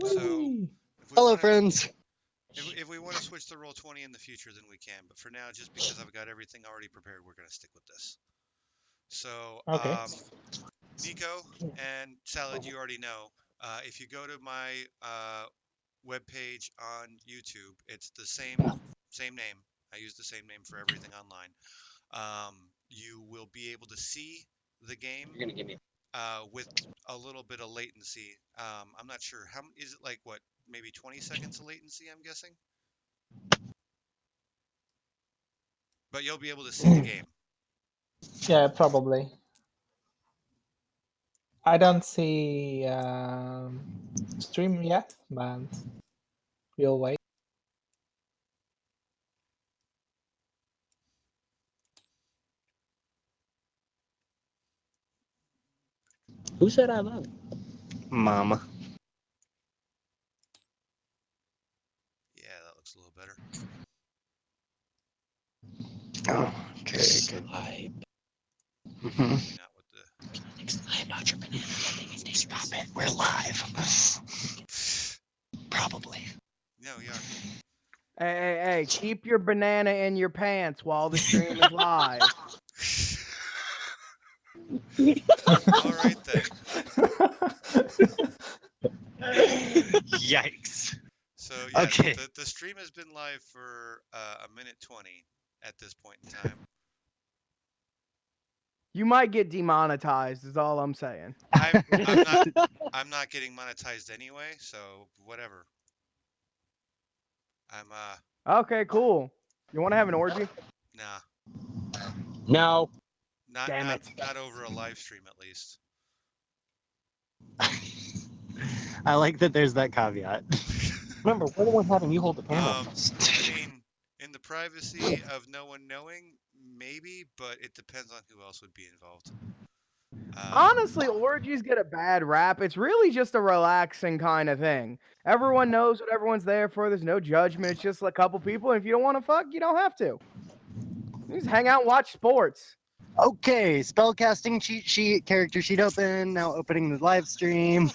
So Hello, friends. if we want to switch to Roll20 in the future, then we can. But for now, just because I've got everything already prepared, we're gonna stick with this. So, Okay. Nico and Salad, you already know. If you go to my webpage on YouTube, it's the same name. I use the same name for everything online. You will be able to see the game You're gonna give me. with a little bit of latency. I'm not sure how is it like what maybe 20 seconds of latency. I'm guessing, but you'll be able to see the game. Yeah, probably. I don't see stream yet, but we'll wait. Who said I love? Mama. Yeah, that looks a little better. Oh, okay, good. Maybe not with the. I'm not your banana. Stop it. We're live. Probably. No, you are. Hey, keep your banana in your pants while the stream is live. All right then. Yikes. So yeah, Okay. the stream has been live for a minute 20 at this point in time. You might get demonetized, is all I'm saying. I'm not getting monetized anyway, so whatever. I'm Okay, cool. You want to have an orgy? nah, No. Damn it. not over a live stream at least. I like that there's that caveat. Remember, we're the one having you hold the panel. I mean, in the privacy of no one knowing, maybe, but it depends on who else would be involved. Honestly, orgies get a bad rap. It's really just a relaxing kind of thing. Everyone knows what everyone's there for. There's no judgment. It's just a couple people. And if you don't want to fuck, you don't have to. You just hang out and watch sports. Okay, spellcasting cheat sheet, character sheet open, now opening the live stream.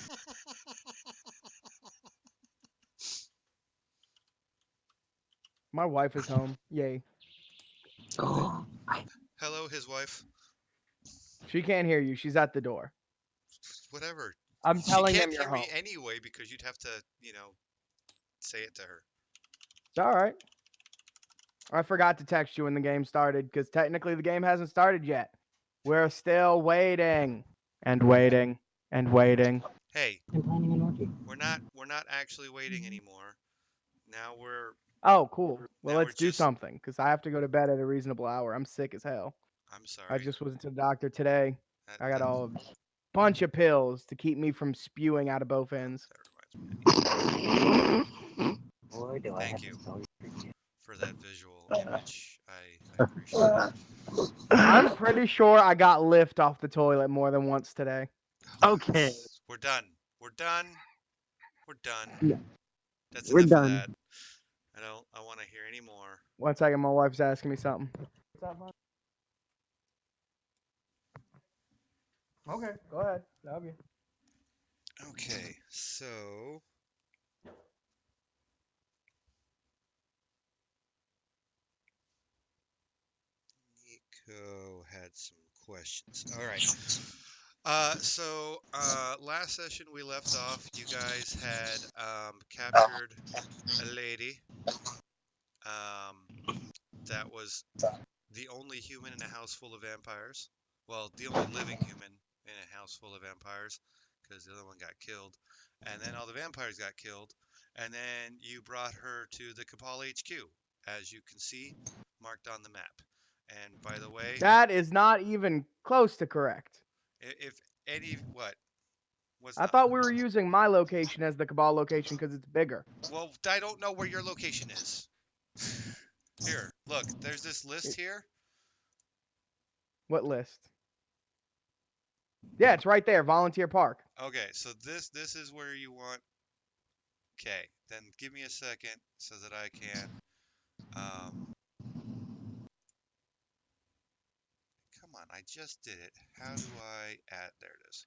My wife is home. Yay. Oh, Hello, his wife. She can't hear you. She's at the door. Whatever. I'm She telling can't them you're hear me home. anyway because you'd have to, say it to her. It's all right. I forgot to text you when the game started because technically the game hasn't started yet. We're still waiting and waiting and waiting. Hey, I'm planning an orgy. we're not actually waiting anymore. Now we're Oh, cool. Well, now we're let's do just. something because I have to go to bed at a reasonable hour. I'm sick as hell. I'm I sorry. just went to the doctor today. That, I got that, a bunch of pills to keep me from spewing out of both ends. that reminds me. Boy, do I Thank have you to tell you. for that visual image. I appreciate it. I'm pretty sure I got lift off the toilet more than once today. Okay. We're done. We're done. We're done. Yeah. That's We're enough done. of that. I want to hear any more. One second, my wife's asking me something. Okay, go ahead. Love you. Okay, so Nico had some questions. All right. Last session we left off. You guys had captured a lady. That was the only human in a house full of vampires. Well, the only living human in a house full of vampires, because the other one got killed. And then all the vampires got killed. And then you brought her to the Cabal HQ, as you can see, marked on the map. And by the way, That is not even close to correct. if any what was I not. thought we were using my location as the Cabal location because it's bigger. Well, I don't know where your location is. Here, look. There's this list here. What list? Yeah, it's right there, Volunteer Park. Okay, so this is where you want. Okay, then give me a second so that I can. Come on, I just did it. How do I add? There it is.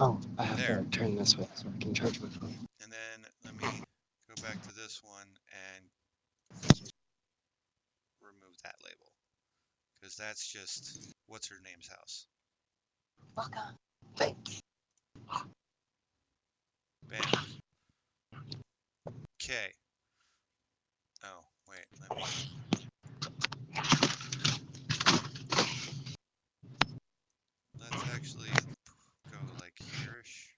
Oh, I have There. to turn this way so I can charge my phone. And then let me go back to this one and remove that label. Because that's just, what's her name's house? Welcome. Thanks. Bam. Okay. Oh, wait, let me... Let's actually go like here-ish.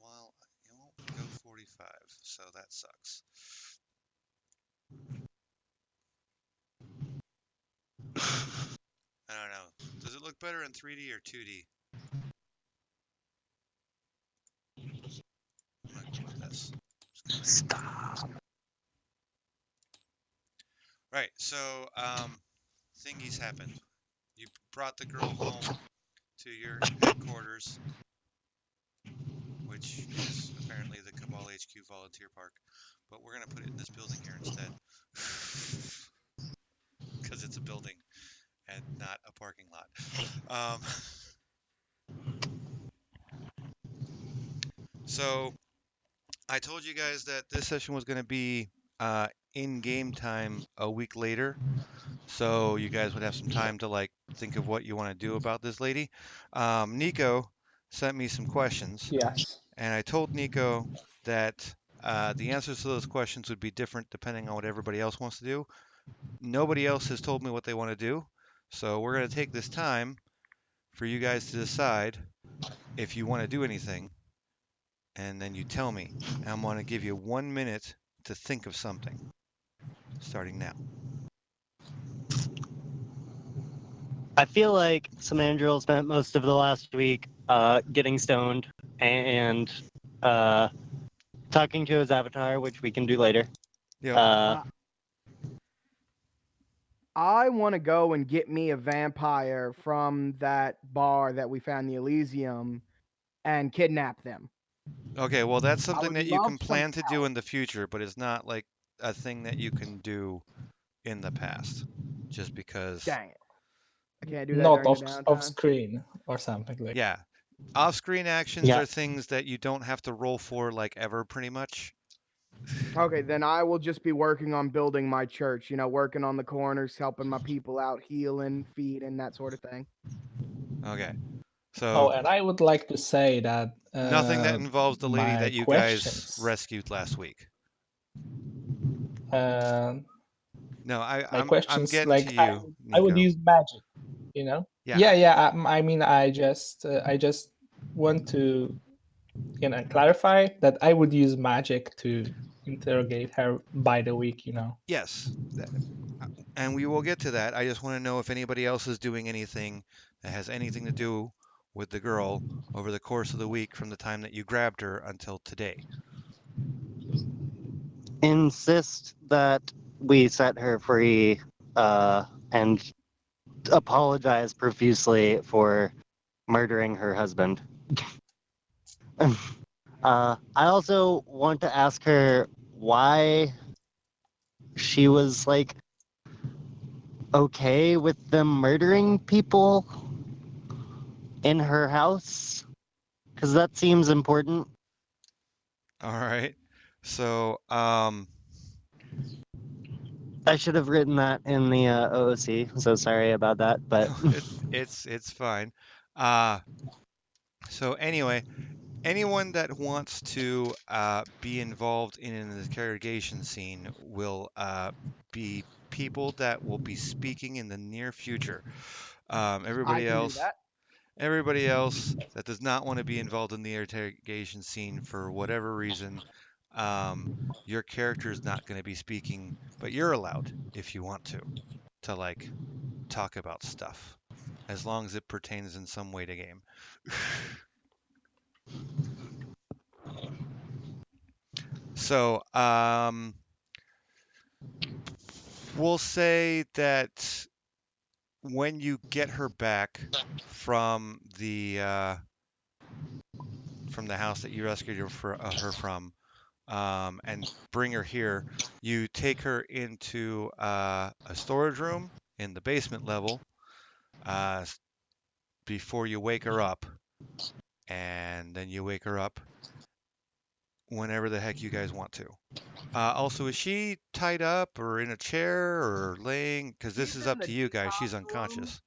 Well, it won't go 45, so that sucks. I don't know. Does it look better in 3D or 2D? I'm gonna go with this. Stop. Right, so, thingies happened. You brought the girl home to your headquarters, which is apparently the Cabal HQ Volunteer Park, but we're gonna put it in this building here instead. Because it's a building and not a parking lot. So I told you guys that this session was going to be in game time a week later, so you guys would have some time to like think of what you want to do about this lady. Nico sent me some questions, Yes. and I told Nico that the answers to those questions would be different depending on what everybody else wants to do. Nobody else has told me what they want to do, so we're going to take this time for you guys to decide if you want to do anything, and then you tell me. And I'm going to give you 1 minute to think of something, starting now. I feel like Samandril spent most of the last week getting stoned and talking to his avatar, which we can do later. Yep. I want to go and get me a vampire from that bar that we found in the Elysium and kidnap them. Okay, well, that's I something would that you love can some plan to do in the future, but it's not like a thing that you can do in the past, just because. Dang it. I can't do that Not during the off downtime. screen or something like. Yeah. Off-screen actions Yeah. are things that you don't have to roll for like ever, pretty much. Okay, then I will just be working on building my church, working on the corners, helping my people out, healing, feeding, that sort of thing. Okay. Oh, So and I would like to say that nothing that involves the lady my that you guys questions. rescued last week. Uh, No, my I'm questions getting like to you, I would Nico. use magic, you know. Yeah. Yeah. I mean, I just want to clarify that I would use magic to interrogate her by the week, Yes. And we will get to that. I just want to know if anybody else is doing anything that has anything to do with the girl over the course of the week from the time that you grabbed her until today. Insist that we set her free and apologize profusely for murdering her husband. I also want to ask her why she was like okay with them murdering people in her house, because that seems important. All right. So, I should have written that in the OOC. So sorry about that, but it's fine. So anyway, anyone that wants to be involved in an interrogation scene will be people that will be speaking in the near future. I Everybody can do else, that. everybody else that does not want to be involved in the interrogation scene for whatever reason, um, your character is not going to be speaking, but you're allowed if you want to like talk about stuff, as long as it pertains in some way to game. So, we'll say that when you get her back from the house that you rescued her from, and bring her here, you take her into a storage room in the basement level before you wake her up, and then you wake her up whenever the heck you guys want to. Also, is she tied up or in a chair or laying? Because this She's is in up the to you guys. She's detox room. unconscious.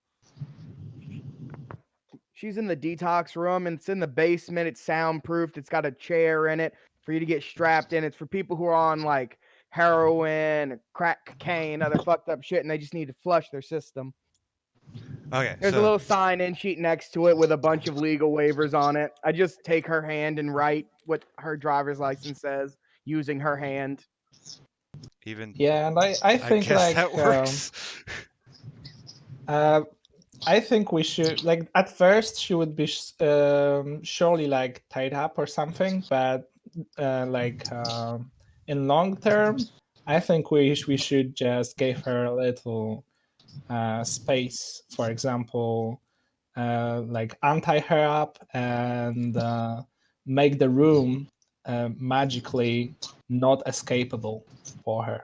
She's in the detox room, and it's in the basement. It's soundproofed. It's got a chair in it for you to get strapped in. It's for people who are on like heroin, crack cocaine, other fucked up shit, and they just need to flush their system. Okay, There's a so little sign-in sheet next to it with a bunch of legal waivers on it. I just take her hand and write what her driver's license says using her hand. even Yeah, and I I think guess like that works. I think we should like at first she would be surely like tied up or something, but in long term, I think we should just give her a little space. For example, like untie her up and make the room magically not escapable for her.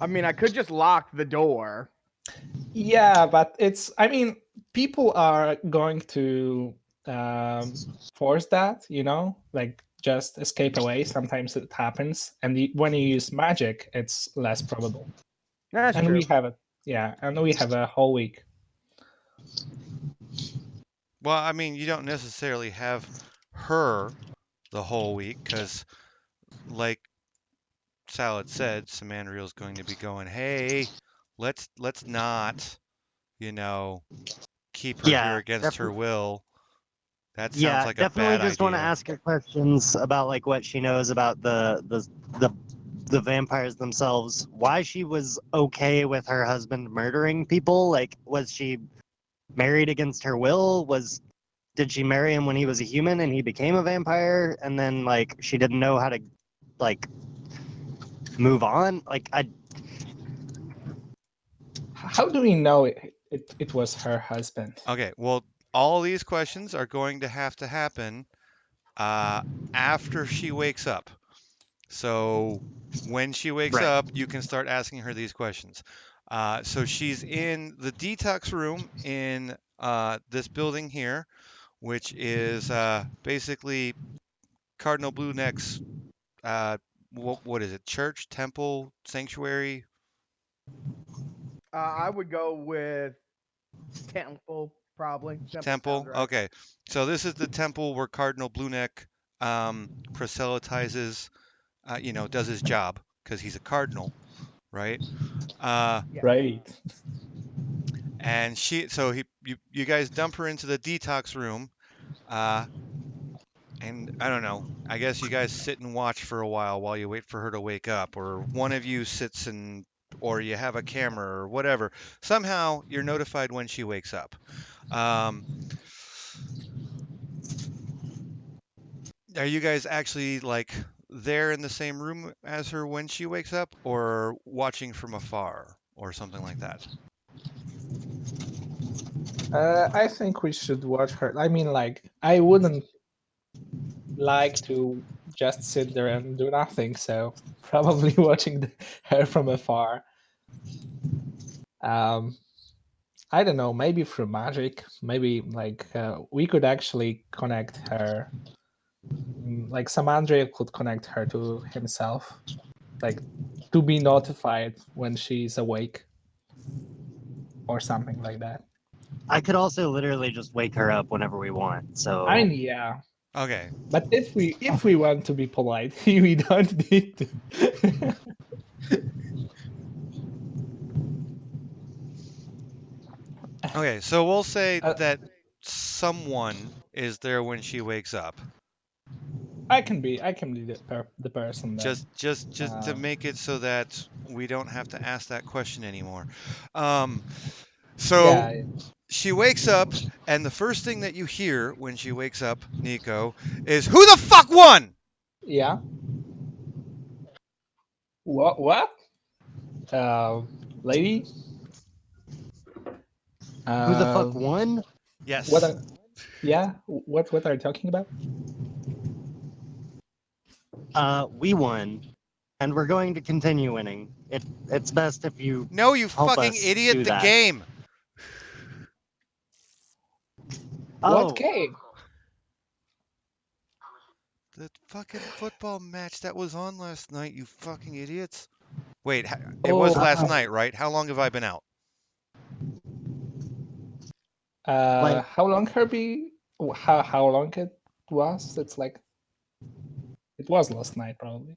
I mean, I could just lock the door. Yeah, but I mean, people are going to force that, like just escape away. Sometimes it happens. And when you use magic, it's less probable. That's And true. we have a whole week. Well, I mean, you don't necessarily have her the whole week because, like Salad said, Samandriel's going to be going, "Hey, let's not, you know, keep her here Yeah, against her will." That sounds yeah, like a definitely bad just want to idea. ask her questions about like what she knows about the vampires themselves. Why she was okay with her husband murdering people? Like, was she married against her will? Did she marry him when he was a human and he became a vampire? And then like she didn't know how to like move on? Like How do we know it was her husband? Okay, well, all these questions are going to happen after she wakes up. So when she wakes right. up, you can start asking her these questions. So she's in the detox room in this building here, which is basically Cardinal Blue Neck's, what is it? Church, temple, sanctuary, I would go with temple, probably. Temple sounds temple. right. Okay, so this is the temple where Cardinal Blue Neck proselytizes, does his job because he's a cardinal, right? Uh, Yeah. Right. and you guys dump her into the detox room, uh, and I don't know. I guess you guys sit and watch for a while you wait for her to wake up, or one of you sits and, or you have a camera or whatever. Somehow you're notified when she wakes up. Um, are you guys actually like there in the same room as her when she wakes up, or watching from afar, or something like that? I think we should watch her. I mean, like, I wouldn't like to just sit there and do nothing, so probably watching her from afar. Um, I don't know, maybe through magic, maybe like we could actually connect her. Like Samandria could connect her to himself, like to be notified when she's awake or something like that. I could also literally just wake her up whenever we want. I So mean, yeah, Okay. but if we want to be polite, we don't need to. Okay, so we'll say uh, that someone is there when she wakes up. I can be the person then. Just to Um, make it so that we don't have to ask that question anymore. Um, so yeah, she wakes up, and the first thing that you hear when she wakes up, Nico, is "Who the fuck won?" yeah. What? Lady? who the fuck Um, won? what? Yes. Yeah. What are you talking about? We won. and we're going to continue winning. It's best if you No, you help fucking us idiot, do the that. game. Oh, What game? The fucking football match that was on last night, you fucking idiots. Wait, it Oh, was last night, right? How long have I been out? like how long, Herbie? How long it was? It's like it was last night, probably.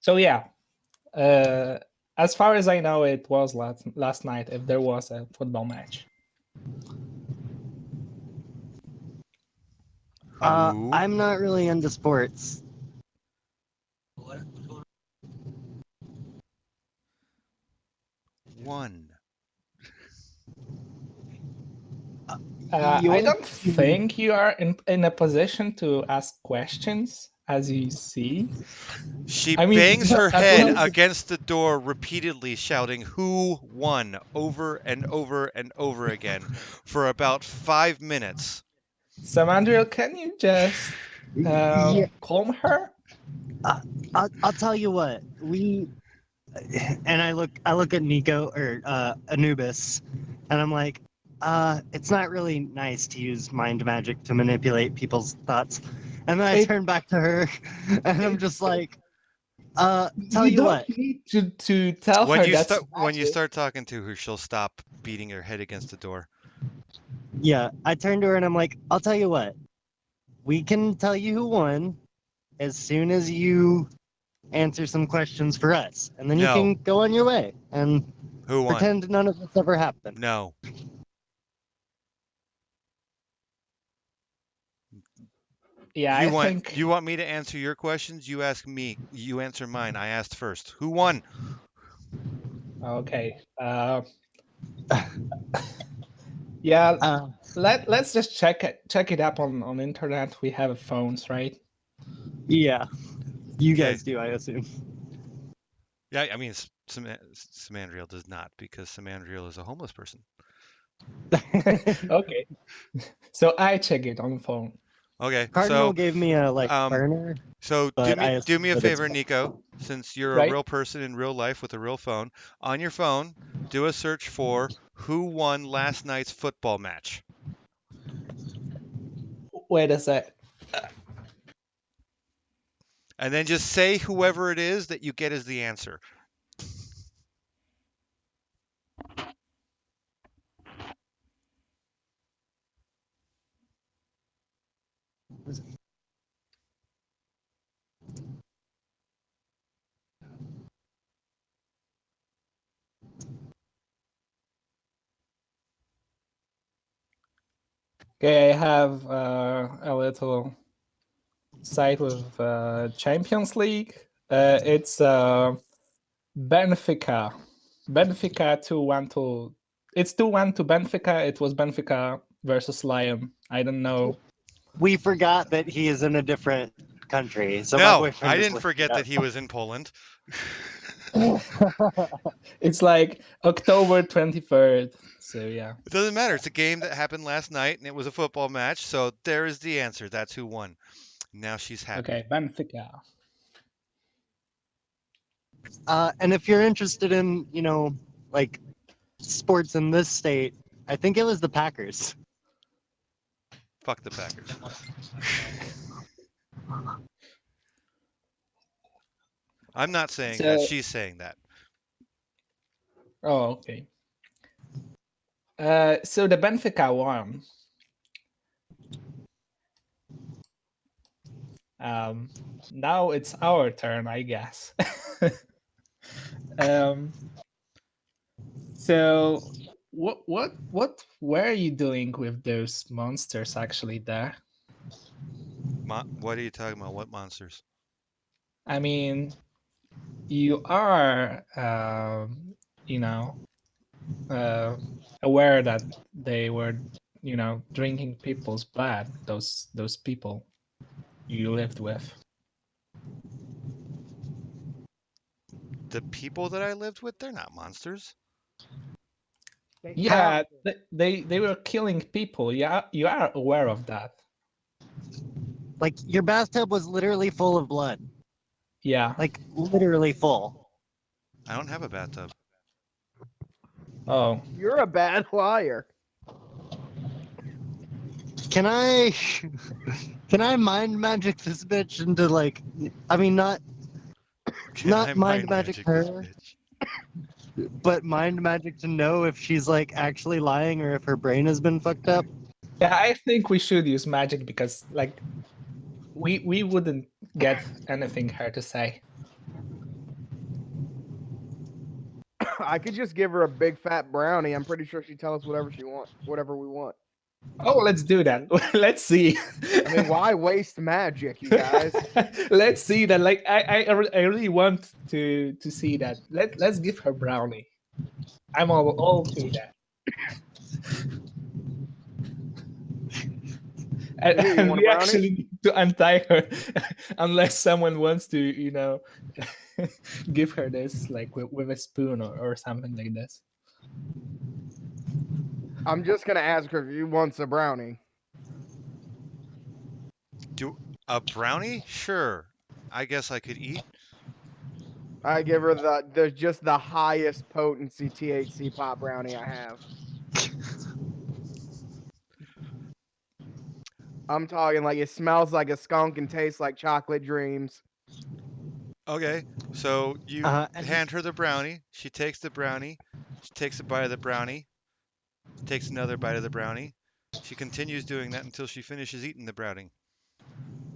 So yeah, as far as I know, it was last night. If there was a football match. Who I'm not really into sports. won? I Your don't team- think you are in a position to ask questions, as you see. She I mean, bangs her at head least against the door repeatedly, shouting, "Who won?" over and over and over again for about 5 minutes. Samandriel, can you just Yeah, calm her? I'll tell you what. And I look at Nico or Anubis, and I'm like, it's not really nice to use mind magic to manipulate people's thoughts. And then I It- turn back to her, and I'm just like, tell you you don't what. need to tell When her you that's start when you magic. start talking to her, she'll stop beating her head against the door. Yeah, I turn to her and I'm like, I'll tell you what. We can tell you who won as soon as you answer some questions for us, and then you No. can go on your way and Who won? pretend none of this ever happened. No. Yeah, I think. You want me to answer your questions? You ask me. You answer mine. I asked first. Who won? Okay. Yeah. Uh, Let's just check it up on internet. We have phones, right? yeah, you Okay. guys do, I assume. Yeah, I mean, Samandriel does not because Samandriel is a homeless person. Okay. So I check it on the phone. Okay, Cardinal gave me a um, burner, so but I do assume me a that it's favor, Nico. Since you're a Right? real person in real life with a real phone, on your phone, do a search for who won last night's football match, Wait a sec. and then just say whoever it is that you get as the answer. Okay, I have a little site with Champions League. It's Benfica. Benfica 2-1 to. It's 2-1 to Benfica. It was Benfica versus Lyon. I don't know. we forgot that he is in a different country. So my No, boyfriend I is didn't looking forget it that he was in Poland. up. It's like October 23rd. So yeah. It doesn't matter. It's a game that happened last night, and it was a football match. So there is the answer. That's who won. Now she's happy. Okay, Benfica. And if you're interested in, like sports in this state, I think it was the Packers. Fuck the Packers. I'm not saying that. So She's saying that. oh okay. So the Benfica won. Now it's our turn, I guess. um, so what were you doing with those monsters actually there? What are you talking about? What monsters? I mean, you are you know aware that they were drinking people's blood. Those people you lived with. The people that I lived with, they're not monsters. Yeah, they were killing people. Yeah, you are aware of that. Like your bathtub was literally full of blood. Yeah. Like literally full. I don't have a bathtub. Oh. You're a bad liar. Can I mind magic this bitch into like I mean not Can I not mind magic this her, bitch? but mind magic to know if she's like actually lying or if her brain has been fucked up? Yeah, I think we should use magic because like we wouldn't get anything her to say. I could just give her a big fat brownie. I'm pretty sure she'd tell us whatever she wants, whatever we want. Oh, let's do that. Let's see. I mean, why waste magic, you guys? Let's see that. Like, I really want to see that. Let's give her brownie. I'm all to that. Here, you And want a we brownie? actually need to untie her, unless someone wants to, give her this like with a spoon or something like this. I'm just gonna ask her if she wants a brownie. Do a brownie? Sure. I guess I could eat. I give her the just the highest potency THC pot brownie I have. I'm talking like it smells like a skunk and tastes like chocolate dreams. Okay, so you And hand her the brownie. She takes the brownie. She takes a bite of the brownie. Takes another bite of the brownie. She continues doing that until she finishes eating the brownie.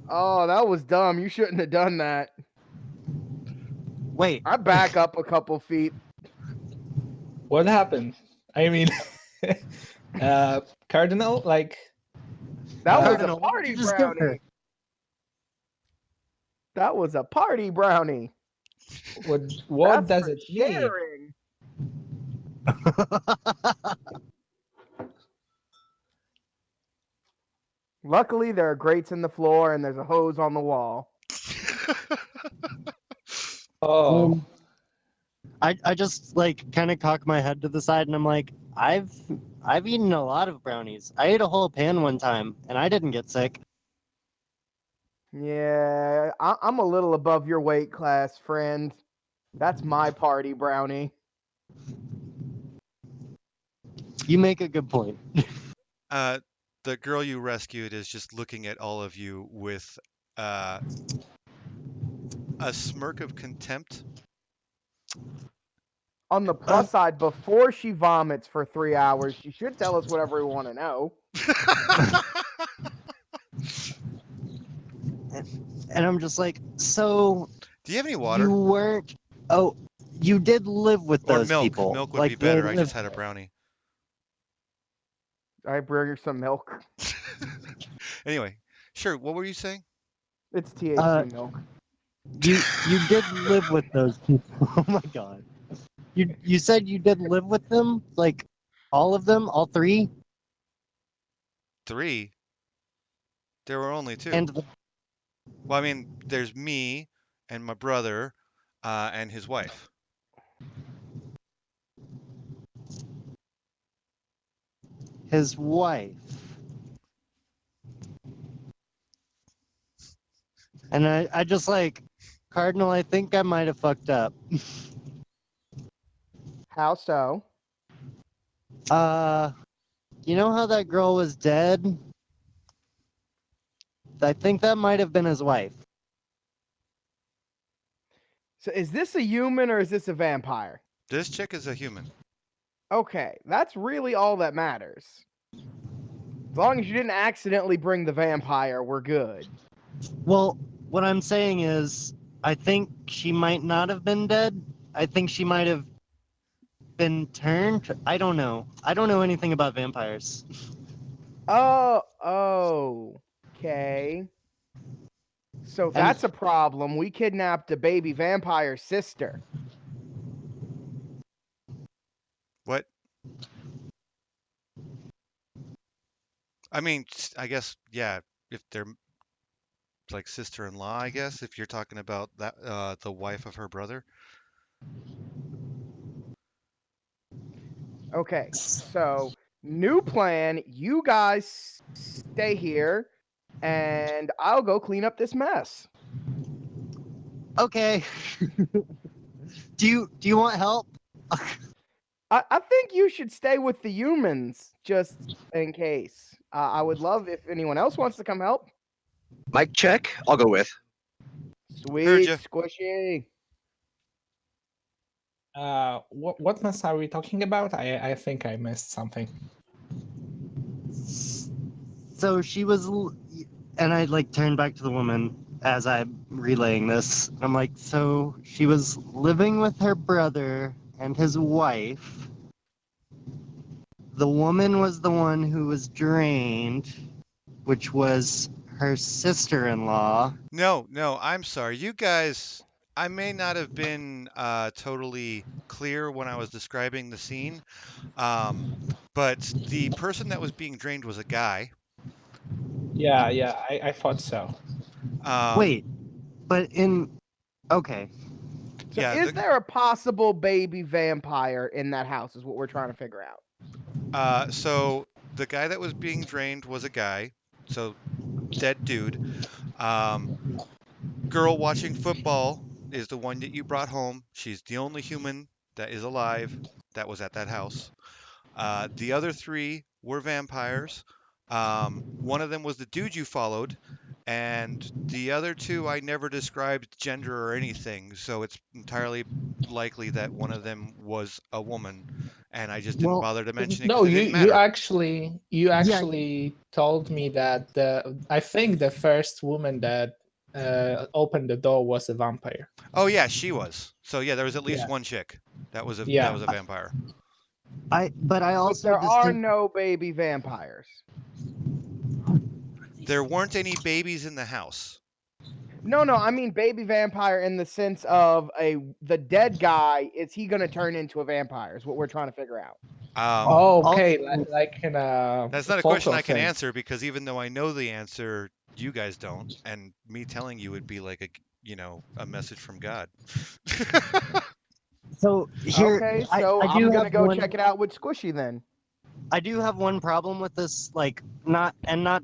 Oh, that was dumb. You shouldn't have done that. wait, I back up a couple feet. What happened? I mean, Cardinal, like That was a Cardinal, what did party you just give her? brownie. That was a party brownie. what That's does for it mean? sharing. Luckily, there are grates in the floor and there's a hose on the wall. Oh, I just like kind of cock my head to the side and I'm like, I've eaten a lot of brownies. I ate a whole pan one time and I didn't get sick. Yeah, I'm a little above your weight class, friend. That's my party brownie. You make a good point. The girl you rescued is just looking at all of you with a smirk of contempt. On the plus side, before she vomits for 3 hours, she should tell us whatever we want to know. And I'm just like, so Do you have any water? you weren't oh you did live with Or those milk? people. Milk would like be better. they I just lived had a there. brownie. I bring her some milk. Anyway, sure. What were you saying? It's THC milk. You did live with those people. Oh my god. You said you did live with them? Like all of them? All three? 3? There were only 2. And Well, I mean, there's me and my brother and his wife. his wife. And I just like, Cardinal, I think I might have fucked up. How so? You know how that girl was dead? I think that might have been his wife. So is this a human or is this a vampire? This chick is a human. Okay, that's really all that matters. As long as you didn't accidentally bring the vampire, we're good. Well, what I'm saying is, I think she might not have been dead. I think she might have been turned. I don't know. I don't know anything about vampires. Oh, okay. So that's a problem. We kidnapped a baby vampire sister. What? I mean, I guess, yeah, if they're like sister-in-law, I guess, if you're talking about that, the wife of her brother. Okay, so new plan. You guys stay here, and I'll go clean up this mess. Okay. Do you want help? I think you should stay with the humans just in case. I would love if anyone else wants to come help. Mic check. I'll go with. Heard Sweet, ya. squishy. What mess are we talking about? I think I missed something. So she was, and I like turned back to the woman as I'm relaying this. I'm like, so she was living with her brother and his wife. The woman was the one who was drained, which was her sister-in-law. No, I'm sorry. You guys, I may not have been totally clear when I was describing the scene, um, but the person that was being drained was a guy. Yeah, I thought so. Wait, but okay. So Yeah, is there a possible baby vampire in that house is what we're trying to figure out. so the guy that was being drained was a guy, so dead dude. Um, Girl watching football is the one that you brought home. She's the only human that is alive that was at that house. The other three were vampires. One of them was the dude you followed, and the other two I never described gender or anything, so it's entirely likely that one of them was a woman, and I just didn't Well, bother to mention it No, because it you didn't you matter. actually you actually told me that I think the first woman that opened the door was a vampire. Oh yeah, she was. So yeah, there was at least Yeah. one chick that was Yeah. a vampire. But I But also there are no baby vampires. There weren't any babies in the house. No, I mean baby vampire in the sense of the dead guy. Is he going to turn into a vampire? Is what we're trying to figure out. Oh, also, okay, like in a That's not a question folklore I can thing. answer because even though I know the answer, you guys don't, and me telling you would be like a message from God. so here Okay, so I I'm do going to have go one. check it out with Squishy then. I do have one problem with this, like, not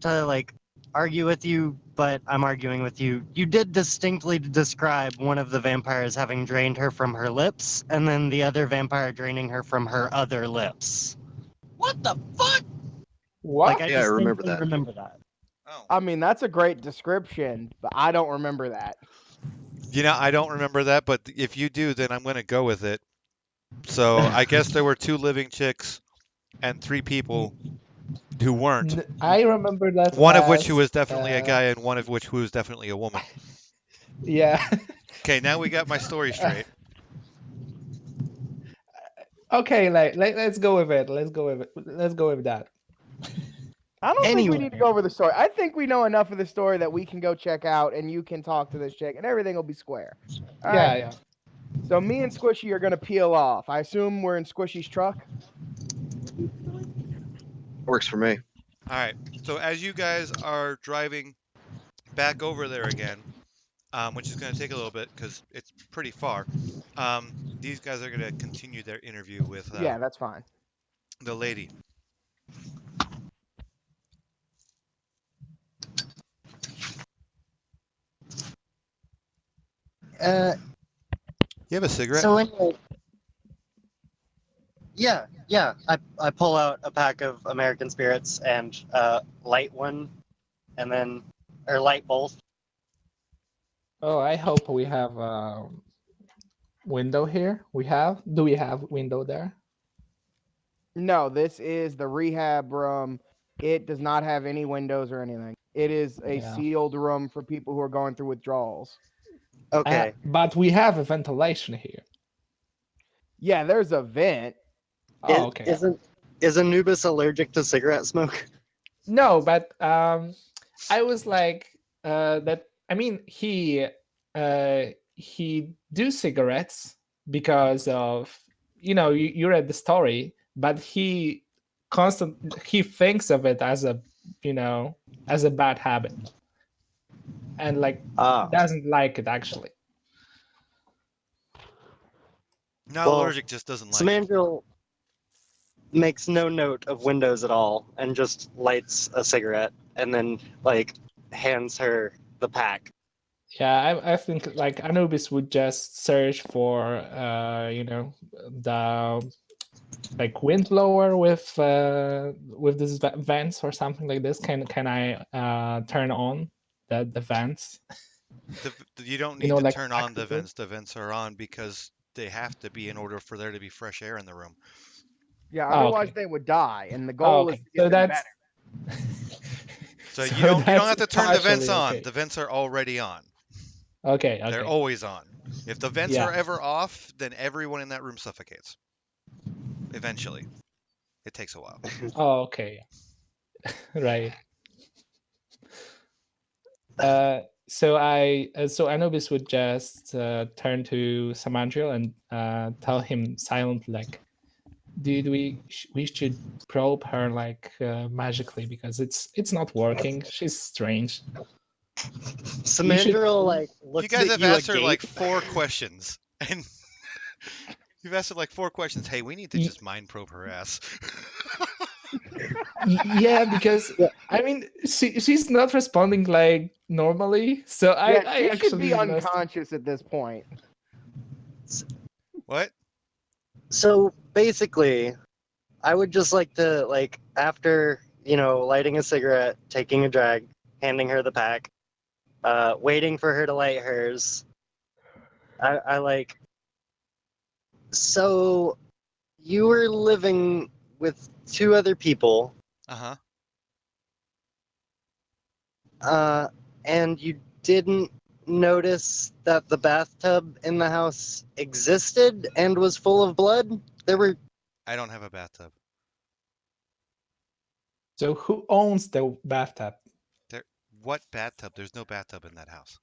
to like argue with you, but I'm arguing with you. You did distinctly describe one of the vampires having drained her from her lips, and then the other vampire draining her from her other lips. What the fuck? What? Like, I Yeah, I remember distinctly that. remember that. Oh. I mean, that's a great description, but I don't remember that. I don't remember that, but if you do, then I'm going to go with it. So I guess there were two living chicks and three people who weren't. I remember that One of which who as was definitely a guy and one of which who was definitely a woman. yeah. Okay, now we got my story straight. Okay, let's go with it. Let's go with it. Let's go with that. I don't think we need to Anyway. go over the story. I think we know enough of the story that we can go check out and you can talk to this chick and everything will be square. All Yeah, right. yeah. So me and Squishy are going to peel off. I assume we're in Squishy's truck. Works for me. All right. So as you guys are driving back over there again, which is going to take a little bit because it's pretty far, these guys are going to continue their interview with Yeah, that's fine. the lady. Uh, You have a cigarette? so anyway, yeah. I pull out a pack of American Spirits and light one, and then light both. Oh, I hope we have a window here. Do we have window there? No, this is the rehab room. It does not have any windows or anything. It is a Yeah. sealed room for people who are going through withdrawals. Okay. But we have a ventilation here. Yeah, there's a vent. Oh, okay. Is Anubis allergic to cigarette smoke? No, but I was like that. I mean, he do cigarettes because of you read the story, but he thinks of it as a as a bad habit, and like doesn't like it actually. Not Well, allergic, just doesn't like it. Samandril makes no note of windows at all and just lights a cigarette and then like hands her the pack. Yeah, I think like Anubis would just search for the like wind blower with this vents or something like this. Can I turn on the vents? You don't You need know, to like turn on the practically. vents. The vents are on because they have to be in order for there to be fresh air in the room. Yeah, Oh, otherwise okay. they would die, and the Oh, goal is okay. to get So them that's better. So so you don't that's have to turn the vents partially on. okay. The vents are already on. Okay, They're okay. always on. If the vents are Yeah. ever off, then everyone in that room suffocates. Eventually. It takes a while. Oh, okay. Right. So Anubis would just turn to Samandriel and tell him silently, like, dude, we should probe her like magically because it's not working. She's strange. You should. Samandra like You looks guys at have you asked her agape. like 4 questions, and you've asked her like 4 questions. Hey, we need to y- just mind probe her ass. Yeah, because Yeah. I mean she's not responding like normally. So I Yeah, I she should be actually just. unconscious at this point. What? So basically, I would just like to like after lighting a cigarette, taking a drag, handing her the pack, waiting for her to light hers. I like. So you were living with two other people, Uh-huh. and you didn't notice that the bathtub in the house existed and was full of blood? There were. I don't have a bathtub. So who owns the bathtub? There What bathtub? There's no bathtub in that house.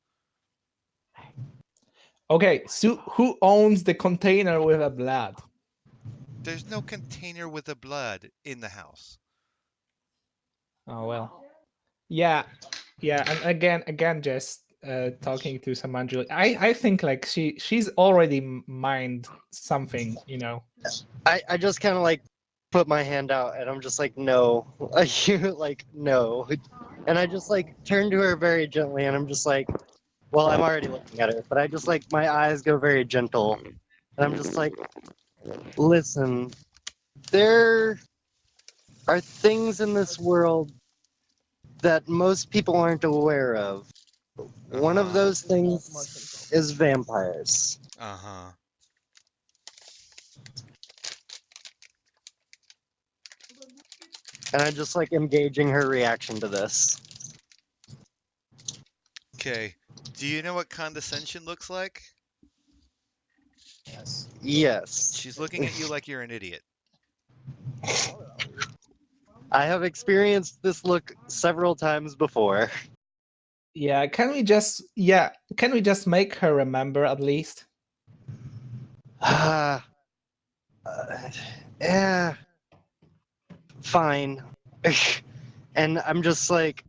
Okay, so who owns the container with a blood? There's no container with the blood in the house. Oh well. Yeah, yeah, and again, just talking to Samandri, I think like she's already mined something, you know. I just kind of like put my hand out and I'm just like, no. You like, no. And I just like turn to her very gently and I'm just like, well, I'm already looking at her, but I just like, my eyes go very gentle. And I'm just like, listen, there are things in this world that most people aren't aware of. One of Uh-huh. those things is vampires. Uh-huh. And I just like engaging her reaction to this. Okay. Do you know what condescension looks like? Yes. She's looking at you like you're an idiot. I have experienced this look several times before. Yeah, can we just make her remember at least? Ah, yeah, fine. And I'm just like,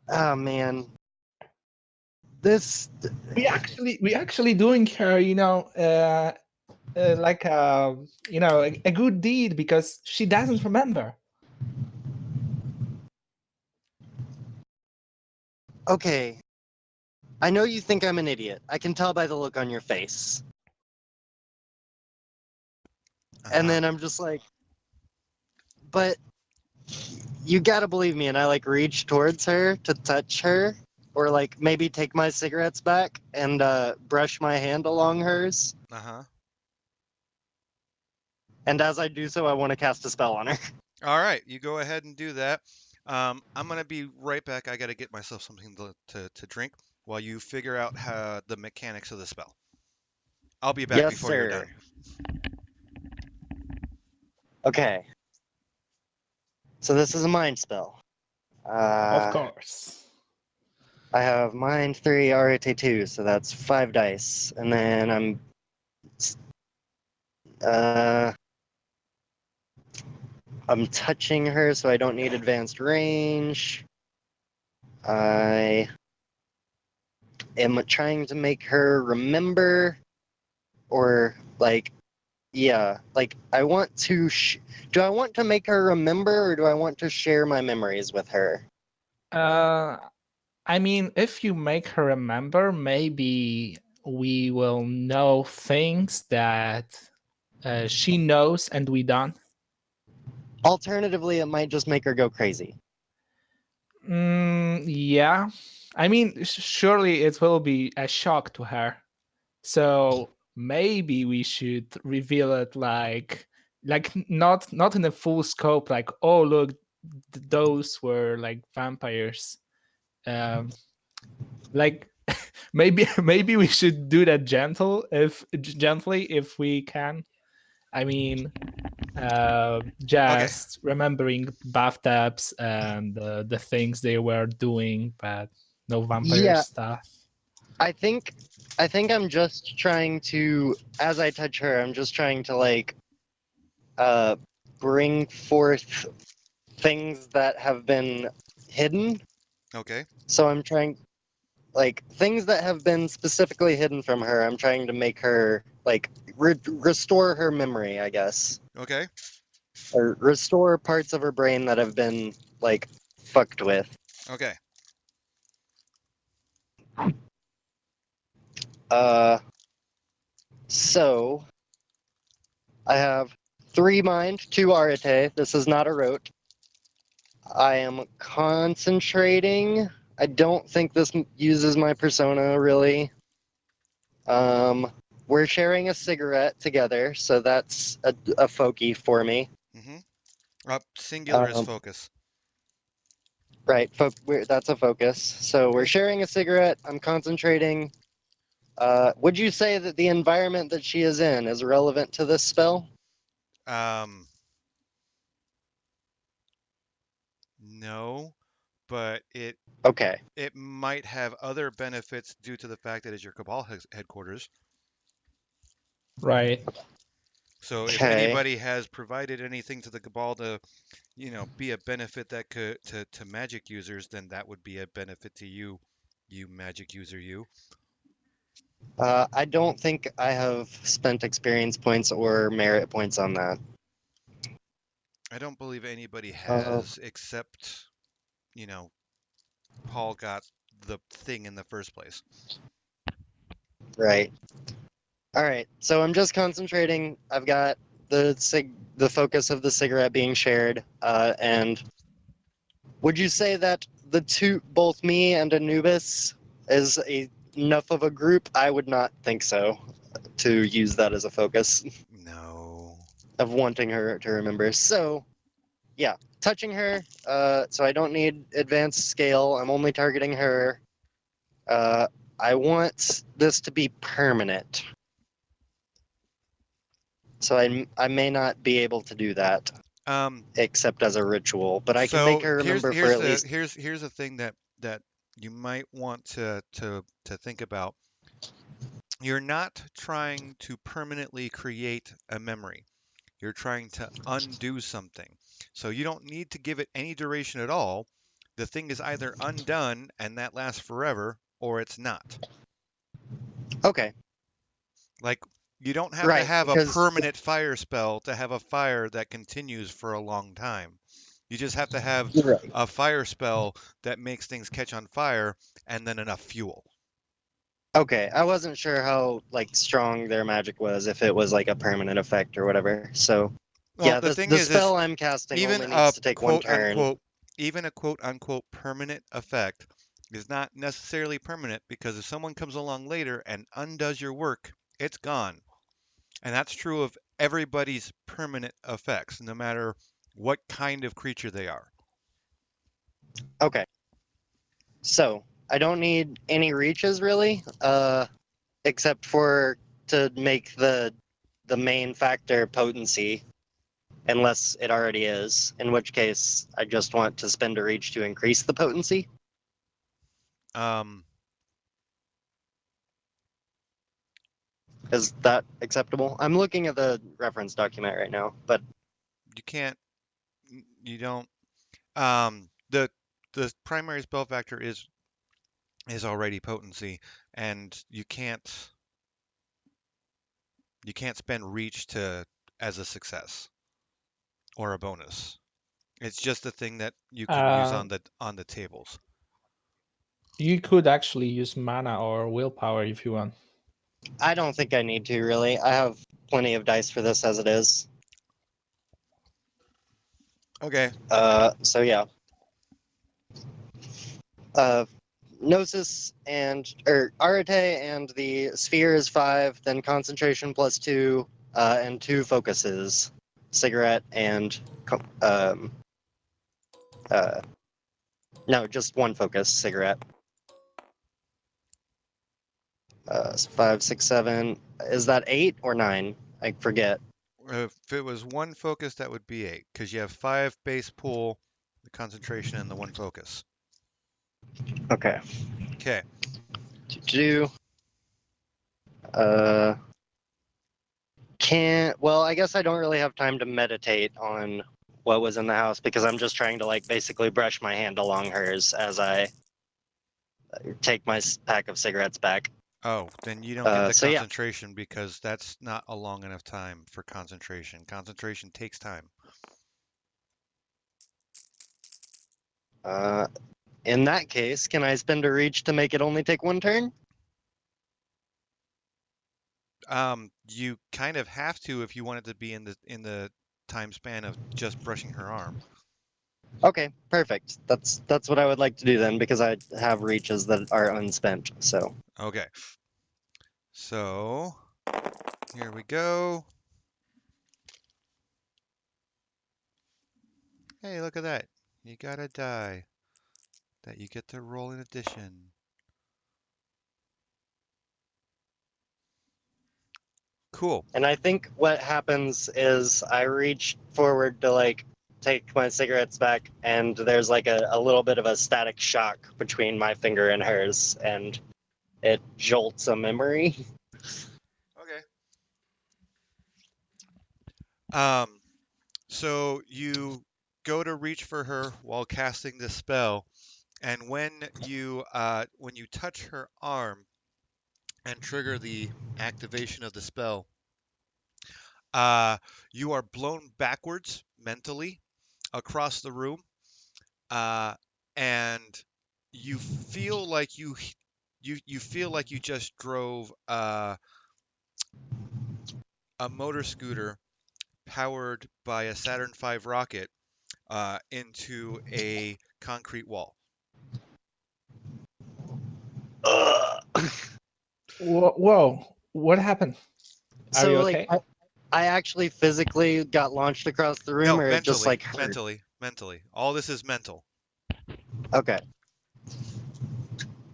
oh man, this. We actually doing her, like a good deed because she doesn't remember. Okay, I know you think I'm an idiot. I can tell by the look on your face. And Uh-huh. then I'm just like, but you gotta believe me. And I like reach towards her to touch her, or like maybe take my cigarettes back and brush my hand along hers. Uh-huh. And as I do so, I want to cast a spell on her. All right, you go ahead and do that. I'm gonna be right back. I gotta get myself something to drink while you figure out how the mechanics of the spell. I'll be back Yes, before you're sir. done. Okay. So this is a mind spell. Of course. I have mind 3, RAT2, so that's 5 dice. And then uh, I'm touching her, so I don't need advanced range. I am trying to make her remember, or like, yeah, like I want to. Do I want to make her remember, or do I want to share my memories with her? Uh, I mean, if you make her remember, maybe we will know things that she knows and we don't. Alternatively, it might just make her go crazy. Yeah. I mean, surely it will be a shock to her. So maybe we should reveal it like not in a full scope, like, oh look, those were like vampires. Um like maybe we should do that gently if we can. I mean, Okay. just remembering bathtubs and the things they were doing, but no vampire Yeah, stuff. I think I'm just trying to, as I touch her, I'm just trying to like uh bring forth things that have been hidden. Okay. So I'm trying like things that have been specifically hidden from her. I'm trying to make her like restore her memory, I guess, Okay. or restore parts of her brain that have been like fucked with. Okay. Uh, so I have 3 mind, 2 arete. This is not a rote. I am concentrating. I don't think this uses my persona really. We're sharing a cigarette together, so that's a folky for me. Singular is Um, focus. right, that's a focus. So we're sharing a cigarette. I'm concentrating. Would you say that the environment that she is in is relevant to this spell? Um, no, but Okay. it might have other benefits due to the fact that it's your Cabal headquarters. Right. So if Okay. anybody has provided anything to the Cabal to, be a benefit that could to magic users, then that would be a benefit to you, you magic user, you. I don't think I have spent experience points or merit points on that. I don't believe anybody Uh, has except, you know, Paul got the thing in the first place. right. All right. So I'm just concentrating. I've got the focus of the cigarette being shared. And would you say that the two, both me and Anubis, is enough of a group? I would not think so. To use that as a focus No. of wanting her to remember. So, yeah, touching her. So I don't need advanced scale. I'm only targeting her. Uh, I want this to be permanent. So I may not be able to do that Um, except as a ritual, but I can make so her here's remember for here's at the least. here's the thing that you might want to think about. You're not trying to permanently create a memory. You're trying to undo something. So you don't need to give it any duration at all. The thing is either undone and that lasts forever, or it's not. Okay, Like, you don't have to right, have a because permanent fire spell to have a fire that continues for a long time. You just have to have you're right. a fire spell that makes things catch on fire and then enough fuel. Okay, I wasn't sure how like strong their magic was, if it was like a permanent effect or whatever. So Well, yeah, the the thing the is spell I'm casting even only a needs to take one quote turn. unquote even a quote unquote permanent effect is not necessarily permanent, because if someone comes along later and undoes your work, it's gone. And that's true of everybody's permanent effects, no matter what kind of creature they are. Okay, so I don't need any reaches really, except for to make the main factor potency, unless it already is. In which case, I just want to spend a reach to increase the potency. Um, Is that acceptable? I'm looking at the reference document right now, but you can't, you don't. The primary spell factor is already potency, and you can't spend reach to as a success or a bonus. It's just a thing that you can use Uh, on the tables. You could actually use mana or willpower if you want. I don't think I need to really. I have plenty of dice for this as it is. Okay. So yeah. Gnosis and Arete and the sphere is 5, then concentration plus 2, and 2 focuses. Cigarette and no, just 1 focus, cigarette. 5, 6, 7. Is that 8 or 9? I forget. If it was 1 focus, that would be 8, because you have 5 base pool, the concentration, and the 1 focus. Okay. Okay. Do. Can't. Well, I guess I don't really have time to meditate on what was in the house because I'm just trying to like basically brush my hand along hers as I take my pack of cigarettes back. Oh, then you don't get the So yeah. concentration because that's not a long enough time for concentration. Concentration takes time. In that case, can I spend a reach to make it only take 1 turn? You kind of have to if you want it to be in the time span of just brushing her arm. Okay, perfect. That's what I would like to do then because I have reaches that are unspent. So Okay. So here we go. Hey, look at that. You got a die that you get to roll in addition. Cool. and I think what happens is I reach forward to like take my cigarettes back and there's like a little bit of a static shock between my finger and hers and it jolts a memory. Okay. So you go to reach for her while casting this spell, and when you touch her arm and trigger the activation of the spell, you are blown backwards mentally across the room, and you feel like you feel like you just drove a motor scooter powered by a Saturn V rocket into a concrete wall. Whoa, what happened? Are you So okay? like I actually physically got launched across the room, No, or it just mentally, like hurt? mentally. All this is mental. Okay.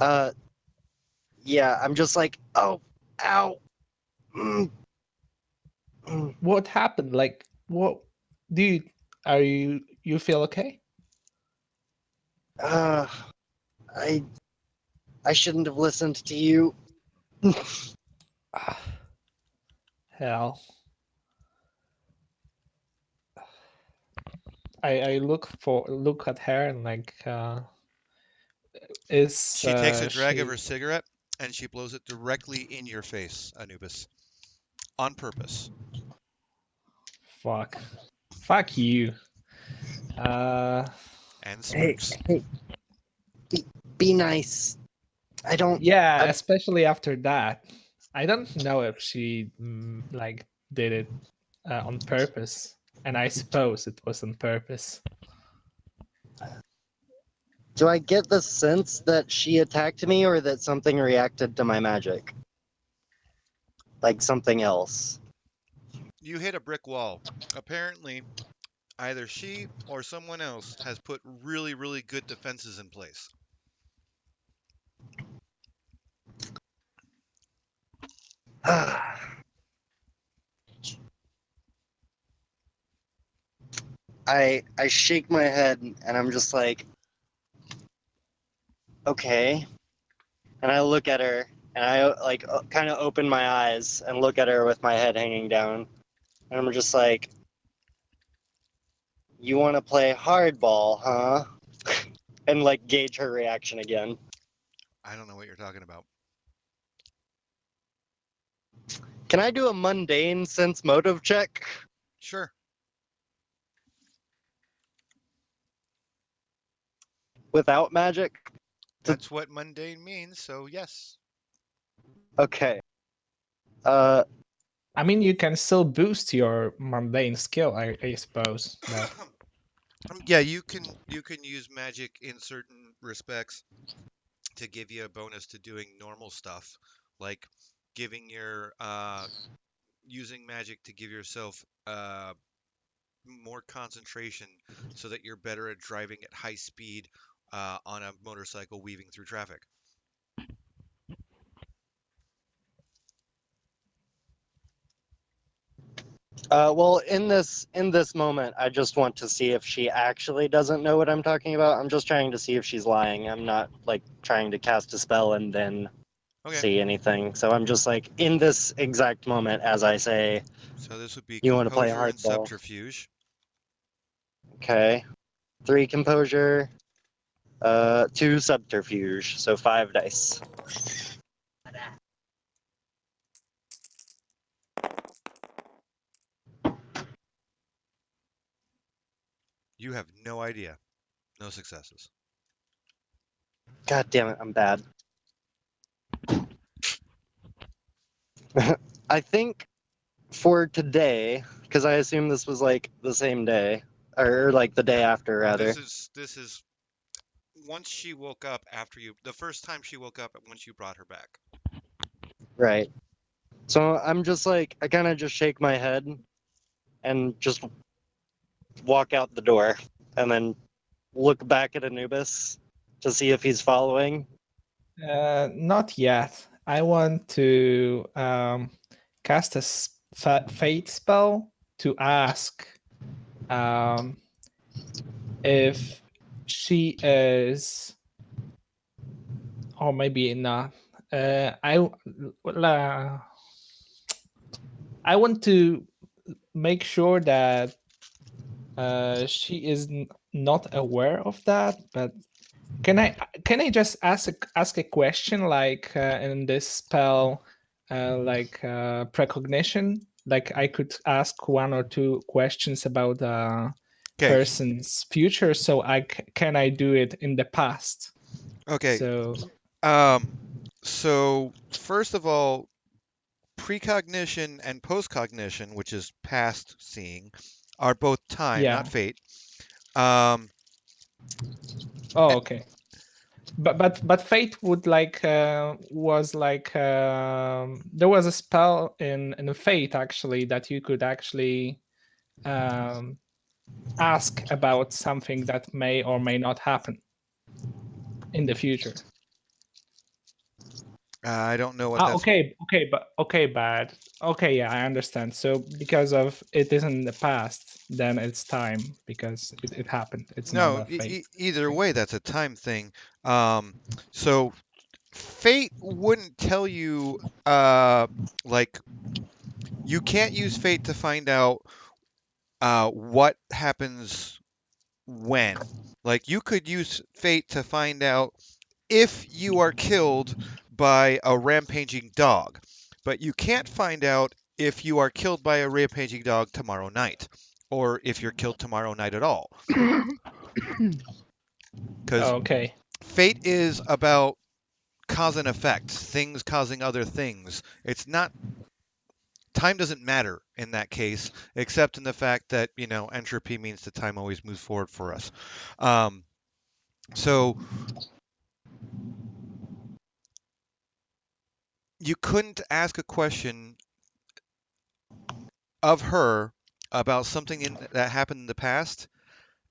Uh, yeah, I'm just like, oh, ow. Mm, mm. What happened? Like, what, dude? Are you feel okay? Uh, I I shouldn't have listened to you. Ah, hell. I look at her and like, is She takes a drag of she? her cigarette and she blows it directly in your face, Anubis, on purpose. Fuck you. And Hey, smirks. hey, be nice. I don't. Yeah, I, especially after that. I don't know if she like did it on purpose, and I suppose it was on purpose. do I get the sense that she attacked me, or that something reacted to my magic? Like something else. You hit a brick wall. Apparently, either she or someone else has put really, really good defenses in place. I shake my head and I'm just like, okay. And I look at her and I like kind of open my eyes and look at her with my head hanging down. And I'm just like, you want to play hardball, huh? And like gauge her reaction again. I don't know what you're talking about. Can I do a mundane sense motive check Sure. without magic? That's what mundane means, so yes. Okay. I mean, you can still boost your mundane skill, I suppose. But Yeah, you can use magic in certain respects to give you a bonus to doing normal stuff, like giving your using magic to give yourself more concentration so that you're better at driving at high speed on a motorcycle weaving through traffic. Well, in this moment, I just want to see if she actually doesn't know what I'm talking about. I'm just trying to see if she's lying. I'm not like trying to cast a spell and then Okay, see anything. So I'm just like in this exact moment as I say, so this would be you want to play composure and hardball. subterfuge. Okay. 3 composure, 2 subterfuge, so 5 dice. You have no idea. No successes. God damn it, I'm bad. I think for today, because I assume this was like the same day, or like the day after rather. This is once she woke up after the first time she woke up once you brought her back. Right. So I'm just like, I kind of just shake my head and just walk out the door and then look back at Anubis to see if he's following. not yet. I want to cast a fate spell to ask if she is, or maybe not. I want to make sure that she is not aware of that. But can I just ask a question like in this spell, like precognition? Like I could ask 1 or 2 questions about Okay. person's future. So can I do it in the past? Okay. So So first of all, precognition and postcognition, which is past seeing, are both time, yeah. not fate. Um, Oh, okay. But fate would like was like there was a spell in fate actually that you could actually um, ask about something that may or may not happen in the future. I don't know what that's. Okay, yeah, I understand. So because of it is in the past, then it's time because it happened. It's not No, a fate. either thing. way, that's a time thing. So fate wouldn't tell you, like you can't use fate to find out what happens when. Like you could use fate to find out if you are killed by a rampaging dog, but you can't find out if you are killed by a rampaging dog tomorrow night, or if you're killed tomorrow night at all. Because Okay. fate is about cause and effect, things causing other things. It's not time doesn't matter in that case, except in the fact that entropy means that time always moves forward for us. So you couldn't ask a question of her about something that happened in the past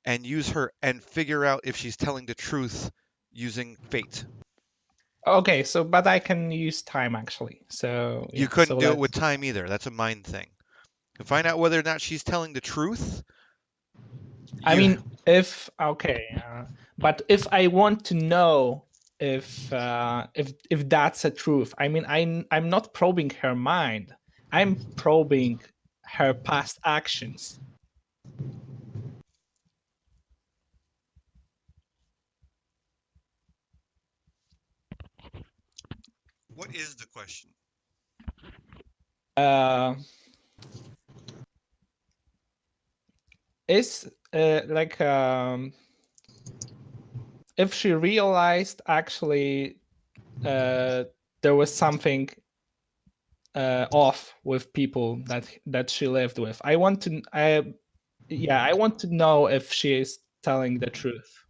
and use her and figure out if she's telling the truth using fate. Okay, so but I can use time actually. So You yeah, so couldn't do it with time either. That's a mind thing. To find out whether or not she's telling the truth, I mean, if okay, but if I want to know if that's a truth, I mean, I'm not probing her mind. I'm probing her past actions. what is the question? Uh, is like if she realized actually there was something off with people that she lived with. I want to know if she is telling the truth,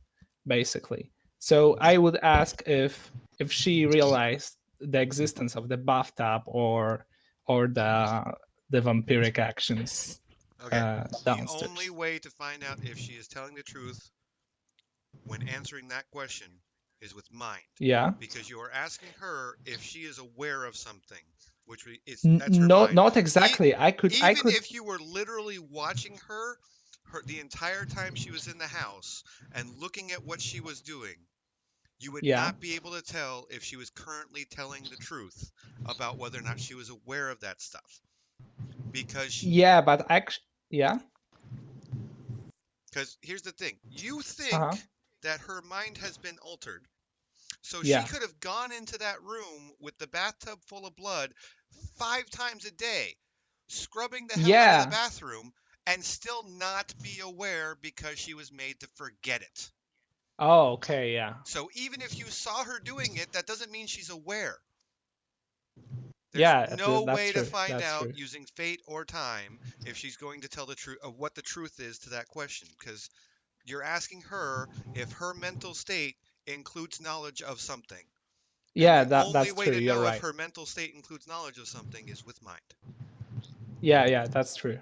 basically. So I would ask if she realized the existence of the bathtub or the vampiric actions Okay. The downstairs. only way to find out if she is telling the truth when answering that question is with mind, Yeah. because you are asking her if she is aware of something, which that's her No, mind. not exactly. I could. Even if you were literally watching her the entire time she was in the house and looking at what she was doing, you would Yeah. not be able to tell if she was currently telling the truth about whether or not she was aware of that stuff. Yeah, but actually, yeah. Because here's the thing, you think Uh-huh. that her mind has been altered. So she Yeah. could have gone into that room with the bathtub full of blood 5 times a day, scrubbing the hell out of the Yeah. bathroom, and still not be aware because she was made to forget it. Oh, okay, yeah. So even if you saw her doing it, that doesn't mean she's aware. There's Yeah, no that's way to true. find That's out true. using fate or time if she's going to tell the truth of what the truth is to that question, because you're asking her if her mental state includes knowledge of something. And Yeah, the only that's way true. to You're know if right. her mental state includes knowledge of something is with mind. Yeah, that's true.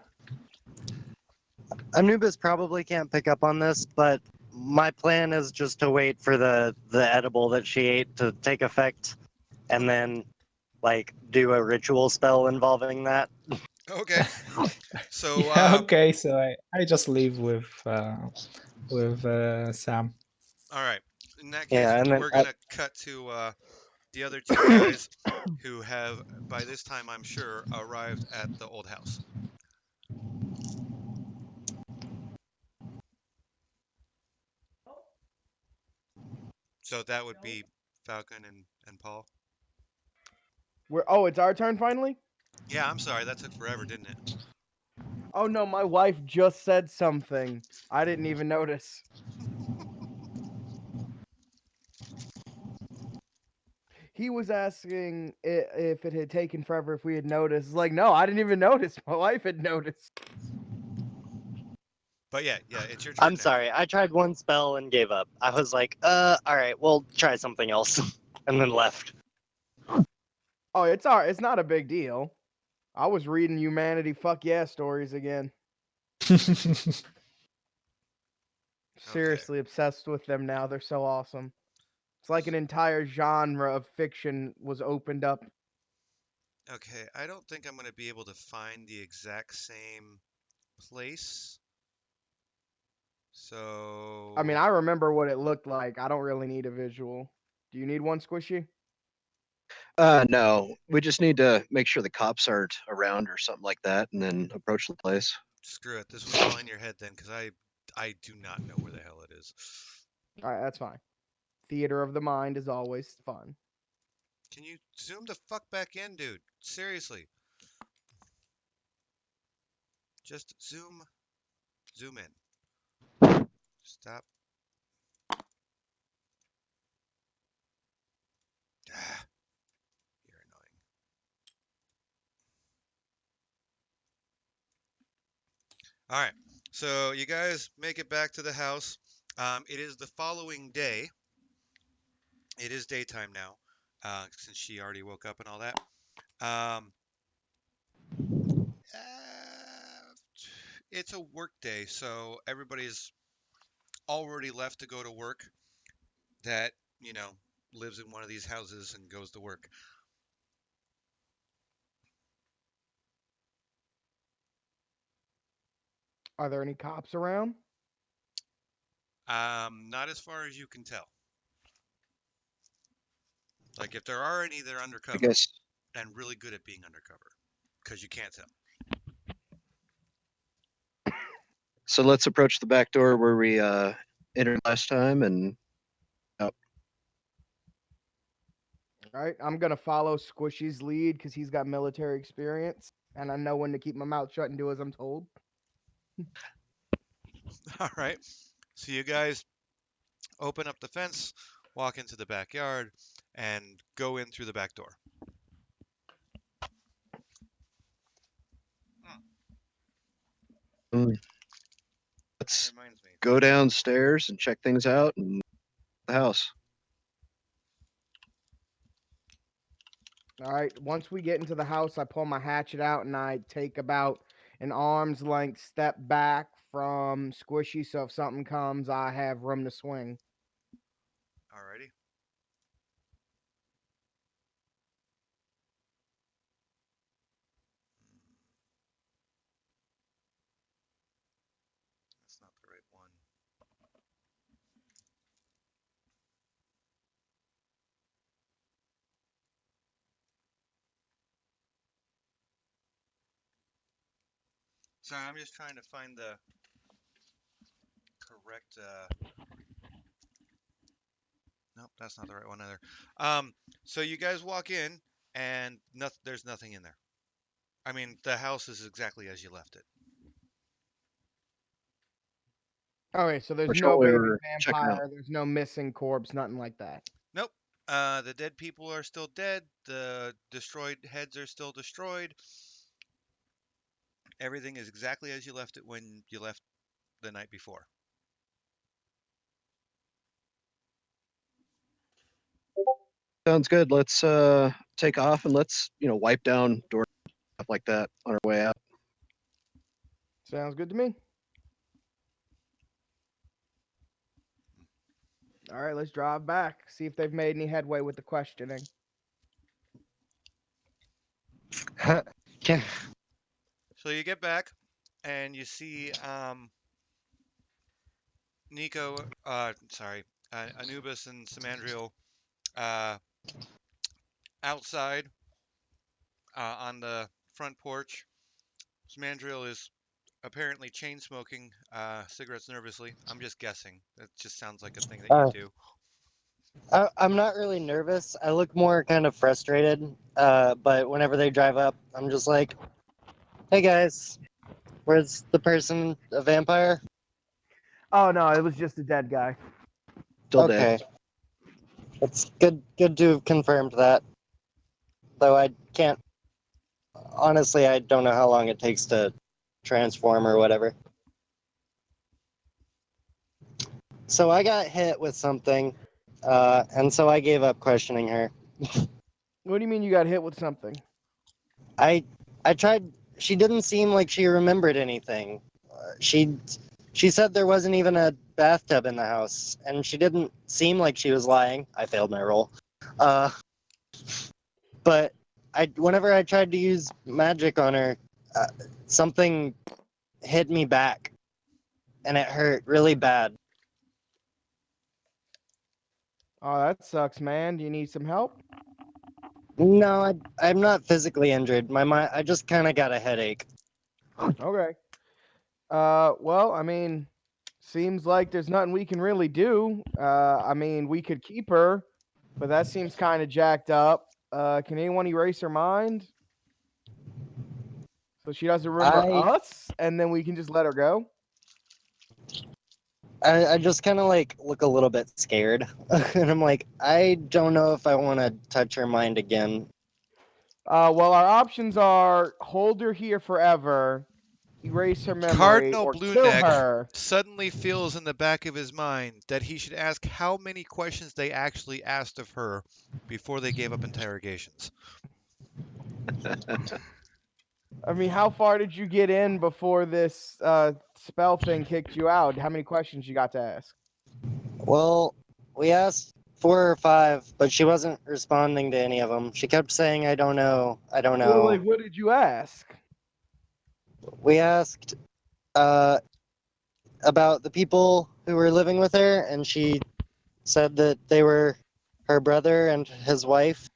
Anubis probably can't pick up on this, but my plan is just to wait for the edible that she ate to take effect, and then like do a ritual spell involving that. Okay. So Yeah, okay, so I just leave with Sam. all right. In that case, Yeah, and then we're gonna cut to the other two guys who have, by this time, I'm sure, arrived at the old house. So that would be Falcon and Paul. It's our turn finally? Yeah, I'm sorry. That took forever, didn't it? Oh no, my wife just said something. I didn't even notice. He was asking if it had taken forever if we had noticed. It's like, no, I didn't even notice. My wife had noticed. But yeah, it's your turn I'm now. sorry, I tried one spell and gave up. I was like, all right, we'll try something else, and then left. Oh, it's all right. It's not a big deal. I was reading humanity fuck yeah stories again. Seriously obsessed with them now. They're so awesome. It's like an entire genre of fiction was opened up. Okay, I don't think I'm going to be able to find the exact same place. So I mean, I remember what it looked like. I don't really need a visual. Do you need one, Squishy? No, we just need to make sure the cops aren't around or something like that, and then approach the place. screw it. This was all in your head then, because I do not know where the hell it is. All right, that's fine. Theater of the mind is always fun. Can you zoom the fuck back in, dude? Seriously. Just zoom in. Stop. Ah, you're annoying. All right. So you guys make it back to the house. It is the following day. It is daytime now, since she already woke up and all that. Um, uh, it's a work day, so everybody's already left to go to work. That you know lives in one of these houses and goes to work. Are there any cops around? Not as far as you can tell. Like if there are any, they're I undercover guess. and really good at being undercover, because you can't tell. So let's approach the back door where we entered last time, and All right, I'm gonna follow Squishy's lead because he's got military experience, and I know when to keep my mouth shut and do as I'm told. All right. So you guys open up the fence, walk into the backyard, and go in through the back door. Mm. That Let's reminds me. go downstairs and check things out in the house. All right. Once we get into the house, I pull my hatchet out and I take about an arm's length step back from Squishy, so if something comes, I have room to swing. Alrighty. That's not the right one. Sorry, I'm just trying to find the correct. Nope, that's not the right one either. So you guys walk in, and there's nothing in there. I mean, the house is exactly as you left it. Okay, so there's Which no one we baby were checking out? vampire, there's no missing corpse, nothing like that. Nope. The dead people are still dead. The destroyed heads are still destroyed. Everything is exactly as you left it when you left the night before. Sounds good. Let's take off and let's wipe down doors, stuff like that on our way out. Sounds good to me. All right, let's drive back, see if they've made any headway with the questioning. Can- So you get back, and you see Nico, Anubis and Samandriel outside on the front porch. Samandriel is apparently chain smoking cigarettes nervously. I'm just guessing. That just sounds like a thing that you do. I'm not really nervous. I look more kind of frustrated. But whenever they drive up, I'm just like, "Hey guys, where's the person? A vampire?" Oh no, it was just a dead guy. Still Okay, dead. it's good. Good to have confirmed that. Though I can't. Honestly, I don't know how long it takes to transform or whatever. So I got hit with something, and so I gave up questioning her. What do you mean you got hit with something? I tried. She didn't seem like she remembered anything. She said there wasn't even a bathtub in the house, and she didn't seem like she was lying. I failed my roll. But whenever I tried to use magic on her, something hit me back, and it hurt really bad. Oh, that sucks, man. Do you need some help? No, I'm not physically injured. I just kind of got a headache. Okay. Well, I mean, seems like there's nothing we can really do. I mean, we could keep her, but that seems kind of jacked up. Can anyone erase her mind so she doesn't remember us, and then we can just let her go? I just kind of like look a little bit scared, and I'm like, I don't know if I want to touch her mind again. Well, our options are hold her here forever, erase her memory, Cardinal or Blue kill Neck her. suddenly feels in the back of his mind that he should ask how many questions they actually asked of her before they gave up interrogations. I mean, how far did you get in before this spell thing kicked you out? How many questions you got to ask? Well, we asked 4 or 5, but she wasn't responding to any of them. She kept saying, "I don't know, I don't know." Well, like, what did you ask? We asked about the people who were living with her, and she said that they were her brother and his wife.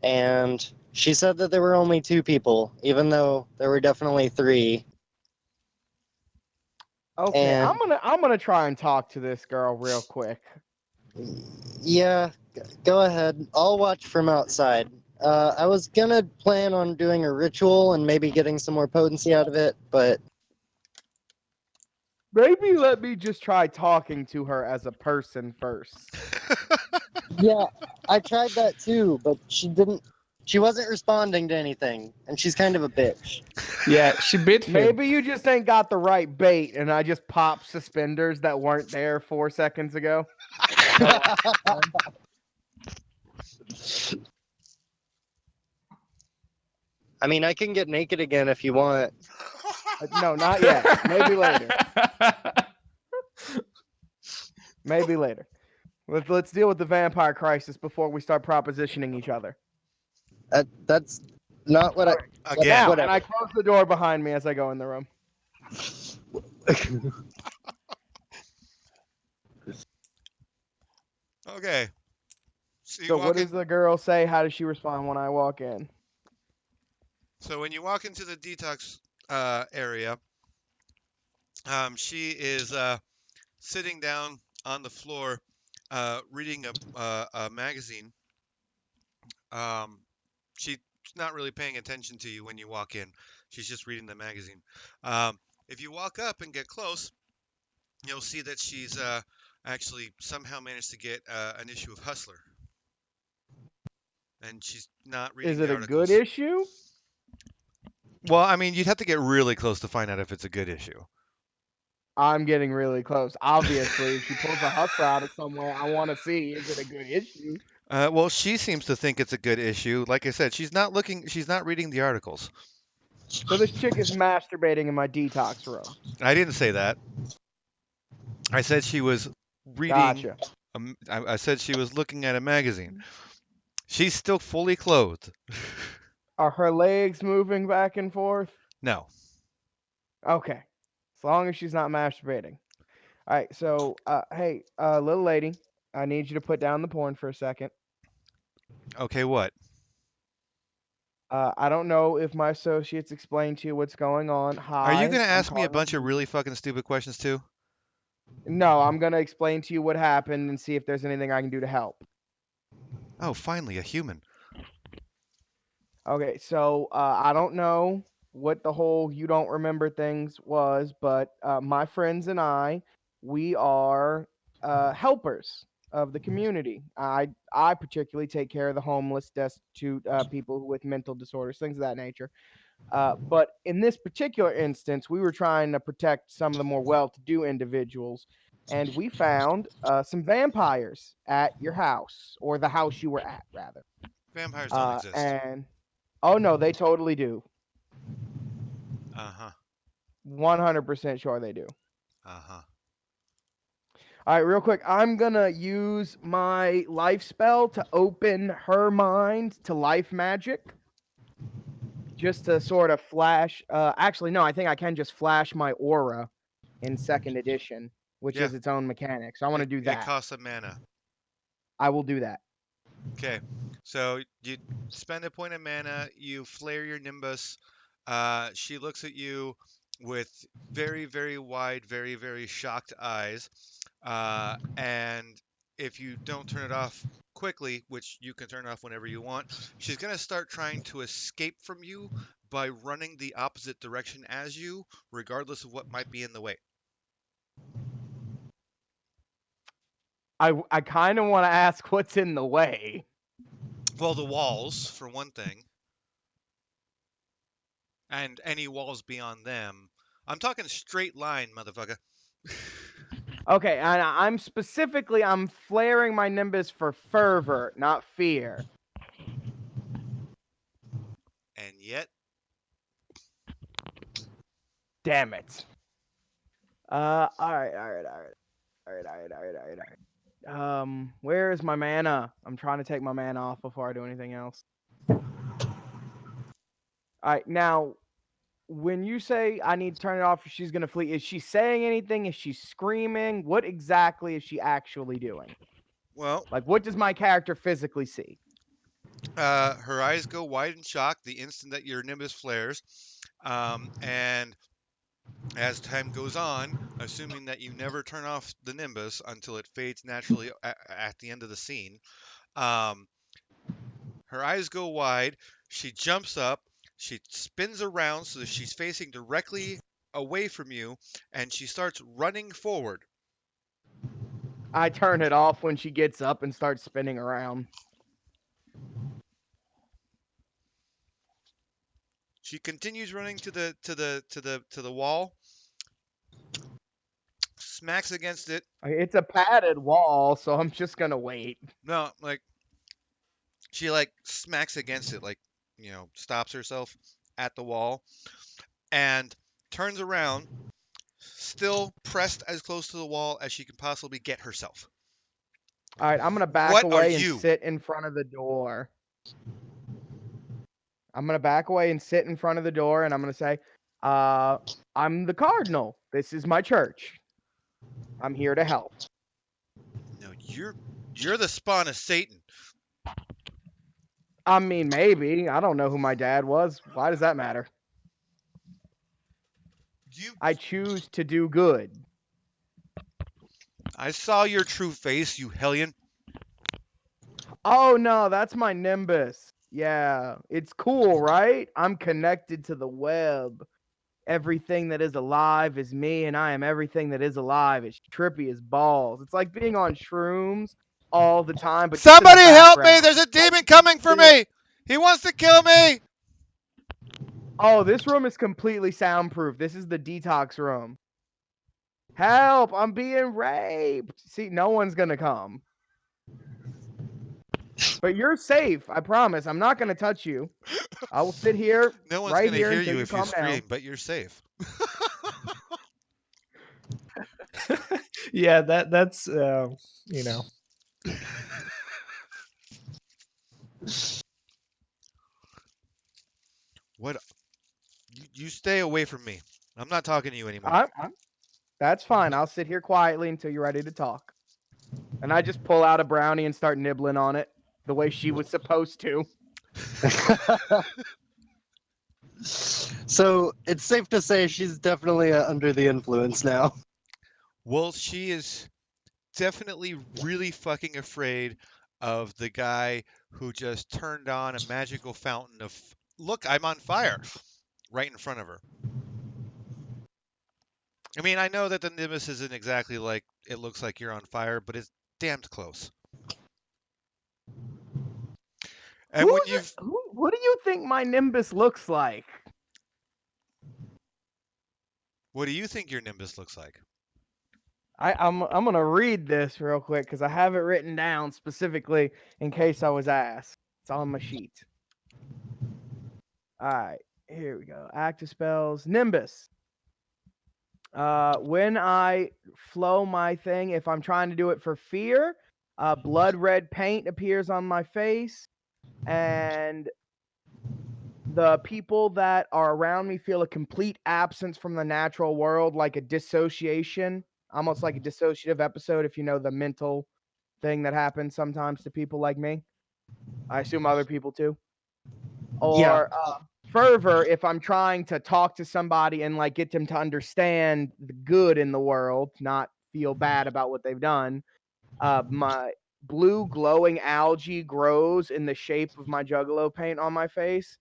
And she said that there were only 2 people, even though there were definitely 3. Okay, And I'm gonna try and talk to this girl real quick. yeah, go ahead. I'll watch from outside. I was gonna plan on doing a ritual and maybe getting some more potency out of it, but Maybe let me just try talking to her as a person first. Yeah, I tried that too, but she wasn't responding to anything, and she's kind of a bitch. Yeah, she bit him. Maybe you just ain't got the right bait, and I just popped suspenders that weren't there 4 seconds ago. I mean, I can get naked again if you want. No, not yet. Maybe later. Maybe later. Let's deal with the vampire crisis before we start propositioning each other. That's not what Again. Now, whatever. and I close the door behind me as I go in the room. Okay. So, So what does the girl say? How does she respond when I walk in? So when you walk into the detox area, she is sitting down on the floor, reading a magazine. She's not really paying attention to you when you walk in. She's just reading the magazine. If you walk up and get close, you'll see that she's actually somehow managed to get an issue of Hustler. And she's not reading Is the it a articles. good issue? Well, I mean, you'd have to get really close to find out if it's a good issue. I'm getting really close. Obviously, if she pulls a hustler out of somewhere, I want to see, is it a good issue? Well, she seems to think it's a good issue. Like I said, she's not reading the articles. So this chick is masturbating in my detox room. I didn't say that. I said she was reading. Gotcha. I said she was looking at a magazine. She's still fully clothed. Are her legs moving back and forth? No. Okay. As long as she's not masturbating. All right. So, hey, little lady, I need you to put down the porn for a second. Okay, what? I don't know if my associates explained to you what's going on. Hi. Are you going to I'm ask me a calling bunch of you. really fucking stupid questions too? No, I'm going to explain to you what happened and see if there's anything I can do to help. Oh, finally, a human. Okay, so I don't know what the whole you don't remember things was, but my friends and we are helpers of the community. I particularly take care of the homeless, destitute people with mental disorders, things of that nature. But in this particular instance, we were trying to protect some of the more well-to-do individuals, and we found some vampires at your house, or the house you were at, rather. Vampires don't exist. And oh no, they totally do. Uh-huh. 100% sure they do. Uh-huh. All right, real quick, I'm gonna use my life spell to open her mind to life magic. Just to sort of flash. Actually, no, I think I can just flash my aura in 2nd edition, which Yeah. is its own mechanic. So I want to do It that. costs a mana. I will do that. Okay. So you spend a point of mana, you flare your nimbus. She looks at you with very, very wide, very, very shocked eyes. And if you don't turn it off quickly, which you can turn off whenever you want, she's going to start trying to escape from you by running the opposite direction as you, regardless of what might be in the way. I kind of want to ask what's in the way. Well, the walls, for one thing. And any walls beyond them. I'm talking straight line, motherfucker. Okay, and I'm flaring my nimbus for fervor, not fear. And yet, Damn it. All right. Where is my mana? I'm trying to take my mana off before I do anything else. All right, now, when you say I need to turn it off, she's gonna flee. Is she saying anything? Is she screaming? What exactly is she actually doing? well, Like, what does my character physically see? her eyes go wide in shock the instant that your nimbus flares. And as time goes on, assuming that you never turn off the nimbus until it fades naturally at the end of the scene, her eyes go wide. She jumps up. She spins around so that she's facing directly away from you, and she starts running forward. I turn it off when she gets up and starts spinning around. She continues running to the wall, smacks against it. It's a padded wall, so I'm just gonna wait. No, like she like smacks against it, like, stops herself at the wall and turns around, still pressed as close to the wall as she can possibly get herself. All right, I'm gonna back What are away and you? sit in front of the door. I'm gonna back away and sit in front of the door, and I'm gonna say, I'm the cardinal. This is my church. I'm here to help. No, you're the spawn of Satan. I mean, maybe. I don't know who my dad was. Why does that matter? I choose to do good. I saw your true face, you hellion. Oh no, that's my Nimbus. Yeah, it's cool, right? I'm connected to the web. Everything that is alive is me, and I am everything that is alive. It's trippy as balls. It's like being on shrooms all the time, but just in the Somebody help me! background. There's a demon coming for me! He wants to kill me! Oh, this room is completely soundproof. This is the detox room. Help! I'm being raped. See, no one's gonna come. But you're safe. I promise. I'm not gonna touch you. I will sit here, No one's right gonna here, hear until you you if you calm down. scream, but you're safe. Yeah, that's you know. What? You stay away from me. I'm not talking to you anymore. That's fine. I'll sit here quietly until you're ready to talk. And I just pull out a brownie and start nibbling on it the way she was supposed to. So it's safe to say she's definitely under the influence now. Well, she is definitely really fucking afraid of the guy who just turned on a magical fountain of, look, I'm on fire, right in front of her. I mean, I know that the Nimbus isn't exactly like it looks like you're on fire, but it's damned close. And when you What do you think my Nimbus looks like? what do you think your Nimbus looks like? I'm gonna read this real quick because I have it written down specifically in case I was asked. It's on my sheet. All right, here we go. Active spells. Nimbus. When I flow my thing, if I'm trying to do it for fear, blood red paint appears on my face, and the people that are around me feel a complete absence from the natural world, like a dissociation, almost like a dissociative episode, if you know the mental thing that happens sometimes to people like me. I assume other people too. Or fervor, if I'm trying to talk to somebody and like get them to understand the good in the world, not feel bad about what they've done. My blue glowing algae grows in the shape of my juggalo paint on my face,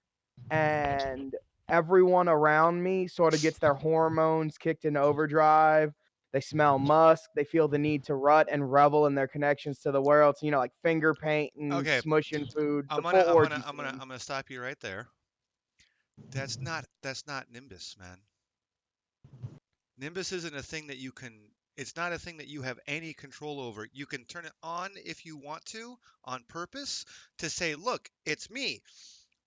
and everyone around me sort of gets their hormones kicked into overdrive. They smell musk. They feel the need to rut and revel in their connections to the world. So, like finger painting, Okay, smushing food, I'm the gonna full I'm orgy gonna I'm gonna scene. I'm gonna stop you right there. That's not Nimbus, man. Nimbus isn't a thing that you can. It's not a thing that you have any control over. You can turn it on if you want to, on purpose, to say, "Look, it's me,"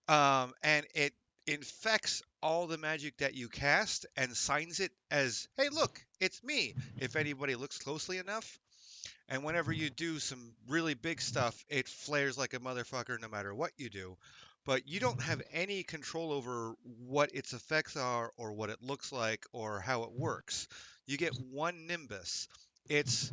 and it infects all the magic that you cast and signs it as, "Hey, look, it's me." If anybody looks closely enough, and whenever you do some really big stuff, it flares like a motherfucker no matter what you do. But you don't have any control over what its effects are or what it looks like or how it works. You get one Nimbus. It's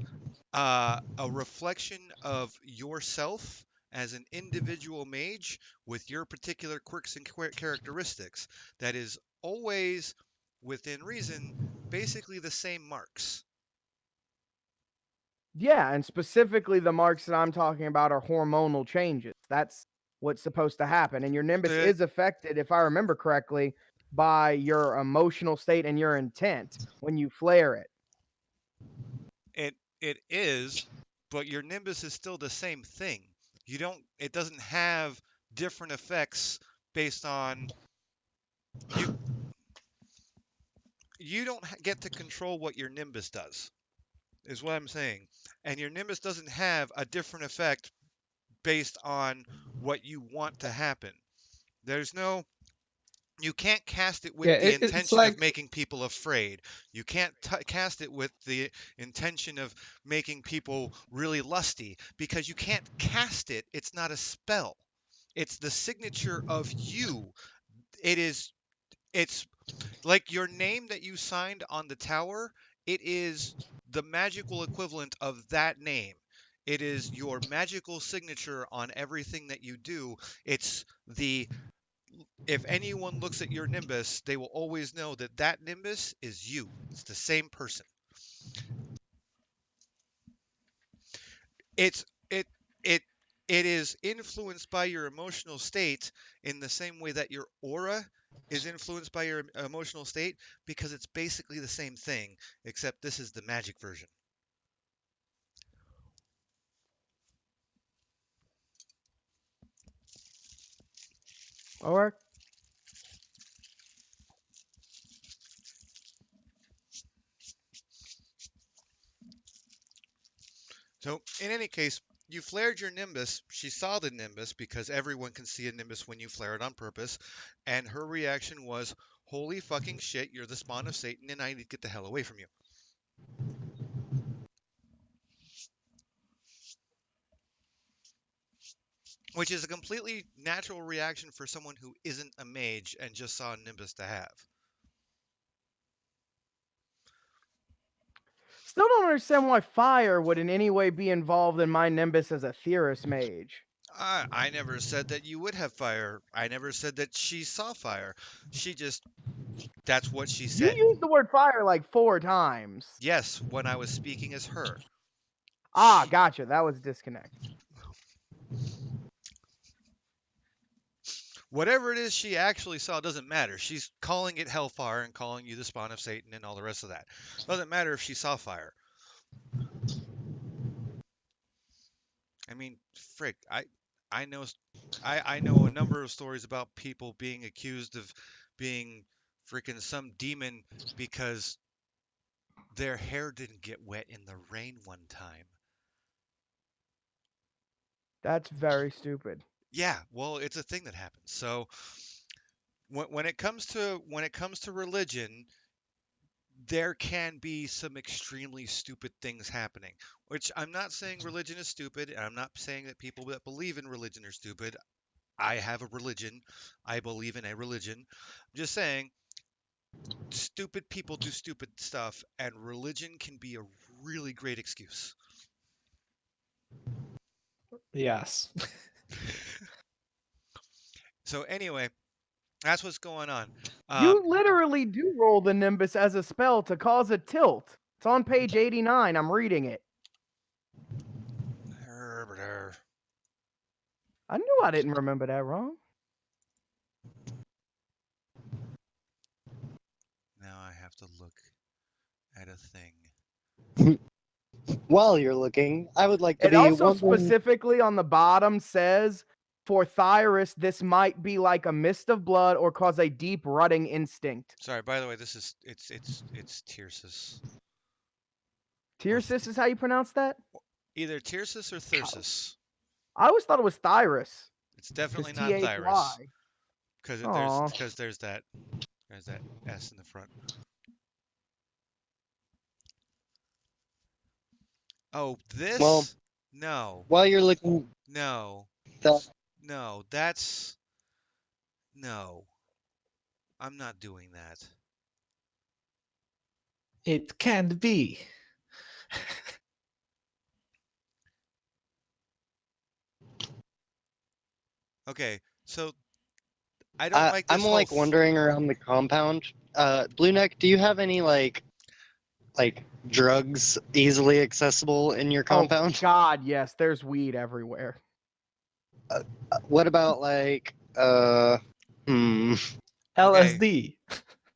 a reflection of yourself as an individual mage with your particular quirks and characteristics that is always, within reason, basically the same marks. Yeah, and specifically the marks that I'm talking about are hormonal changes. That's what's supposed to happen. And your Nimbus The is affected, if I remember correctly, by your emotional state and your intent when you flare it. It is, but your Nimbus is still the same thing. It doesn't have different effects based on you. You don't get to control what your Nimbus does, is what I'm saying. And your Nimbus doesn't have a different effect based on what you want to happen. You can't cast it with Yeah, the it's intention of like making people afraid. You can't cast it with the intention of making people really lusty because you can't cast it. It's not a spell. It's the signature of you. It's like your name that you signed on the tower. It is the magical equivalent of that name. It is your magical signature on everything that you do. It's the If anyone looks at your Nimbus, they will always know that that Nimbus is you. It's the same person. It's it it it is influenced by your emotional state in the same way that your aura is influenced by your emotional state because it's basically the same thing, except this is the magic version. Or So, in any case, you flared your Nimbus. She saw the Nimbus because everyone can see a Nimbus when you flare it on purpose. And her reaction was, holy fucking shit, you're the spawn of Satan and I need to get the hell away from you. Which is a completely natural reaction for someone who isn't a mage and just saw a Nimbus to have. still don't understand why fire would in any way be involved in my Nimbus as a Theorist mage. I never said that you would have fire. I never said that she saw fire. That's what she You said. used the word fire like 4 times. Yes, when I was speaking as her. Ah, She, gotcha. That was disconnect. whatever it is she actually saw doesn't matter. She's calling it hellfire and calling you the spawn of Satan and all the rest of that. Doesn't matter if she saw fire. I mean, frick, I know I know a number of stories about people being accused of being freaking some demon because their hair didn't get wet in the rain one time. That's very stupid. Yeah, well, it's a thing that happens. So when it comes to religion, there can be some extremely stupid things happening. Which I'm not saying religion is stupid, and I'm not saying that people that believe in religion are stupid. I have a religion. I believe in a religion. I'm just saying stupid people do stupid stuff, and religion can be a really great excuse. yes. So anyway, that's what's going on. You literally do roll the Nimbus as a spell to cause a tilt. It's on page 89. I'm reading it. I knew I didn't remember that wrong. Now I have to look at a thing. While you're looking, I would like to It be also wondering- specifically on the bottom says, for Thyrus, this might be like a mist of blood or cause a deep rutting instinct. Sorry, by the way, this is it's Tirsus. Tirsus is how you pronounce that? Either Tirsus or Thyrsus. I always thought it was Thyrus. It's definitely It's not Thyrus THY. because there's that S in the front. Oh, this? Well, No. while you're looking, No. that No, that's no. I'm not doing that. It can't be. Okay, so I don't like this I'm whole like wandering around the compound. Blue Neck, do you have any like drugs easily accessible in your compound? Oh, God, yes. There's weed everywhere. What about like LSD.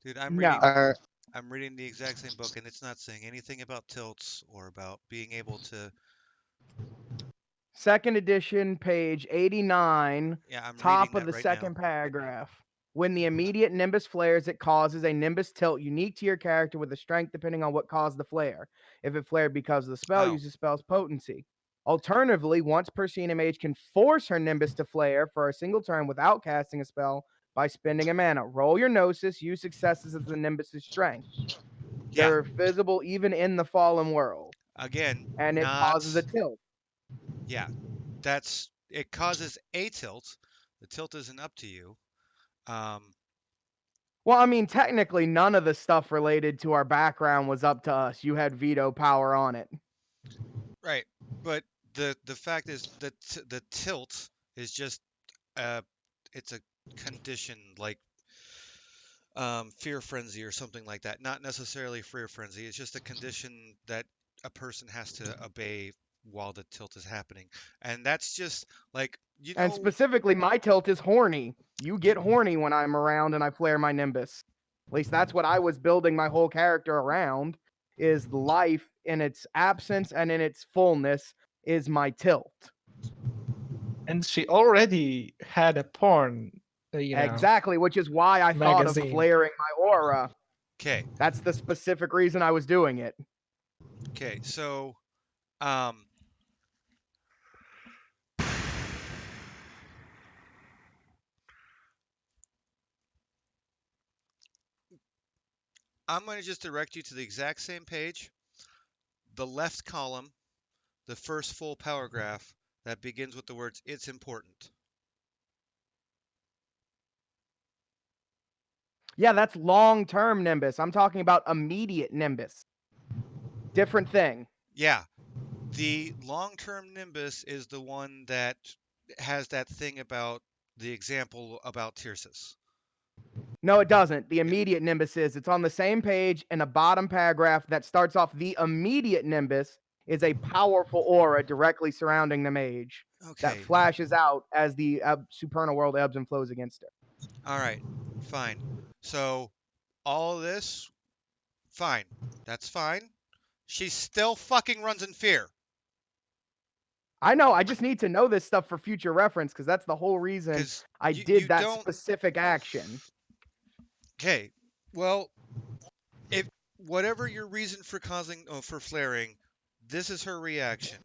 Dude, I'm No. reading Are I'm reading the exact same book, and it's not saying anything about tilts or about being able to. Second edition, page 89, Yeah, I'm reading top of that the right now. second paragraph. When the immediate nimbus flares, it causes a nimbus tilt unique to your character with a strength depending on what caused the flare. If it flared because of the spell, Oh. use the spell's potency. Alternatively, once per scene, a mage can force her nimbus to flare for a single turn without casting a spell by spending a mana. Roll your gnosis, use successes as the nimbus's strength. Yeah, They're visible even in the fallen world, again, and it not. causes a tilt. Yeah, it causes a tilt. The tilt isn't up to you. Well, I mean, technically, none of the stuff related to our background was up to us. You had veto power on it. Right, but the fact is that the tilt is just it's a condition like fear frenzy or something like that. Not necessarily fear frenzy. It's just a condition that a person has to obey while the tilt is happening, and that's just like And specifically, my tilt is horny. You get horny when I'm around and I flare my nimbus. At least that's what I was building my whole character around, is life in its absence and in its fullness is my tilt. And she already had a porn, Exactly, which is why I thought of magazine. flaring my aura. Okay. That's the specific reason I was doing it. Okay, so I'm going to just direct you to the exact same page, the left column, the first full paragraph that begins with the words "It's important." Yeah, that's long-term nimbus. I'm talking about immediate nimbus. Different thing. Yeah, the long-term nimbus is the one that has that thing about the example about Tirsus. No, it doesn't. The immediate nimbus is. It's on the same page in a bottom paragraph that starts off the immediate nimbus is a powerful aura directly surrounding the mage that Okay. flashes out as the supernal world ebbs and flows against it. All right. Fine. So all of this, fine. That's fine. She still fucking runs in fear. I know. I just need to know this stuff for future reference because that's the whole reason 'Cause I you did that don't. specific action. Okay. Well, if whatever your reason for for flaring, this is her reaction.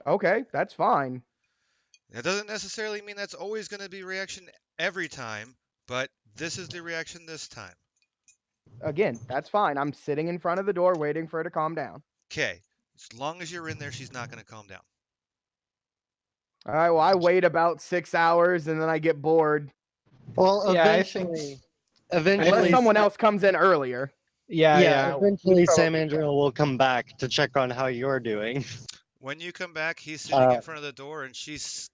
Okay, that's fine. That doesn't necessarily mean that's always going to be reaction every time, but this is the reaction this time. Again, that's fine. I'm sitting in front of the door waiting for her to calm down. Okay. As long as you're in there, she's not going to calm down. All right, well, I wait about 6 hours and then I get bored. well, Yeah, I think. eventually, Unless someone else comes in earlier. Yeah. eventually, Sam probably- Angel will come back to check on how you're doing. When you come back, he's sitting in front of the door and she's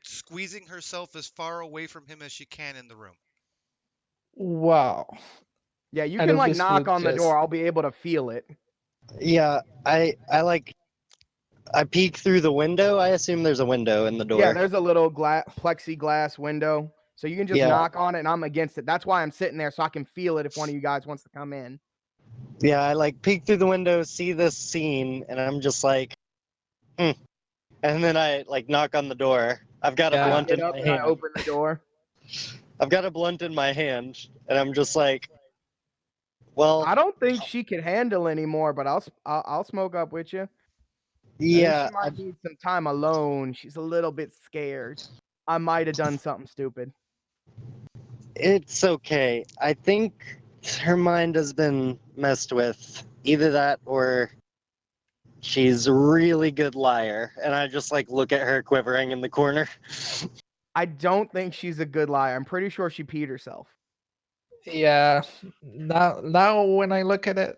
squeezing herself as far away from him as she can in the room. Wow. Yeah, you And can like obviously knock on the just- door. I'll be able to feel it. Yeah, I peek through the window. I assume there's a window in the door. Yeah, there's a little plexiglass window. So you can just Yeah. knock on it and I'm against it. That's why I'm sitting there so I can feel it if one of you guys wants to come in. Yeah, I like peek through the window, see this scene, and I'm just like, and then I like knock on the door. I've got a Yeah. blunt Get in up my and I hand. open the door. I've got a blunt in my hand, and I'm just like, well, I don't think she can handle anymore, but I'll smoke up with you. yeah, She might need some time alone. She's a little bit scared. I might have done something stupid. it's okay. I think her mind has been messed with. Either that or she's a really good liar. And I just like look at her quivering in the corner. I don't think she's a good liar. I'm pretty sure she peed herself. Yeah. Now when I look at her,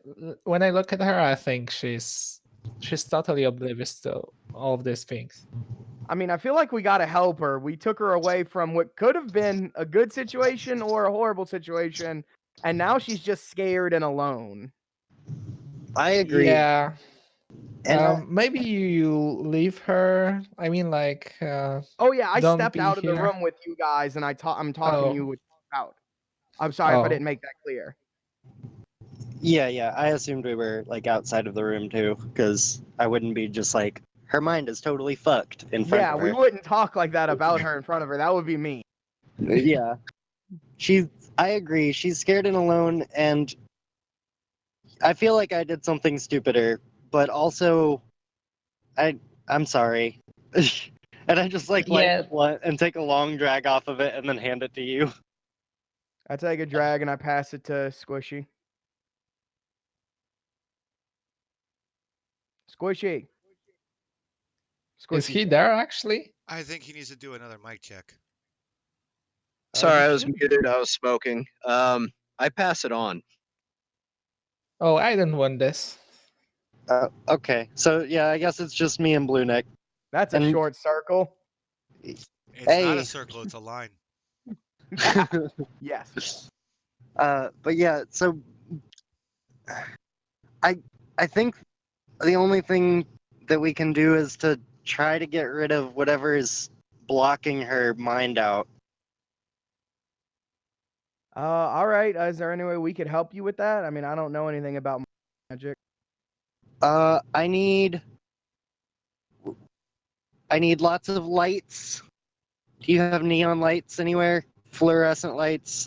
I think she's totally oblivious to all of these things. I mean, I feel like we got to help her. We took her away from what could have been a good situation or a horrible situation, and now she's just scared and alone. I agree. Yeah. And Maybe you leave her. I mean, like, Oh yeah, I don't stepped be out of the here. room with you guys, and I'm talking to you Oh, out. I'm sorry if I oh, didn't make that clear. yeah, I assumed we were like outside of the room too, because I wouldn't be just like her mind is totally fucked in front Yeah, of we her. wouldn't talk like that about her in front of her. That would be me. Yeah, she's. I agree. She's scared and alone, and I feel like I did something stupider, but also, I'm sorry. And I just like light yeah. the blunt and take a long drag off of it, and then hand it to you. I take a drag and I pass it to Squishy. Squishy. Is Squishy. he there actually? I think he needs to do another mic check. Sorry, He I was should. muted. I was smoking. I pass it on. Oh, I didn't want this. Okay, so yeah, I guess it's just me and Blue Neck. That's a And short circle. It's not a hey, circle, it's a line. Yes. but yeah, so I think the only thing that we can do is to try to get rid of whatever is blocking her mind out. All right. Is there any way we could help you with that? I mean, I don't know anything about magic. I need lots of lights. Do you have neon lights anywhere? Fluorescent lights,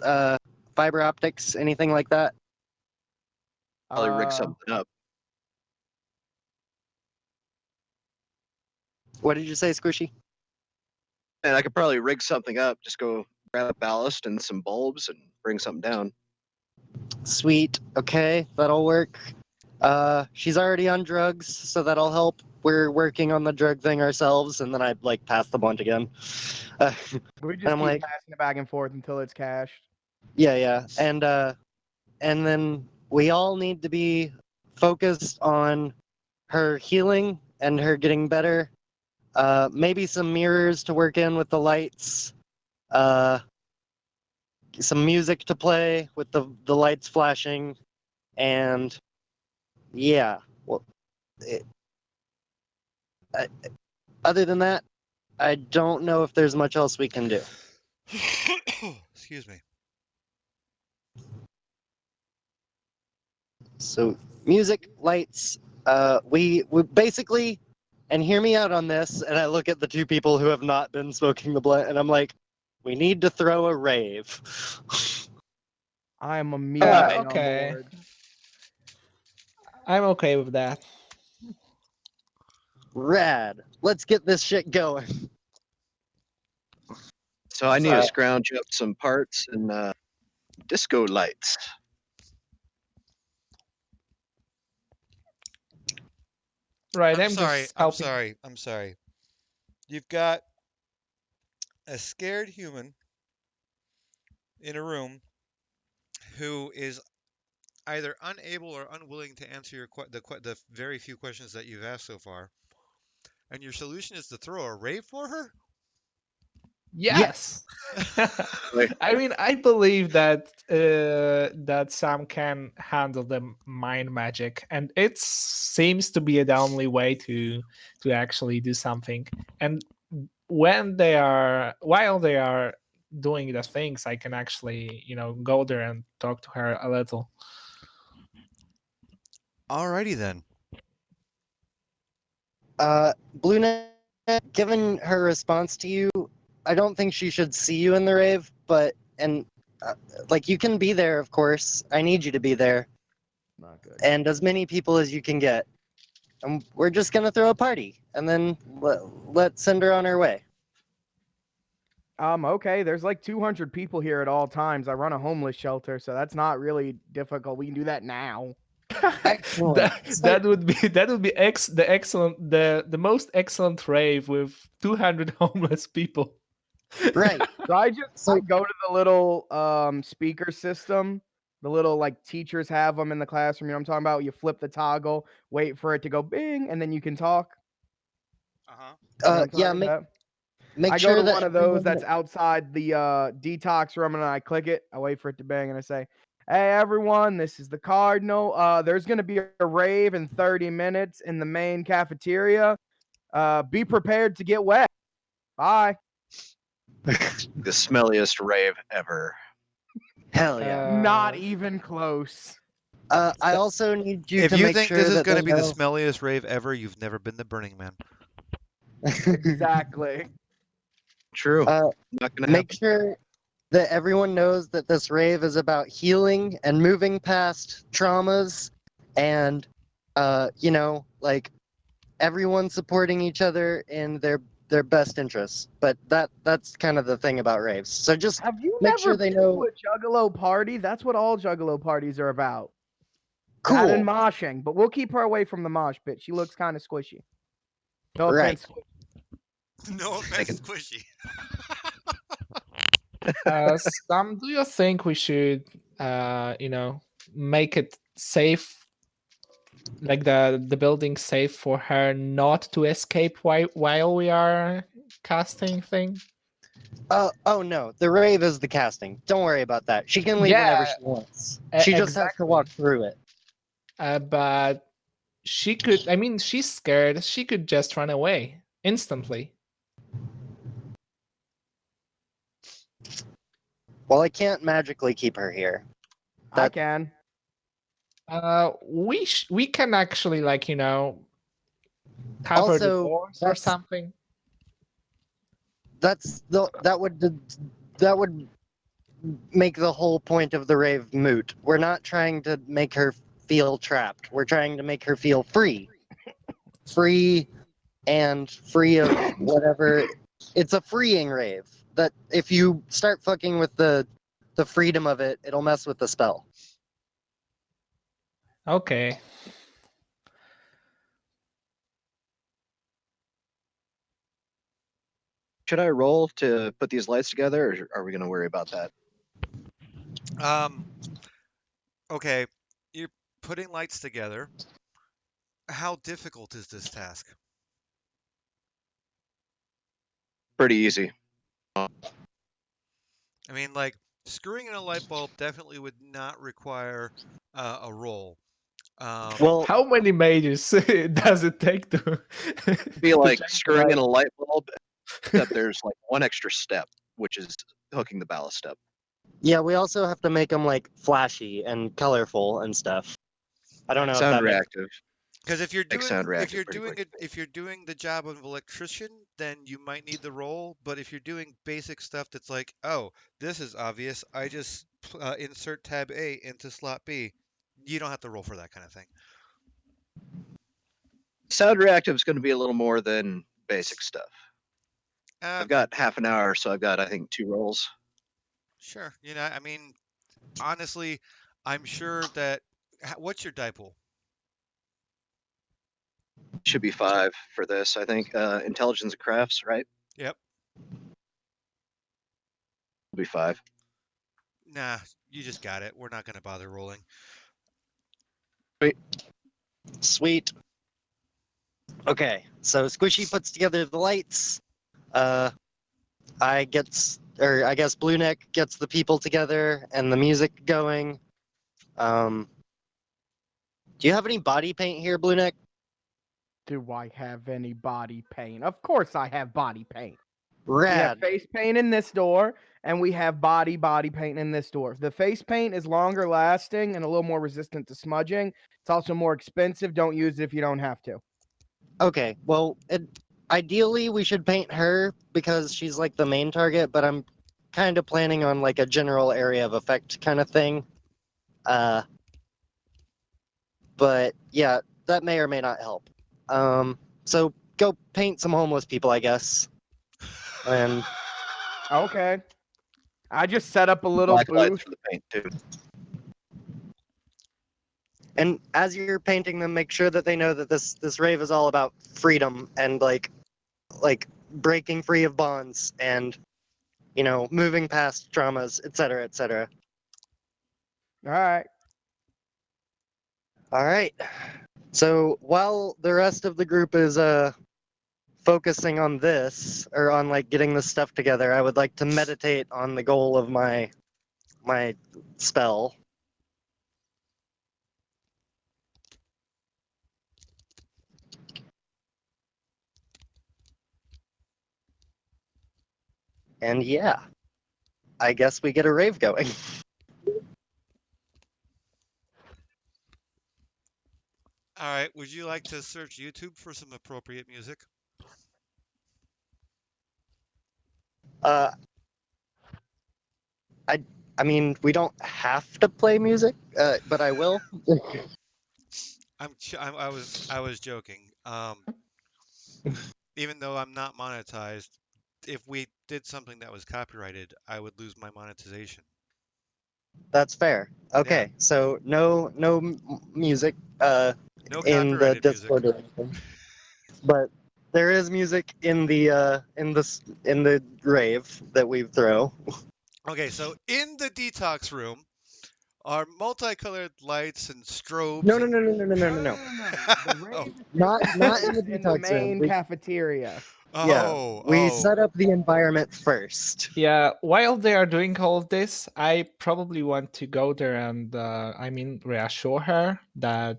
fiber optics, anything like that? Probably rig Uh, something up. What did you say, Squishy? And I could probably rig something up. Just go grab a ballast and some bulbs and bring something down. Sweet. Okay, that'll work. She's already on drugs, so that'll help. We're working on the drug thing ourselves, and then I like pass the blunt again. we And just I'm keep like, passing it back and forth until it's cashed. yeah, and then we all need to be focused on her healing and her getting better. Maybe some mirrors to work in with the lights. Uh, some music to play with the lights flashing, and yeah. Well, it, I, other than that, I don't know if there's much else we can do. Excuse me. So music, lights. We basically, and hear me out on this. And I look at the two people who have not been smoking the blunt, and I'm like, we need to throw a rave. I am immediately on Okay. board. I'm okay with that. Rad. Let's get this shit going. So I need Sorry. to scrounge up some parts and disco lights. Right, I'm I'm sorry. just I'm helping. sorry. I'm sorry. You've got a scared human in a room who is either unable or unwilling to answer the very few questions that you've asked so far, and your solution is to throw a rave for her? Yes. Like, I mean, I believe that that Sam can handle the mind magic, and it seems to be the only way to actually do something. And while they are doing the things, I can actually, go there and talk to her a little. Alrighty then. Blue Net, given her response to you, I don't think she should see you in the rave, but, and, like, you can be there, of course. I need you to be there. Not good. And as many people as you can get. And we're just gonna throw a party, and then let's send her on her way. Okay. There's like 200 people here at all times. I run a homeless shelter, so that's not really difficult. We can do that now. Excellent. That would be the most excellent rave with 200 homeless people. Right. So I So go to the little speaker system. The little like teachers have them in the classroom. You know what I'm talking about? You flip the toggle, wait for it to go bing, and then you can talk. Uh-huh. You know what I'm yeah, talking about? make I go sure to that one of those everyone that's outside the detox room, and I click it. I wait for it to bang, and I say, Hey everyone, this is the Cardinal. There's gonna be a rave in 30 minutes in the main cafeteria. Be prepared to get wet. Bye. The smelliest rave ever. Hell yeah. Not even close. I also need you If to you make think sure this is that going they to be the know. smelliest rave ever, you've never been to Burning Man. Exactly. True. Uh, Not gonna Make happen. sure that everyone knows that this rave is about healing and moving past traumas and like everyone supporting each other in their best interests. But that's kind of the thing about raves. So just Have you make never sure they been know. to a Juggalo party? That's what all Juggalo parties are about. That and Cool. moshing, but we'll keep her away from the mosh pit. She looks kind of squishy. No Right. offense. No offense, Squishy. Sam, do you think we should, make it safe, like the building safe for her not to escape while we are casting thing? Oh no, the rave is the casting. Don't worry about that. She can leave whenever Yeah, she wants. She just has to exactly. walk through it. But she could. I mean, she's scared. She could just run away instantly. Well, I can't magically keep her here. I That- can. We can actually, like, cover the Also, doors or that's something. that would make the whole point of the rave moot. We're not trying to make her feel trapped. We're trying to make her feel free. Free and free of whatever. It's a freeing rave. That if you start fucking with the freedom of it, it'll mess with the spell. Okay. Should I roll to put these lights together, or are we gonna worry about that? Okay, you're putting lights together. How difficult is this task? Pretty easy. I mean, like, screwing in a light bulb definitely would not require a roll. Well, How many mages does it take to Be to like change the screwing light? in a light bulb, except there's like one extra step, which is hooking the ballast up. yeah, we also have to make them like flashy and colorful and stuff. I don't know if Sound that makes reactive. Because if you're Make doing sound if reactive you're pretty doing quick. it if you're doing the job of an electrician, then you might need the roll. But if you're doing basic stuff that's like, oh, this is obvious, I just insert tab A into slot B, you don't have to roll for that kind of thing. Sound reactive is going to be a little more than basic stuff. Uh, I've got half an hour, so I've got, I think, 2 rolls. sure. I mean, honestly, I'm sure that. What's your die pool? Should be 5 for this, I think. Intelligence and crafts, right? Yep. Will be 5. Nah, you just got it. We're not gonna bother rolling. Sweet. Okay, so Squishy puts together the lights. I guess Blueneck gets the people together and the music going. Do you have any body paint here, Blueneck? Do I have any body paint? Of course I have body paint. We have Rad. face paint in this door, and we have body paint in this door. The face paint is longer lasting and a little more resistant to smudging. It's also more expensive. Don't use it if you don't have to. Okay, well, ideally we should paint her because she's like the main target, but I'm kind of planning on like a general area of effect kind of thing. But yeah, that may or may not help. So go paint some homeless people, I guess. And Okay. I just set up a little Black lights booth. for the paint, too. and as you're painting them, make sure that they know that this rave is all about freedom and like breaking free of bonds and moving past traumas, etc., etc. All right. All right. So while the rest of the group is focusing on this or on like getting this stuff together, I would like to meditate on the goal of my spell. And yeah, I guess we get a rave going. All right. Would you like to search YouTube for some appropriate music? Uh, I mean, we don't have to play music, but I will. I was joking. Even though I'm not monetized, if we did something that was copyrighted, I would lose my monetization. That's fair. Yeah. Okay, so no music No in the copyrighted music. Discord or anything. But there is music in the in the rave that we throw. Okay, so in the detox room are multicolored lights and strobes. No, no, and... no, no, no, no, no, no, no. The Oh. rave is Not taking not in the place in the detox room. main cafeteria. Yeah, we Oh. set up the environment first. Yeah, while they are doing all of this, I probably want to go there and, reassure her that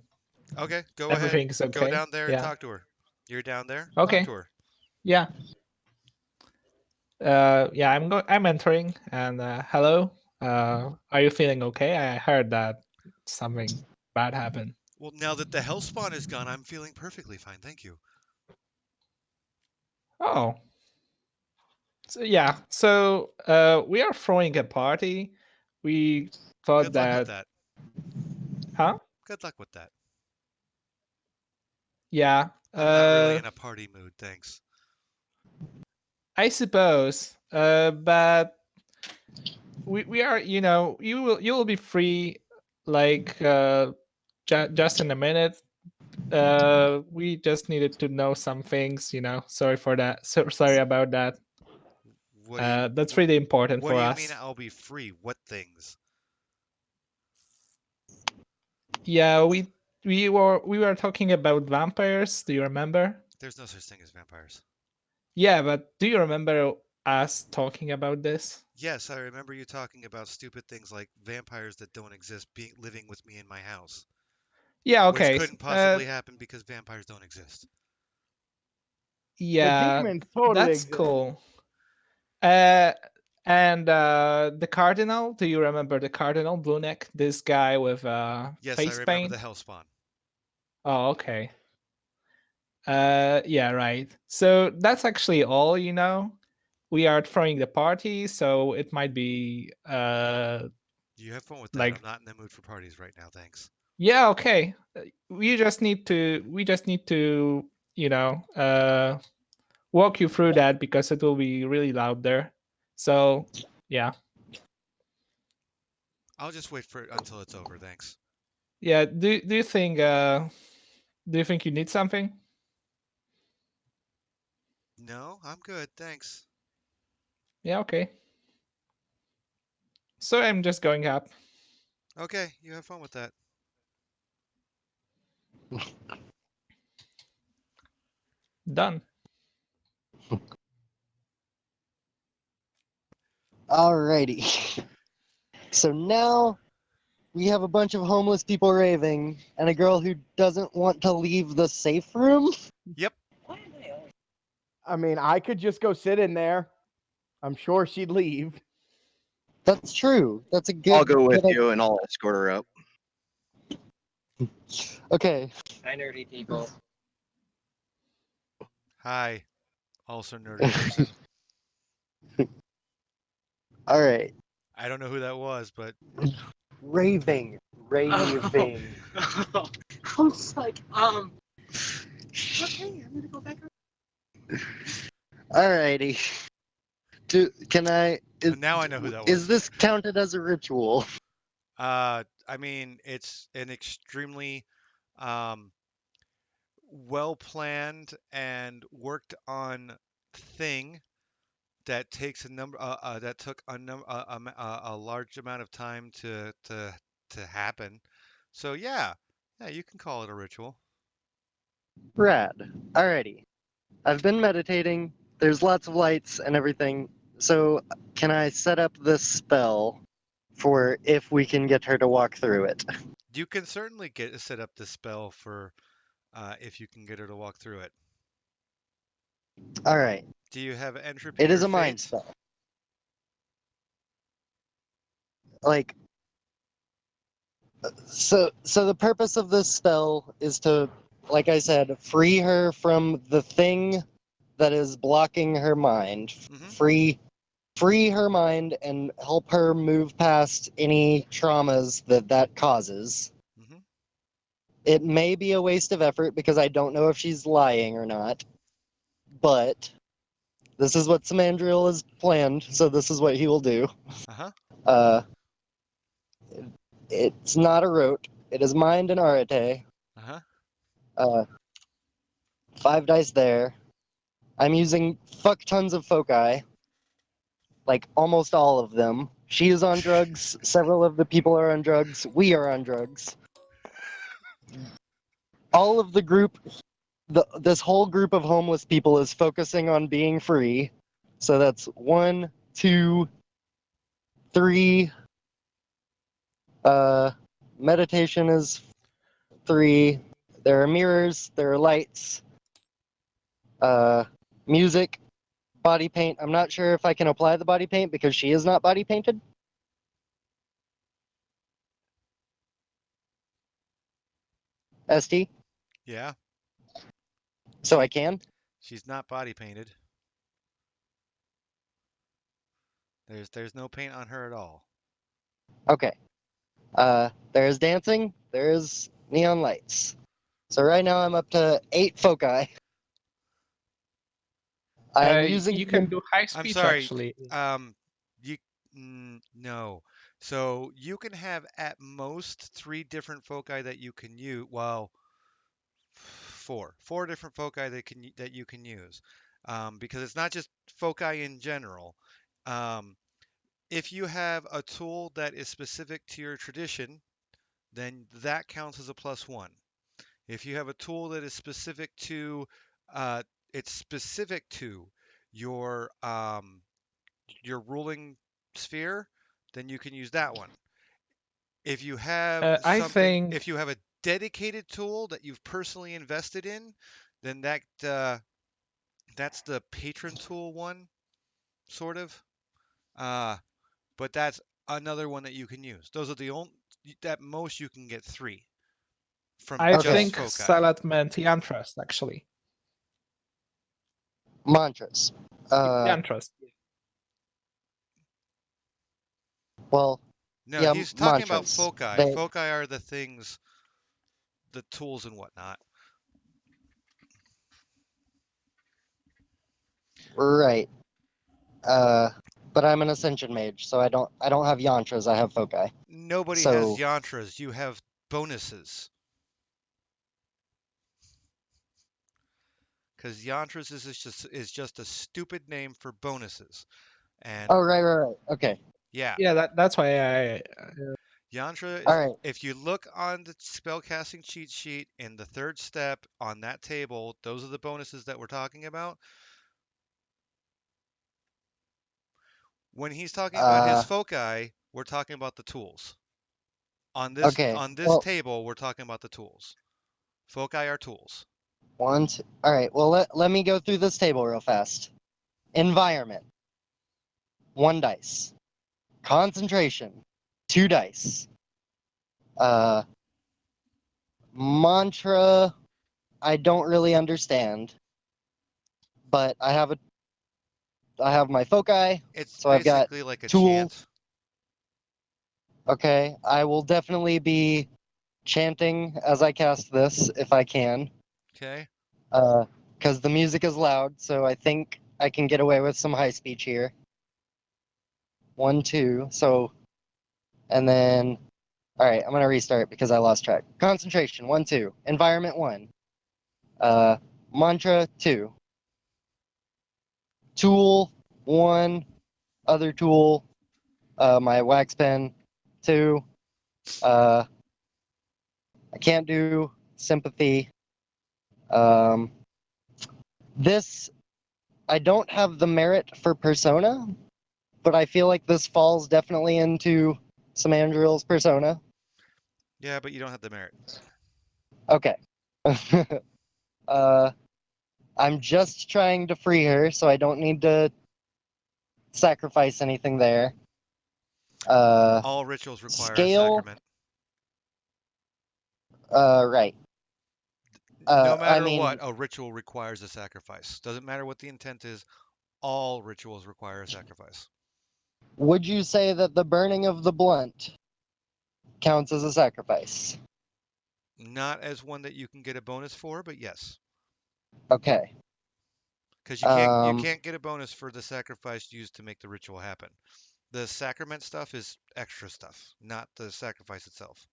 Okay, go everything ahead. is okay. Go down there and Yeah. talk to her. You're down there. Okay. Talk to her. Yeah. I'm entering and hello. Are you feeling okay? I heard that something bad happened. Well, now that the hellspawn is gone, I'm feeling perfectly fine. Thank you. Oh. So we are throwing a party. We thought Good luck with that. Huh? Good luck with that. Yeah. I'm not really in a party mood, thanks. I suppose. But we are, you will be free like just in a minute. We just needed to know some things, Sorry for that. Sorry about that. What do you That's really important What for do you us. mean I'll be free? What things? Yeah, we were talking about vampires. Do you remember? There's no such thing as vampires. Yeah, but do you remember us talking about this? Yes, I remember you talking about stupid things like vampires that don't exist living with me in my house. Yeah, Which okay. couldn't possibly happen because vampires don't exist. Yeah, But demons totally that's exist. cool. And the cardinal. Do you remember the cardinal, Blue Neck? This guy with Yes, I face remember paint. the hellspawn. Oh, okay. Yeah, right. So that's actually all. We are throwing the party, so it might be You have fun with that. like I'm not in the mood for parties right now, thanks. yeah, okay. We just need to walk you through that because it will be really loud there. So yeah. I'll just wait for it until it's over, thanks. Yeah, do you think you need something? No, I'm good, thanks. Yeah, okay. So I'm just going up. Okay, you have fun with that. Done. Alrighty. So now we have a bunch of homeless people raving and a girl who doesn't want to leave the safe room. Yep. I mean, I could just go sit in there. I'm sure she'd leave. That's true. That's a good. I'll go with good you and I'll escort her up. Okay. Hi, nerdy people. Hi. Also nerdy person. All right. I don't know who that was, but Raving. Raving. I was like, okay, I'm gonna go back. Alrighty. Can I? now I know who that was. Is this counted as a ritual? I mean, it's an extremely well planned and worked on thing that takes that took a large amount of time to happen. So yeah, you can call it a ritual. Rad. Alrighty. I've been meditating. There's lots of lights and everything. So can I set up this spell for if we can get her to walk through it? You can certainly set up the spell for if you can get her to walk through it. All right. Do you have entropy? It is or a mind fate? spell. like so the purpose of this spell is to, like I said, free her from the thing that is blocking her mind. Mm-hmm. Free her mind and help her move past any traumas that causes. Mm-hmm. It may be a waste of effort because I don't know if she's lying or not, but this is what Samandriel has planned, so this is what he will do. Uh-huh. Uh, it's not a rote. It is mind and arete. Uh-huh. 5 dice there. I'm using fuck tons of foci. Like almost all of them. She is on drugs. Several of the people are on drugs. We are on drugs. All of the group, this whole group of homeless people is focusing on being free. So that's 1, 2, 3. Meditation is 3. There are mirrors. There are lights. Music. Body paint. I'm not sure if I can apply the body paint because she is not body painted. ST. Yeah. So I can. She's not body painted. There's no paint on her at all. Okay. There's dancing. There's neon lights. So right now I'm up to 8 foci. I'm using. You can do high I'm speech sorry. actually. You no. So you can have at most 3 different foci that you can use. Well, 4 different foci that you can use, because it's not just foci in general. Um, if you have a tool that is specific to your tradition, then that counts as a +1. If you have a tool that is specific to, uh, it's specific to your ruling sphere, then you can use that one. If you have I something, think if you have a dedicated tool that you've personally invested in, then that's the patron tool one, sort of. Uh, but that's another one that you can use. Those are the only, at most you can get 3 from I just think foci. Salad meant Yantrust actually. Mantras. Yantrust. Well, No, yeah, he's talking about mantras. foci. Foci are the things, the tools and whatnot. Right. But I'm an ascension mage, so I don't have yantras. I have foci. Nobody has So yantras. You have bonuses. Because yantras is just a stupid name for bonuses. And oh right. Okay. yeah, Yeah, that's why I. yantra All is, right. if you look on the spellcasting cheat sheet in the 3rd step on that table, those are the bonuses that we're talking about. When he's talking about his foci, we're talking about the tools. On this Okay. this table, we're talking about the tools. Foci are tools. 1, 2. All right. Well, let me go through this table real fast. Environment. 1 dice. Concentration. 2 dice. Mantra. I don't really understand, but I have my foci, It's so I've got basically like a tools. chant. Okay, I will definitely be chanting as I cast this if I can. Okay. Because the music is loud, so I think I can get away with some high speech here. 1, 2. So, and then, all right, I'm gonna restart because I lost track. Concentration. 1, 2. Environment. 1. Mantra. 2. Tool. 1. Other tool. My wax pen. 2. I can't do sympathy. This, I don't have the merit for persona, but I feel like this falls definitely into Samandril's persona. Yeah, but you don't have the merit. Okay. I'm just trying to free her, so I don't need to sacrifice anything there. All rituals require a scale. sacrament. Right. No I matter mean, what, a ritual requires a sacrifice. Doesn't matter what the intent is, all rituals require a sacrifice. would you say that the burning of the blunt counts as a sacrifice? Not as one that you can get a bonus for, but yes. Okay. Because you can't get a bonus for the sacrifice used to make the ritual happen. The sacrament stuff is extra stuff, not the sacrifice itself.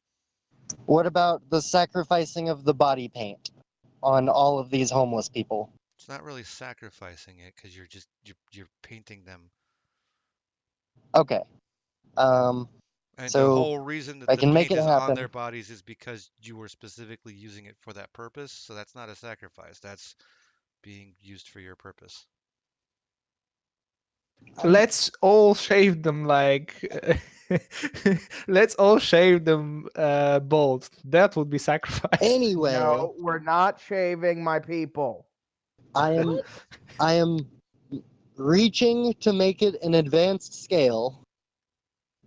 What about the sacrificing of the body paint on all of these homeless people? It's not really sacrificing it because you're painting them. Okay. And the So whole reason that I the can make paint it is on their happen. bodies is because you were specifically using it for that purpose. So that's not a sacrifice. That's being used for your purpose. Let's all shave them like. Let's all shave them bald. That would be sacrifice. Anyway, No, we're not shaving my people. I am reaching to make it an advanced scale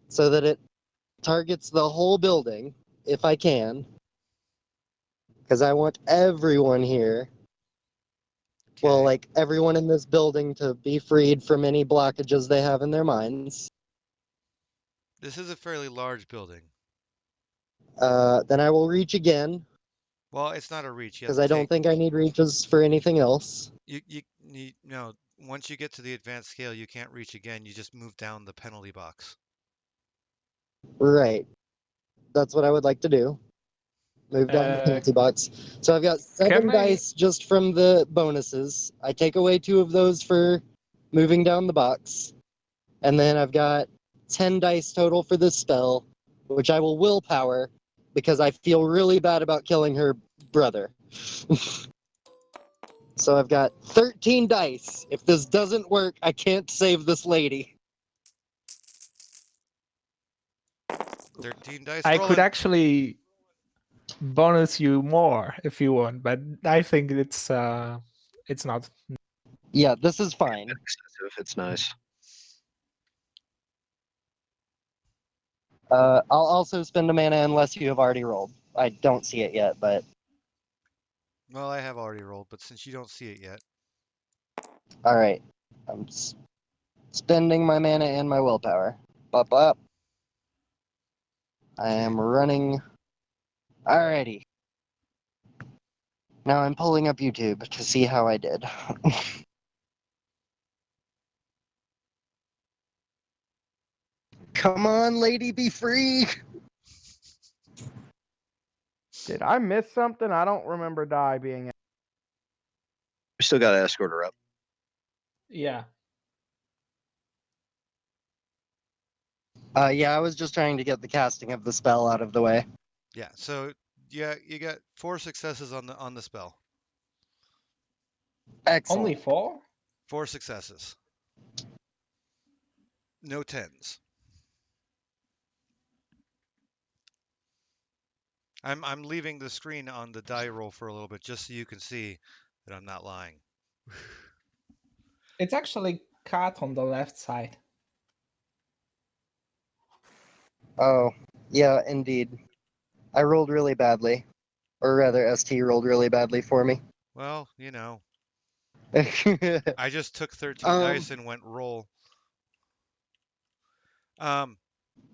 so that it targets the whole building if I can. Because I want everyone here, well, Okay. like everyone in this building, to be freed from any blockages they have in their minds. This is a fairly large building. Then I will reach again, Well, it's not a reach. You have because to I don't take. think I need reaches for anything else. You need no. Once you get to the advanced scale, you can't reach again. You just move down the penalty box. Right. That's what I would like to do. Move down the Uh, penalty box. So I've got can 7 I? dice just from the bonuses. I take away 2 of those for moving down the box. And then I've got 10 dice total for this spell, which I will willpower because I feel really bad about killing her brother. So I've got 13 dice. If this doesn't work, I can't save this lady. 13 dice I could rolling. actually bonus you more if you want, but I think it's not. Yeah, this is fine. Excessive. It's nice. I'll also spend a mana unless you have already rolled. I don't see it yet, but Well, I have already rolled, but since you don't see it yet, all right. I'm spending my mana and my willpower. Bop up. I am running. Alrighty. Now I'm pulling up YouTube to see how I did. Come on, lady, be free! Did I miss something? I don't remember Die being. We still got to escort her up. Yeah. Yeah, I was just trying to get the casting of the spell out of the way. yeah. So yeah, you got 4 successes on the spell. Excellent. Only 4? 4 successes. No 10s. I'm leaving the screen on the die roll for a little bit just so you can see that I'm not lying. It's actually cut on the left side. Oh, yeah, indeed. I rolled really badly. Or rather, ST rolled really badly for me. Well, you know, And I just took 13 dice and went roll.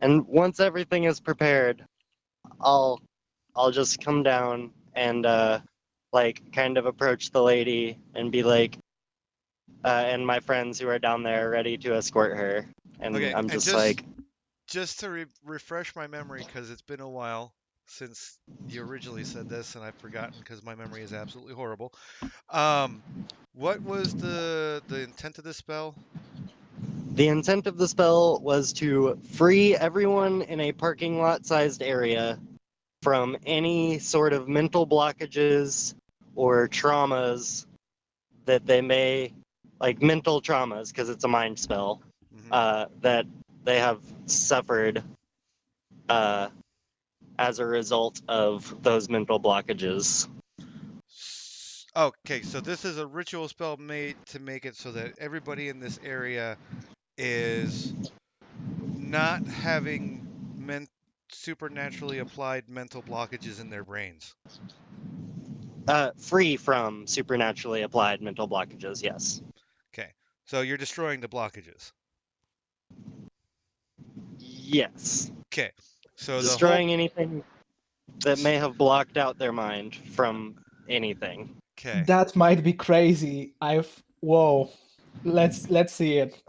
once everything is prepared, I'll just come down and like kind of approach the lady and be like, and my friends who are down there ready to escort her. And Okay, I'm and just like, just to refresh my memory because it's been a while since you originally said this and I've forgotten because my memory is absolutely horrible. What was the intent of this spell? the intent of the spell was to free everyone in a parking lot sized area from any sort of mental blockages or traumas that they may, like mental traumas, because it's a mind spell, that they have suffered as a result of those mental blockages. Okay, so this is a ritual spell made to make it so that everybody in this area is not having supernaturally applied mental blockages in their brains. Free from supernaturally applied mental blockages, yes. Okay, so you're destroying the blockages. Yes. Okay, so Destroying anything that may have blocked out their mind from anything. Okay, That might be crazy. Whoa. Let's see it.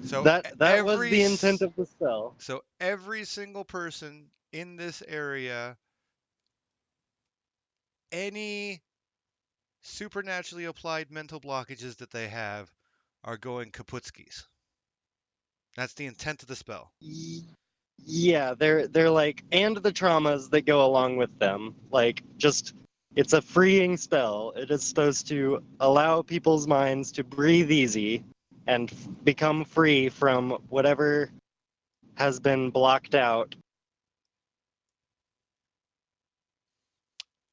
so That was the intent of the spell. So every single person in this area, any supernaturally applied mental blockages that they have are going kaputskis. That's the intent of the spell. Yeah, they're like, and the traumas that go along with them. Like, just, it's a freeing spell. It is supposed to allow people's minds to breathe easy and become free from whatever has been blocked out.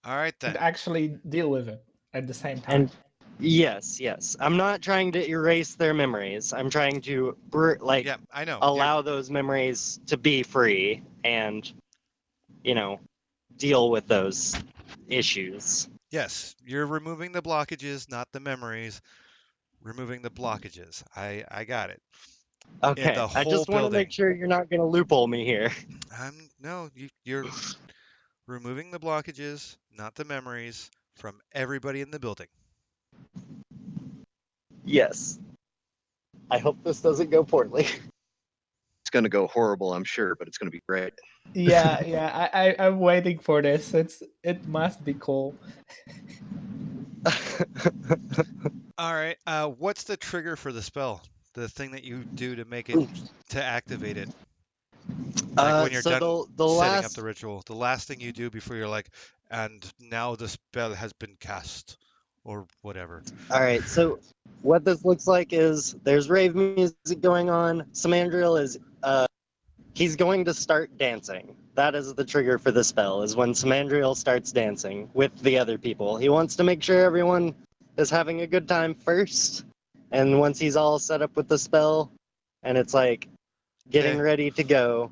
All right then. And actually deal with it at the same time. And yes. I'm not trying to erase their memories. I'm trying to, Yeah, I know. allow those memories to be free and, deal with those issues. Yes, you're removing the blockages, not the memories. Removing the blockages. I got it. Okay, the I just whole want to make building. sure you're not going to loophole me here. No, you're removing the blockages, not the memories, from everybody in the building. Yes. I hope this doesn't go poorly. It's going to go horrible, I'm sure, but it's going to be great. Yeah. I'm waiting for this. It must be cool. All right. What's the trigger for the spell? The thing that you do to make it to activate it. Like when you're so done the setting last up the ritual, the last thing you do before you're like, and now the spell has been cast, or whatever. All right, so what this looks like is there's rave music going on. Samandriel is he's going to start dancing. That is the trigger for the spell, is when Samandriel starts dancing with the other people. He wants to make sure everyone is having a good time first, and once he's all set up with the spell and it's like getting Okay. ready to go,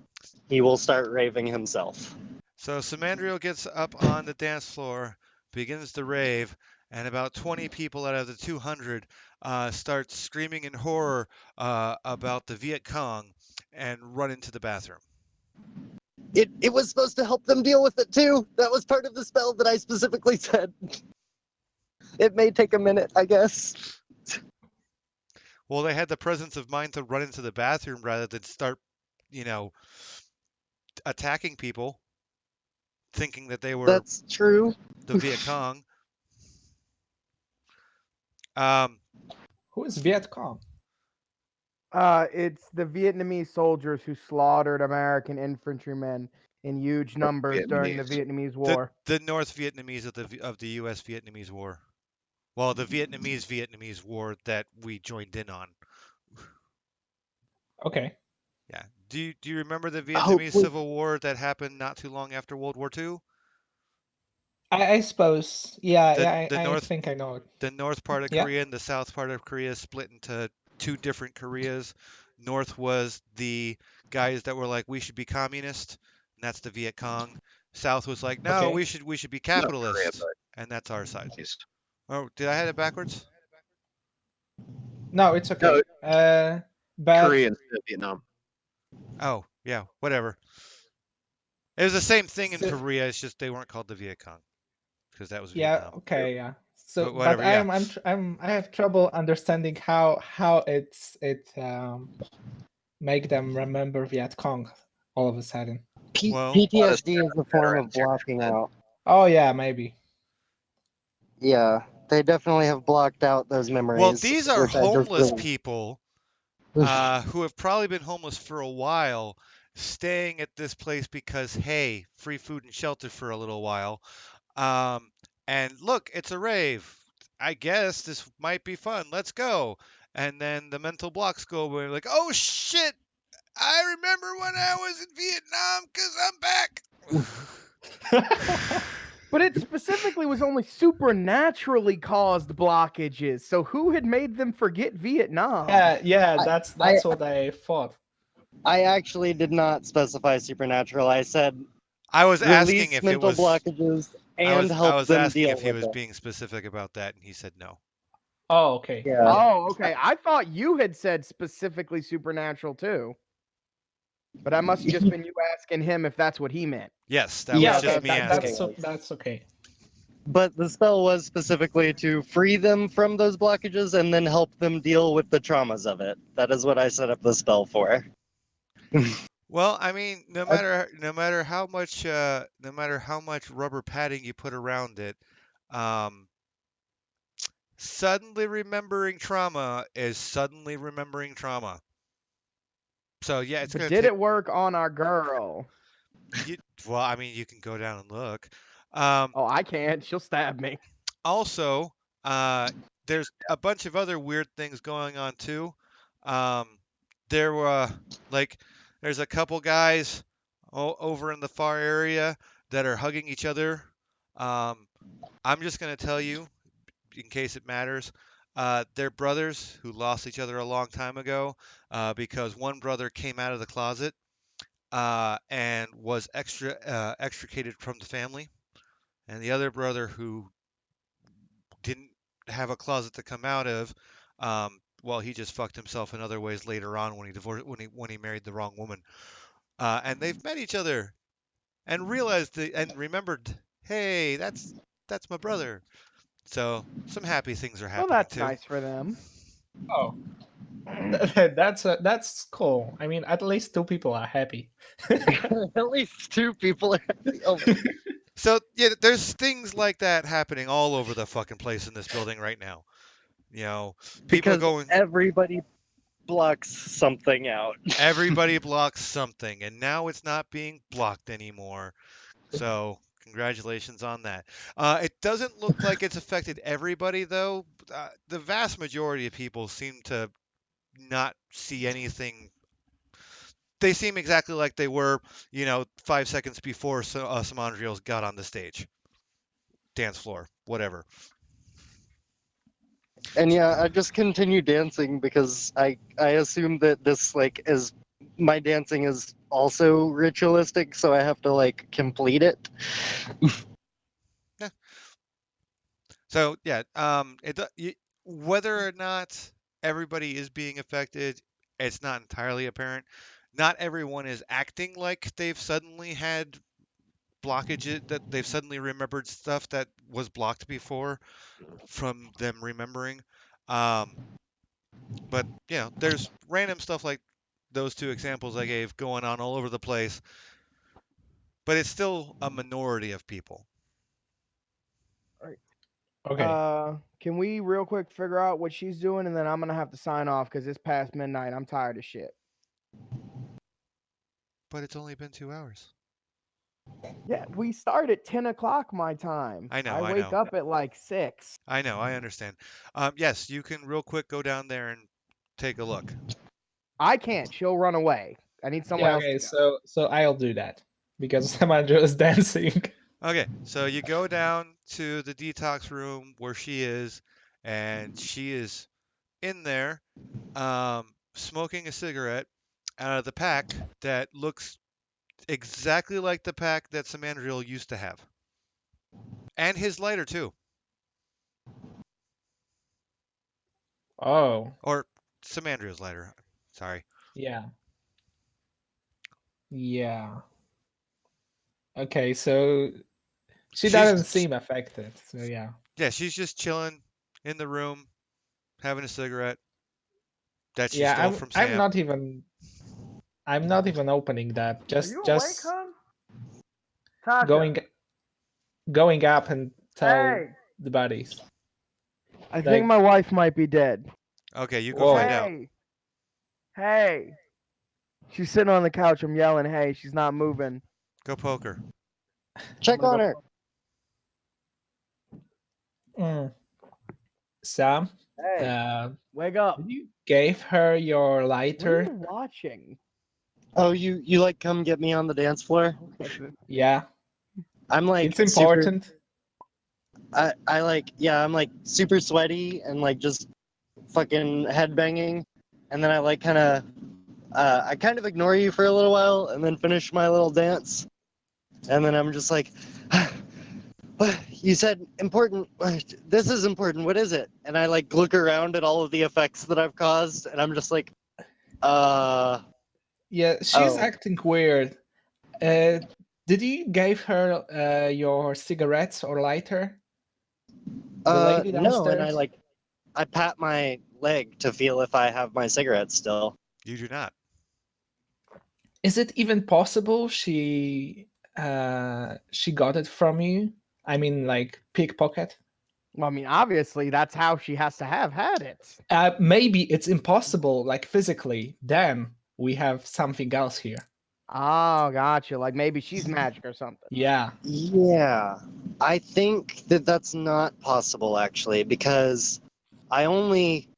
he will start raving himself. So Samandriel gets up on the dance floor, begins to rave, and about 20 people out of the 200 start screaming in horror about the Viet Cong and run into the bathroom. It was supposed to help them deal with it too. That was part of the spell that I specifically said. It may take a minute, I guess. Well, they had the presence of mind to run into the bathroom rather than start, attacking people, thinking that they were That's true. the Viet Cong. Who is Viet Cong? It's the Vietnamese soldiers who slaughtered American infantrymen in huge numbers during the Vietnamese War. The North Vietnamese of the U.S. Vietnamese War. Well, the Vietnamese War that we joined in on. Okay. Yeah. Do you remember the Vietnamese Civil War that happened not too long after World War II? I suppose. I North, think I know it. The north part of Yeah. Korea and the south part of Korea split into two different Koreas. North was the guys that were like, we should be communist, and that's the Viet Cong. South was like, no, Okay. we should be capitalist, Korea, but and that's our side. yes. Oh, did I have it backwards? No, it's okay. But Korea instead of Vietnam. Oh, yeah, whatever. It was the same thing in So- Korea. It's just they weren't called the Viet Cong because that was yeah, Vietnam. okay, yeah. So, But whatever, I have trouble understanding how it make them remember Viet Cong all of a sudden. Well- PTSD is a form of blocking out. Oh yeah, maybe. Yeah, they definitely have blocked out those memories. Well, these are which I just homeless really- people who have probably been homeless for a while, staying at this place because, hey, free food and shelter for a little while. And look, it's a rave. I guess this might be fun. Let's go. And then the mental blocks go away. Like, oh shit! I remember when I was in Vietnam because I'm back. But it specifically was only supernaturally caused blockages. So who had made them forget Vietnam? Yeah, that's what I thought. I actually did not specify supernatural. I said I was asking release if it mental was. blockages and I help was them asking deal if he with was it. being specific about that, and he said no. Oh, okay. Yeah. Oh, okay. I thought you had said specifically supernatural too. But that must have just been you asking him if that's what he meant. Yes, that Yeah, was just that- me that's asking. okay. That's okay. But the spell was specifically to free them from those blockages and then help them deal with the traumas of it. That is what I set up the spell for. Well, I mean, no matter how much rubber padding you put around it, um, suddenly remembering trauma is suddenly remembering trauma. So yeah, it's But gonna did take it work on our girl? you. Well, I mean, you can go down and look. Um, Oh, I can't. She'll stab me. Also, uh, there's a bunch of other weird things going on too. Um, there were like there's a couple guys over in the far area that are hugging each other. Um, I'm just gonna tell you in case it matters. They're brothers who lost each other a long time ago because one brother came out of the closet and was extricated from the family, and the other brother who didn't have a closet to come out of. Well, he just fucked himself in other ways later on when he divorced when he married the wrong woman. And they've met each other and realized and remembered, hey, that's my brother. So some happy things are Well, happening that's too. nice for them. Oh, that's cool. I mean, at least two people are happy. At least two people are. Oh, So yeah, there's things like that happening all over the fucking place in this building right now. You know, people because going. everybody blocks something out. Everybody blocks something, and now it's not being blocked anymore. So, congratulations on that. It doesn't look like it's affected everybody, though. The vast majority of people seem to not see anything. They seem exactly like they were, 5 seconds before Samandriels got on the stage, dance floor, whatever. And yeah, I just continue dancing because I assume that this like is my dancing is also ritualistic, so I have to like complete it. Yeah. So yeah, whether or not everybody is being affected, it's not entirely apparent. Not everyone is acting like they've suddenly had blockages, that they've suddenly remembered stuff that was blocked before from them remembering. Um, but there's random stuff like those two examples I gave going on all over the place, but it's still a minority of people. Okay. Can we real quick figure out what she's doing, and then I'm gonna have to sign off because it's past midnight. I'm tired of shit. But it's only been 2 hours. Yeah, we start at 10 o'clock my time. I know, I I wake know. up at like 6. I know, I understand. Yes, you can real quick go down there and take a look. I can't. She'll run away. I need someone Yeah. else. Okay. To go. So I'll do that because Samandra is dancing. Okay, so you go down to the detox room where she is, and she is in there, smoking a cigarette out of the pack that looks exactly like the pack that Samandriel used to have, and his lighter too, Oh, or Samandriel's lighter. Sorry. yeah. Yeah. Okay. So she doesn't She's seem affected. So yeah. yeah, she's just chilling in the room, having a cigarette that she Yeah. stole I'm from I'm Sam. not even I'm not even opening that. Just hon? Tasha. going up and tell the buddies. I think Like, my wife might be dead. Okay, you go whoa. find out. Hey. She's sitting on the couch. I'm yelling, hey, she's not moving. Go poke her. Check gonna on go- her. Mm. Sam, Hey, wake up. you gave her your What are lighter. you watching? Oh, you like come get me on the dance floor? Yeah, I'm like it's important. I like yeah, I'm like super sweaty and like just fucking headbanging, and then I like kind of I kind of ignore you for a little while and then finish my little dance. And then I'm just like, you said important. This is important. What is it? And I like look around at all of the effects that I've caused, and I'm just like, Yeah, she's Oh. acting weird. Did you give her your cigarettes or lighter? The lady no. And downstairs? I pat my leg to feel if I have my cigarette still. You do not. Is it even possible she got it from you? I mean, like pickpocket? Well, I mean, obviously, that's how she has to have had it. Maybe it's impossible, like physically. Then we have something else here. Oh, gotcha. Like maybe she's magic or something. Yeah. Yeah, I think that that's not possible actually, because I only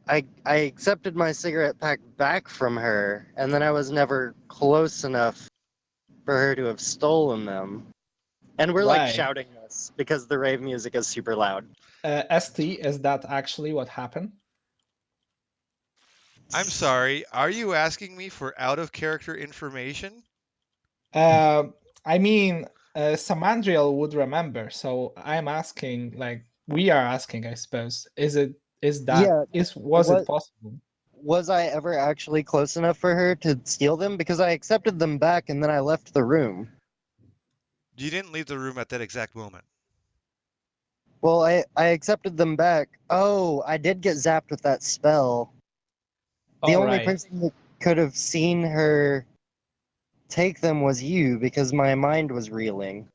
I accepted my cigarette pack back from her, and then I was never close enough for her to have stolen them. And we're like Right. shouting this because the rave music is super loud. ST, is that actually what happened? I'm sorry. Are you asking me for out of character information? I mean, Samandriel would remember, so I'm asking, like, we are asking, I suppose. Was it possible? Was I ever actually close enough for her to steal them? Because I accepted them back and then I left the room. You didn't leave the room at that exact moment. Well, I accepted them back. Oh, I did get zapped with that spell. The only Alright. person that could have seen her take them was you, because my mind was reeling.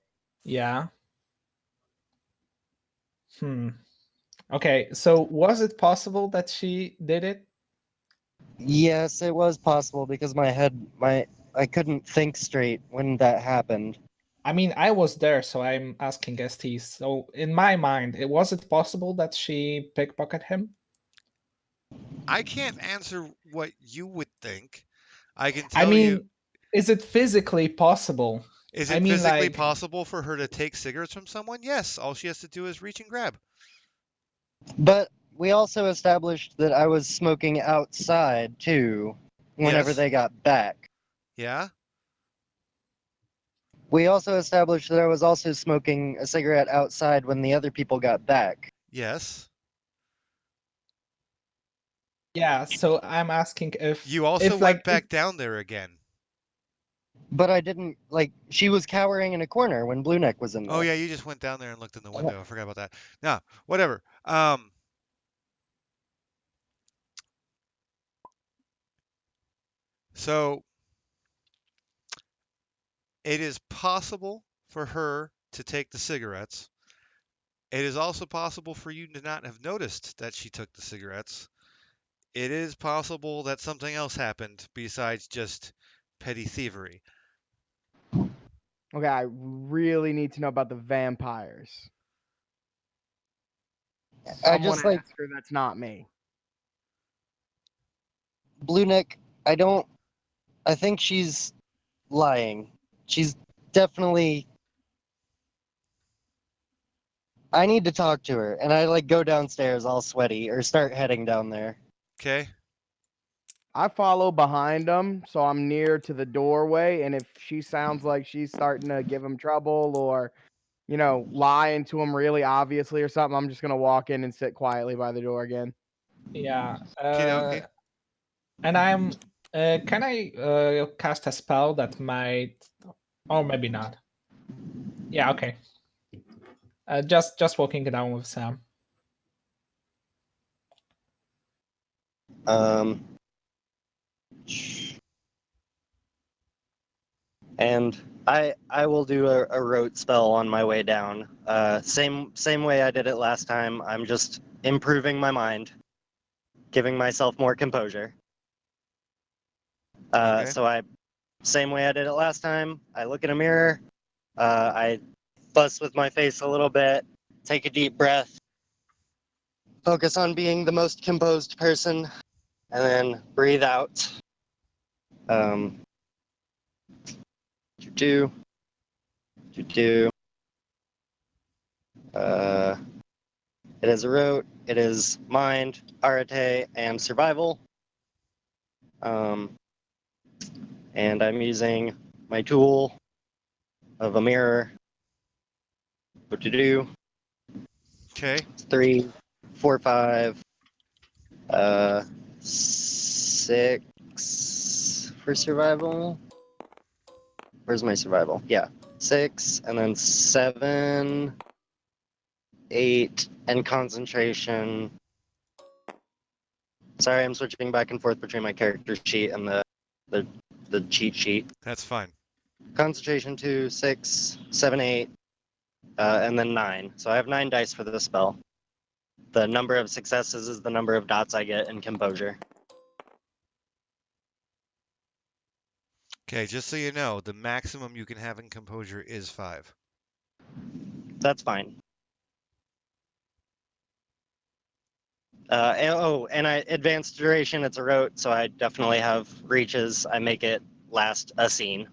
Yeah. Okay, so was it possible that she did it? Yes, it was possible because I couldn't think straight when that happened. I mean, I was there, so I'm asking ST. So in my mind, was it possible that she pickpocketed him? I can't answer what you would think. I can I tell you. mean, is it physically possible? Is I it mean, physically like, possible for her to take cigarettes from someone? Yes. All she has to do is reach and grab. But we also established that I was smoking outside too, whenever Yes. they got back. Yeah. We also established that I was also smoking a cigarette outside when the other people got back. Yes. yeah. So I'm asking You also like, went back down there again. But I didn't, like, she was cowering in a corner when Blue Neck was in there. Oh yeah, you just went down there and looked in the window. I forgot about that. No, whatever. So it is possible for her to take the cigarettes. It is also possible for you to not have noticed that she took the cigarettes. It is possible that something else happened besides just petty thievery. Okay, I really need to know about the vampires. I Someone just, like, ask her that's not me. Blue Neck, I think she's lying. She's definitely. I need to talk to her, and I like go downstairs all sweaty or start heading down there. Okay. I follow behind them, so I'm near to the doorway, and if she sounds like she's starting to give him trouble or, lying to him really obviously or something, I'm just gonna walk in and sit quietly by the door again. yeah. Okay. And I'm. Can I cast a spell that might, or maybe not? Yeah. Okay. Just walking down with Sam. And I will do a rote spell on my way down. Same way I did it last time. I'm just improving my mind, giving myself more composure. Okay. So same way I did it last time. I look in a mirror. I fuss with my face a little bit. Take a deep breath. Focus on being the most composed person, and then breathe out. Do. It is a rote. It is mind, arete, and survival. Um, and I'm using my tool of a mirror. What to do? Okay. 3, 4, 5, 6 for survival. Where's my survival? Yeah, 6, and then 7, 8, and concentration. Sorry, I'm switching back and forth between my character sheet and the cheat sheet. That's fine. Concentration 2, 6, 7, 8, and then 9. So I have 9 dice for this spell. The number of successes is the number of dots I get in composure. Okay, just so you know, the maximum you can have in composure is 5. That's fine. And advanced duration, it's a rote, so I definitely have reaches. I make it last a scene.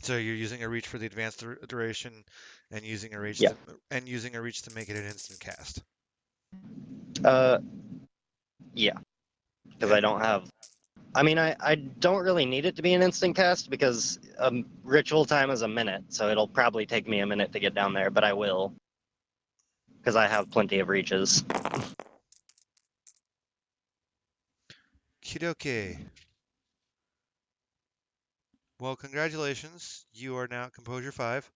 So you're using a reach for the advanced duration, and using a reach Yeah. to make it an instant cast. Yeah, because I don't have. I mean, I don't really need it to be an instant cast because ritual time is a minute, so it'll probably take me a minute to get down there, but I will. Because I have plenty of reaches. Kidoke. Well, congratulations. You are now at Composure 5.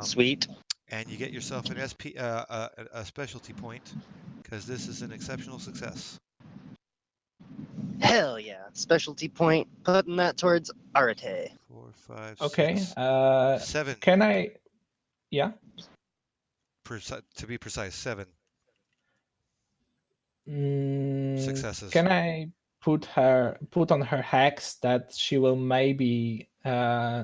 Sweet. And you get yourself an a specialty point, because this is an exceptional success. Hell yeah. Specialty point, putting that towards Arate. 4, 5, Okay. 6, 7. Can I? Yeah. To be precise, 7 Mm, successes. Can I put on her hex that she will maybe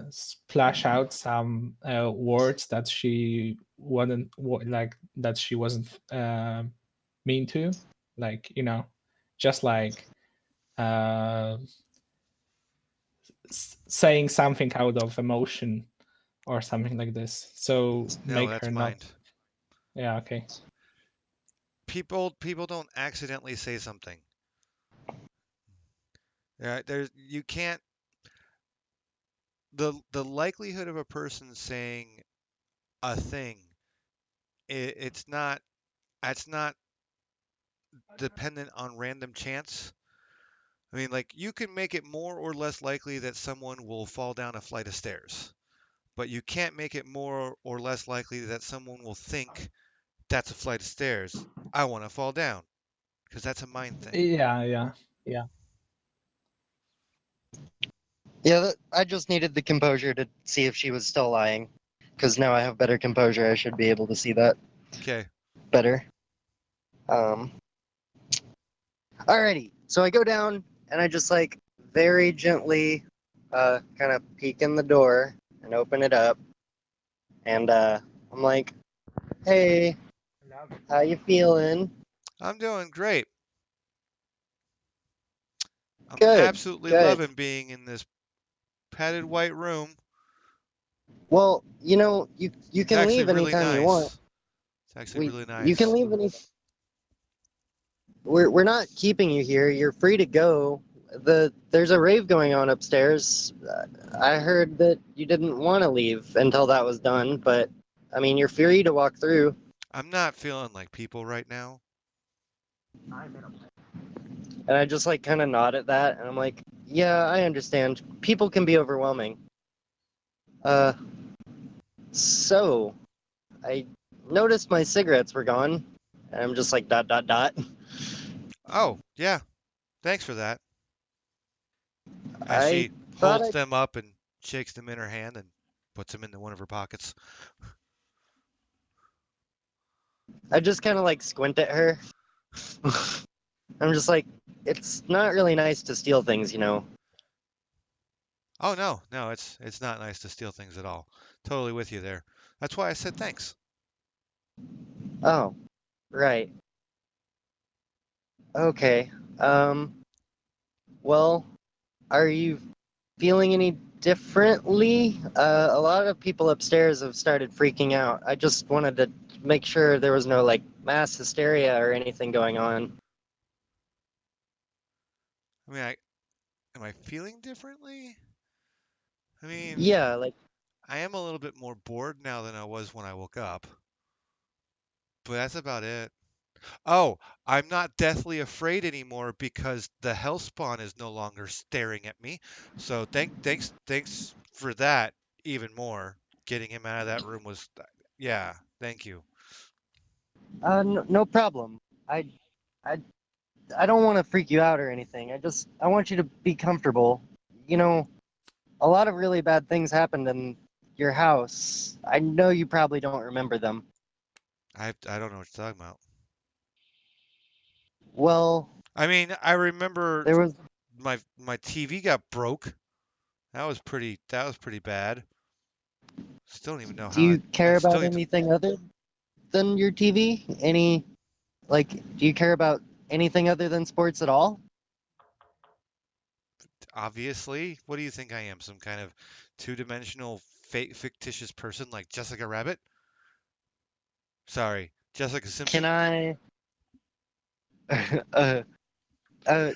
splash out some words that she wasn't that she wasn't mean to, like, just like saying something out of emotion or something like this. So No, make that's her mind. not. Yeah. Okay. People don't accidentally say something. You can't. The likelihood of a person saying a thing, it's not dependent on random chance. I mean, like, you can make it more or less likely that someone will fall down a flight of stairs, but you can't make it more or less likely that someone will think that's a flight of stairs. I want to fall down, because that's a mind thing. Yeah. Yeah, I just needed the composure to see if she was still lying. Because now I have better composure, I should be able to see that Okay. better. Alrighty, so I go down and I just like very gently kind of peek in the door and open it up. And I'm like, hey, how you feeling? I'm doing great. I'm Good, absolutely good. loving being in this padded white room. Well, you It's can actually leave really anytime you want. nice. It's actually really nice. You can leave any. We're not keeping you here. You're free to go. There's a rave going on upstairs. I heard that you didn't want to leave until that was done, but I mean, you're free to walk through. I'm not feeling like people right now. And I just like kind of nod at that, and I'm like, yeah, I understand. People can be overwhelming. So I noticed my cigarettes were gone, and I'm just like dot dot dot. Oh, yeah. Thanks for that. As I she thought holds them up and shakes them in her hand and puts them into one of her pockets. I just kind of like squint at her. I'm just like, it's not really nice to steal things, Oh, no, it's not nice to steal things at all. Totally with you there. That's why I said thanks. Oh, right. Okay. Well, are you feeling any differently? A lot of people upstairs have started freaking out. I just wanted to make sure there was no like mass hysteria or anything going on. I mean, am I feeling differently? I mean, Yeah, like I am a little bit more bored now than I was when I woke up. But that's about it. Oh, I'm not deathly afraid anymore because the hellspawn is no longer staring at me. So thanks for that even more. Getting him out of that room was, yeah, thank you. no problem. I I I don't want to freak you out or anything. I want you to be comfortable. You know, a lot of really bad things happened in your house. I know you probably don't remember them. I don't know what you're talking about. Well, I mean, I remember there was. my TV got broke. That was pretty bad. Still don't even know Do how you I care still about need to, anything other than your TV? Do you care about anything other than sports at all? obviously. What do you think I am? Some kind of two-dimensional fictitious person like Jessica Rabbit? Sorry, Jessica Can Simpson? I? uh, uh,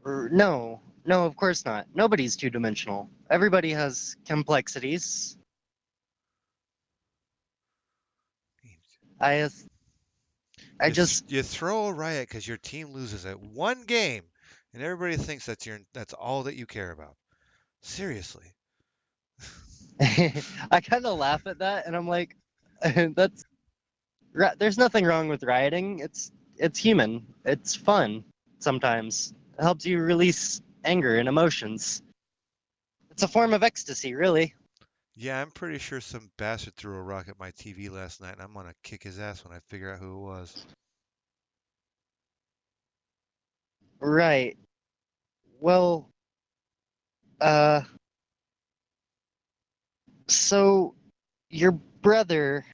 no, no, of course not. Nobody's two-dimensional. Everybody has complexities. I, I just, You throw a riot because your team loses at one game, and everybody thinks that's all that you care about. Seriously. I kind of laugh at that, and I'm like, that's there's nothing wrong with rioting. It's human. It's fun sometimes. It helps you release anger and emotions. It's a form of ecstasy, really. Yeah, I'm pretty sure some bastard threw a rock at my TV last night, and I'm gonna kick his ass when I figure out who it was. Right. Well, uh, so your brother,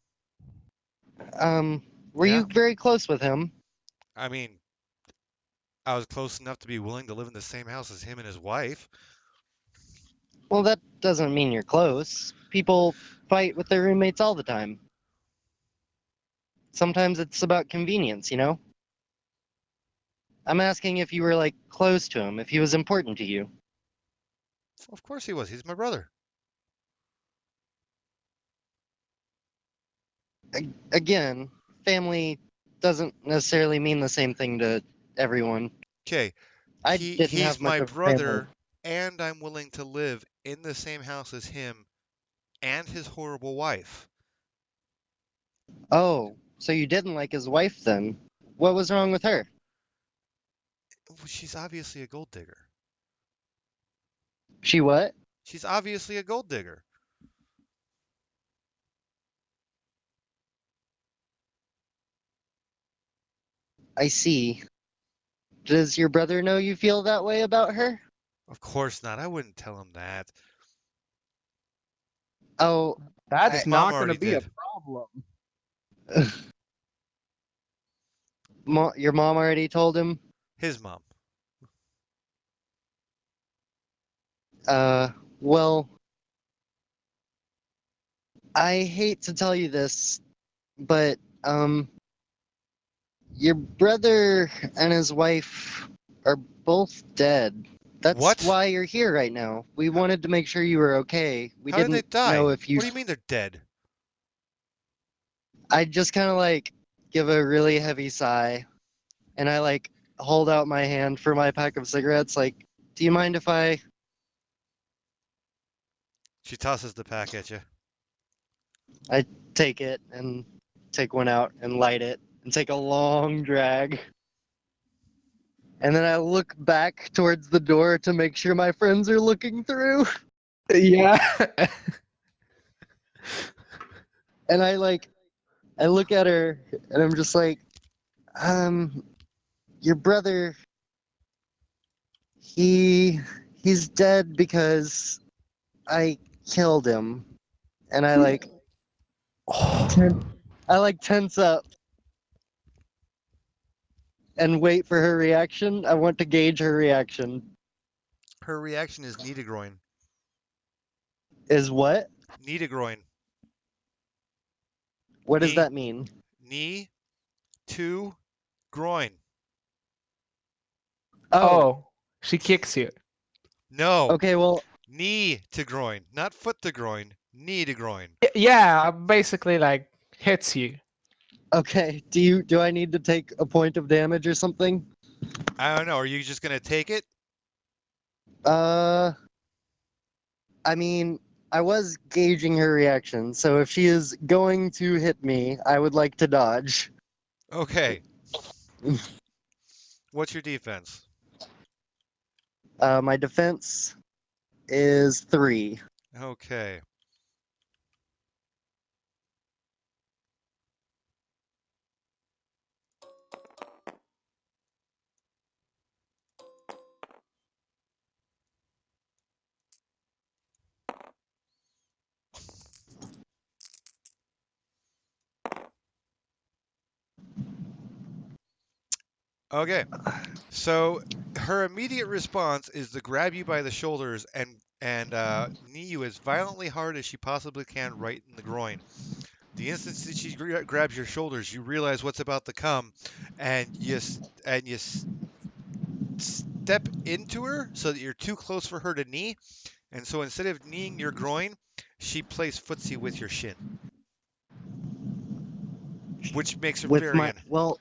were Yeah? you very close with him? I mean, I was close enough to be willing to live in the same house as him and his wife. Well, that doesn't mean you're close. People fight with their roommates all the time. Sometimes it's about convenience, you know? I'm asking if you were like close to him, if he was important to you. Of course he was. He's my brother. Again, family doesn't necessarily mean the same thing to everyone. Okay, I didn't he's have much my of a family. brother, and I'm willing to live in the same house as him and his horrible wife. Oh, so you didn't like his wife then? What was wrong with her? She's obviously a gold digger. She what? She's obviously a gold digger. I see. Does your brother know you feel that way about her? Of course not. I wouldn't tell him that. Oh, His That's mom not going to already be a did. problem. your mom already told him? His mom. Uh, well, I hate to tell you this, but, your brother and his wife are both dead. That's What? why you're here right now. We How, wanted to make sure you were okay. We how did they didn't know die? if you. What do you mean they're dead? I just kind of like give a really heavy sigh and I like hold out my hand for my pack of cigarettes. Like, do you mind if I. She tosses the pack at you. I take it and take one out and light it and take a long drag. And then I look back towards the door to make sure my friends are looking through. Yeah. And I look at her and I'm just like, your brother, he's dead because I killed him. And I like tense up and wait for her reaction. I want to gauge her reaction. Her reaction is knee to groin. Is what? Knee to groin. What does Knee, that mean? knee to groin. Oh, Oh, She kicks you. No. Okay, well, Knee to groin. Not foot to groin. Knee to groin. Yeah, basically like hits you. okay. Do I need to take a point of damage or something? I don't know. Are you just gonna take it? I mean, I was gauging her reaction, so if she is going to hit me, I would like to dodge. Okay. What's your defense? My defense is 3. Okay. Okay. So her immediate response is to grab you by the shoulders and knee you as violently hard as she possibly can right in the groin. The instant that she grabs your shoulders, you realize what's about to come, and you step into her so that you're too close for her to knee. And so instead of kneeing your groin, she plays footsie with your shin, which makes her With very my well,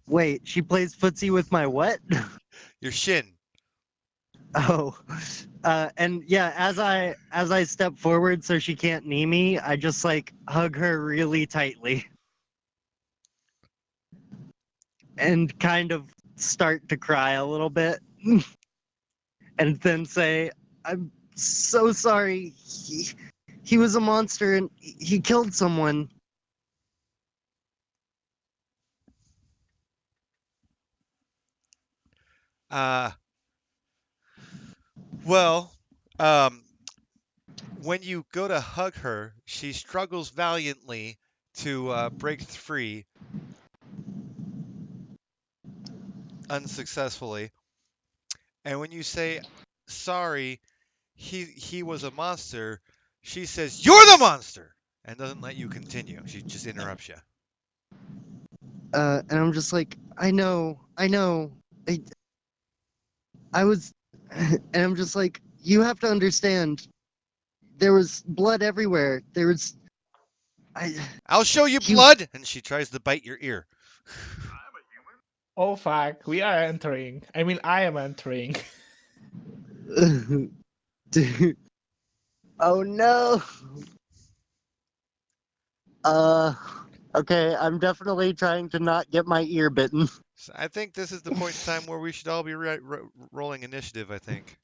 wait, she plays footsie with my what? your shin. Oh, and yeah, as I step forward so she can't knee me, I just like hug her really tightly, and kind of start to cry a little bit, and then say, "I'm so sorry. He was a monster and he killed someone." Uh, well, um, when you go to hug her, she struggles valiantly to break free, unsuccessfully. And when you say sorry, he was a monster, she says you're the monster and doesn't let you continue. She just interrupts you. And I'm just like, I know. I was, and I'm just like, you have to understand. There was blood everywhere. I'll show you He, blood, and she tries to bite your ear. Oh fuck, we are entering. I mean, I am entering. Dude. Oh no. Okay, I'm definitely trying to not get my ear bitten. So I think this is the point in time where we should all be rolling initiative. I think.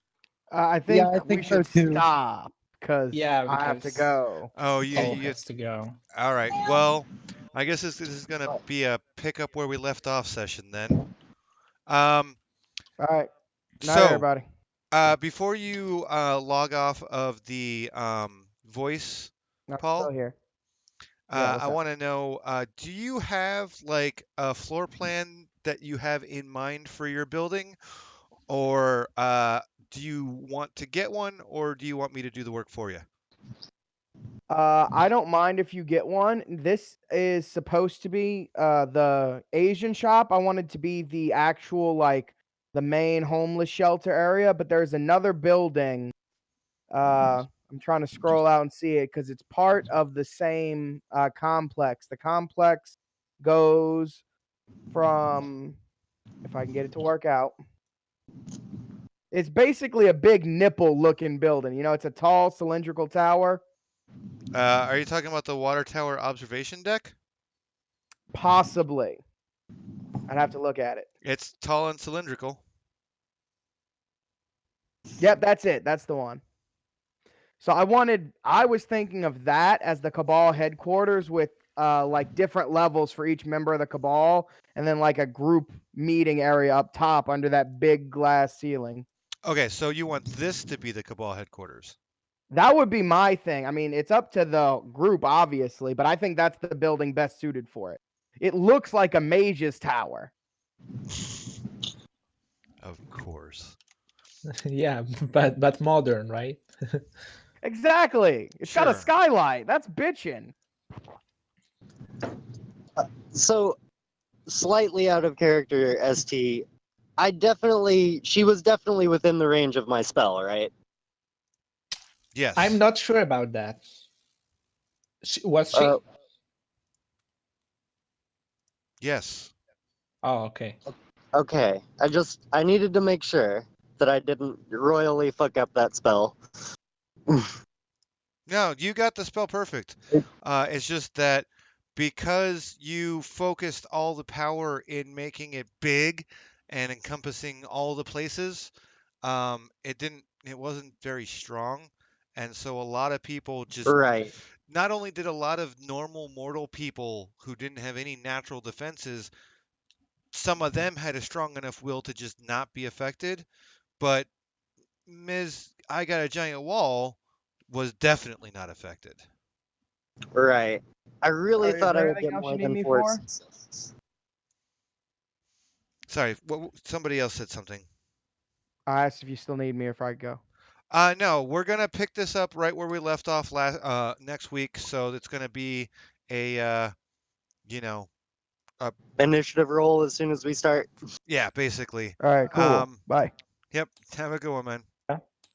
I Yeah, think I we think so should too. stop because Yeah, I have to because go. Oh, you Cole you has to go. all right. Well, I guess this is gonna be a pick up where we left off session then. Um, All right. Night, so everybody. before you log off of the voice, I'm Paul, still here. Yeah, what's I up? want to know, do you have like a floor plan that you have in mind for your building, or do you want to get one, or do you want me to do the work for you? I don't mind if you get one. This is supposed to be the Asian shop. I wanted to be the actual like the main homeless shelter area, but there's another building. I'm trying to scroll out and see it because it's part of the same complex. The complex goes from, if I can get it to work out, it's basically a big nipple looking building. You know, it's a tall cylindrical tower. Are you talking about the water tower observation deck? Possibly. I'd have to look at it. It's tall and cylindrical. Yep, that's it. That's the one. So I was thinking of that as the Cabal headquarters with like different levels for each member of the Cabal, and then like a group meeting area up top under that big glass ceiling. Okay, so you want this to be the Cabal headquarters. That would be my thing. I mean, it's up to the group, obviously, but I think that's the building best suited for it. It looks like a mage's tower. Of course. Yeah, but modern, right? Exactly. It's got a Sure. skylight. That's bitchin'. So, slightly out of character, ST. She was definitely within the range of my spell, right? Yes. I'm not sure about that. Was she? Uh, Yes. Oh, okay. Okay, I needed to make sure that I didn't royally fuck up that spell. No, you got the spell perfect. It's just that because you focused all the power in making it big and encompassing all the places, it wasn't very strong. And so a lot of people just, Right, not only did a lot of normal mortal people who didn't have any natural defenses, some of them had a strong enough will to just not be affected, but Ms. I Got a Giant Wall was definitely not affected. right. I really Alright, is thought I there would anything get else more you need than me 4 for? successes. Sorry, somebody else said something. I asked if you still need me or if I could go. No, we're gonna pick this up right where we left off next week. So it's gonna be a you know, Initiative roll as soon as we start. yeah, basically. Alright, cool. Bye. Yep. Have a good one, man.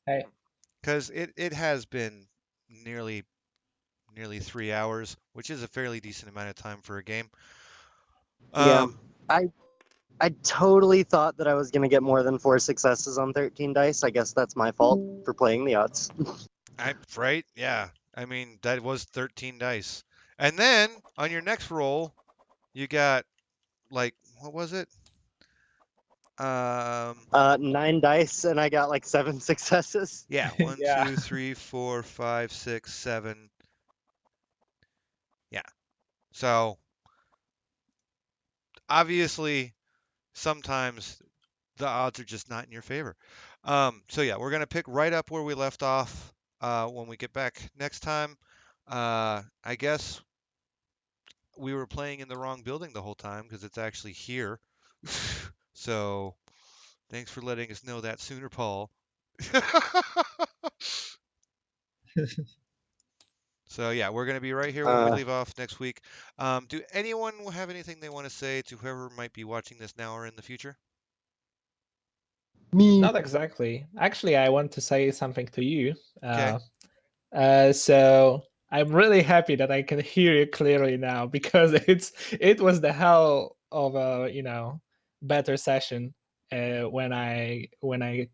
Hey. Because it has been nearly 3 hours, which is a fairly decent amount of time for a game. Yeah, I totally thought that I was gonna get more than 4 successes on 13 dice. I guess that's my fault for playing the odds. Right? Yeah. I mean, that was 13 dice. And then on your next roll, you got like what was it? 9 dice, and I got like 7 successes. Yeah, one, Yeah. 2, 3, 4, 5, 6, 7. Yeah. So obviously, sometimes the odds are just not in your favor. So yeah, we're gonna pick right up where we left off when we get back next time. I guess we were playing in the wrong building the whole time because it's actually here. So thanks for letting us know that sooner, Paul. So yeah, we're gonna be right here where we Uh, leave off next week. Do anyone have anything they want to say to whoever might be watching this now or in the future? Me. Not exactly. Actually, I want to say something to you. Okay. So I'm really happy that I can hear you clearly now because it was the hell of a better session when I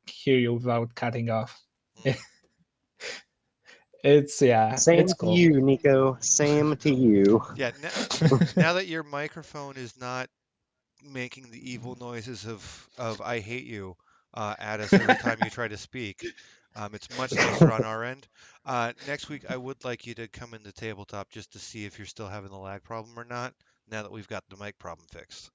hear you without cutting off. Mm. Same It's to cool. you, Nico. Same to you. Yeah. Now that your microphone is not making the evil noises of "I hate you" at us every time you try to speak, it's much nicer on our end. Next week, I would like you to come in the tabletop just to see if you're still having the lag problem or not. Now that we've got the mic problem fixed.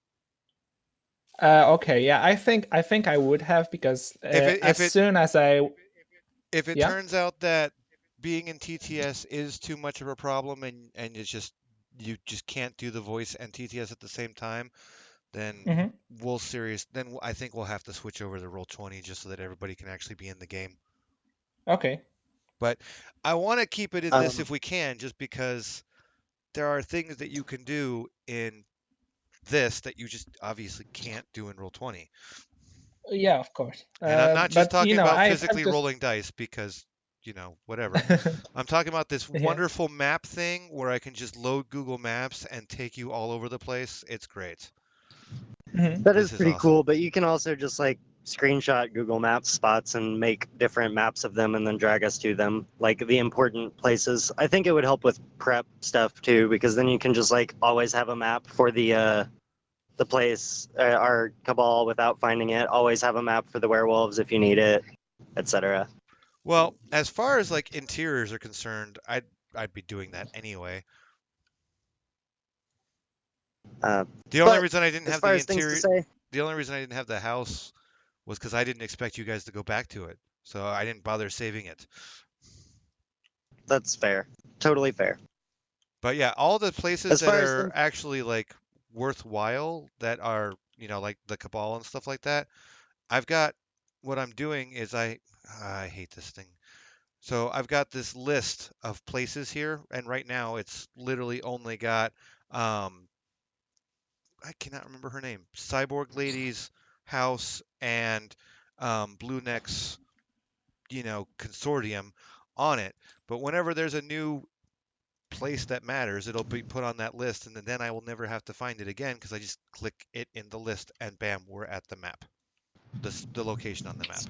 Okay, yeah, I think I would have because If it as if it soon as I if it yeah. turns out that being in TTS is too much of a problem and it's just you just can't do the voice and TTS at the same time, then Mhm. I think we'll have to switch over to Roll20 just so that everybody can actually be in the game. Okay. But I want to keep it in this Um, if we can, just because there are things that you can do in this that you just obviously can't do in Roll20. Yeah, of course. And I'm not just But talking about I've physically just rolling dice because, whatever. I'm talking about this yeah. wonderful map thing where I can just load Google Maps and take you all over the place. It's great. Mhm. that is This is pretty awesome. cool, but you can also just like screenshot Google Maps spots and make different maps of them and then drag us to them, like the important places. I think it would help with prep stuff too, because then you can just like always have a map for the place, our cabal without finding it. Always have a map for the werewolves if you need it, etc. Well, as far as like interiors are concerned, I'd be doing that anyway. The only But reason I didn't as have far the as things to interior, say, the only reason I didn't have the house was because I didn't expect you guys to go back to it. So I didn't bother saving it. that's fair. Totally fair. But yeah, all the places As that far as are things, actually like worthwhile that are, like the Cabal and stuff like that, I've got what I'm doing is I hate this thing. So I've got this list of places here, and right now it's literally only got I cannot remember her name. Cyborg Lady's house and Blue Neck's, consortium on it. But whenever there's a new place that matters, it'll be put on that list, and then I will never have to find it again because I just click it in the list, and bam, we're at the map, the location on the map.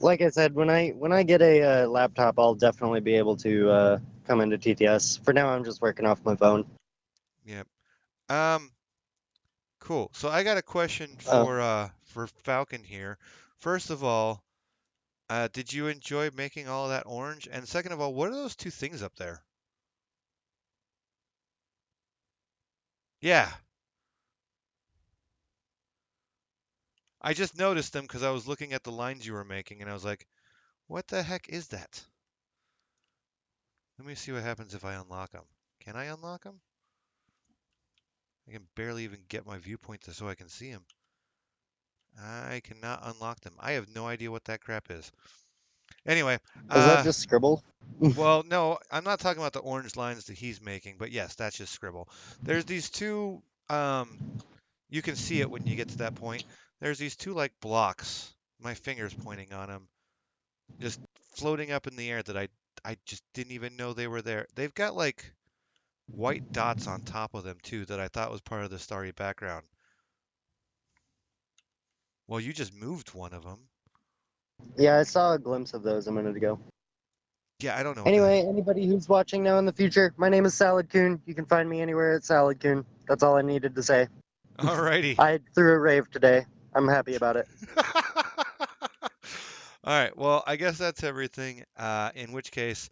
Like I said, when I get a laptop, I'll definitely be able to come into TTS. For now, I'm just working off my phone. Yep. Cool. So I got a question Oh. for Falcon here. First of all, did you enjoy making all of that orange? And second of all, what are those two things up there? Yeah, I just noticed them because I was looking at the lines you were making, and I was like, what the heck is that? Let me see what happens if I unlock them. Can I unlock them? I can barely even get my viewpoint so I can see them. I cannot unlock them. I have no idea what that crap is. Anyway, Is that just scribble? well, no, I'm not talking about the orange lines that he's making, but yes, that's just scribble. There's these two, you can see it when you get to that point. There's these two like blocks, my finger's pointing on them, just floating up in the air that I just didn't even know they were there. They've got like white dots on top of them too that I thought was part of the starry background. Well, you just moved one of them. Yeah, I saw a glimpse of those a minute ago. Yeah, I don't know. Anyway, anybody who's watching now in the future, my name is Salad Coon. You can find me anywhere at Salad Coon. That's all I needed to say. Alrighty. I threw a rave today. I'm happy about it. All right. Well, I guess that's everything. In which case,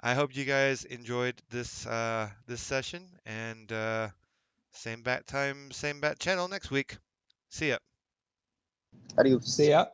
I hope you guys enjoyed this session, and same bat time, same bat channel next week. See ya. Adios. See ya.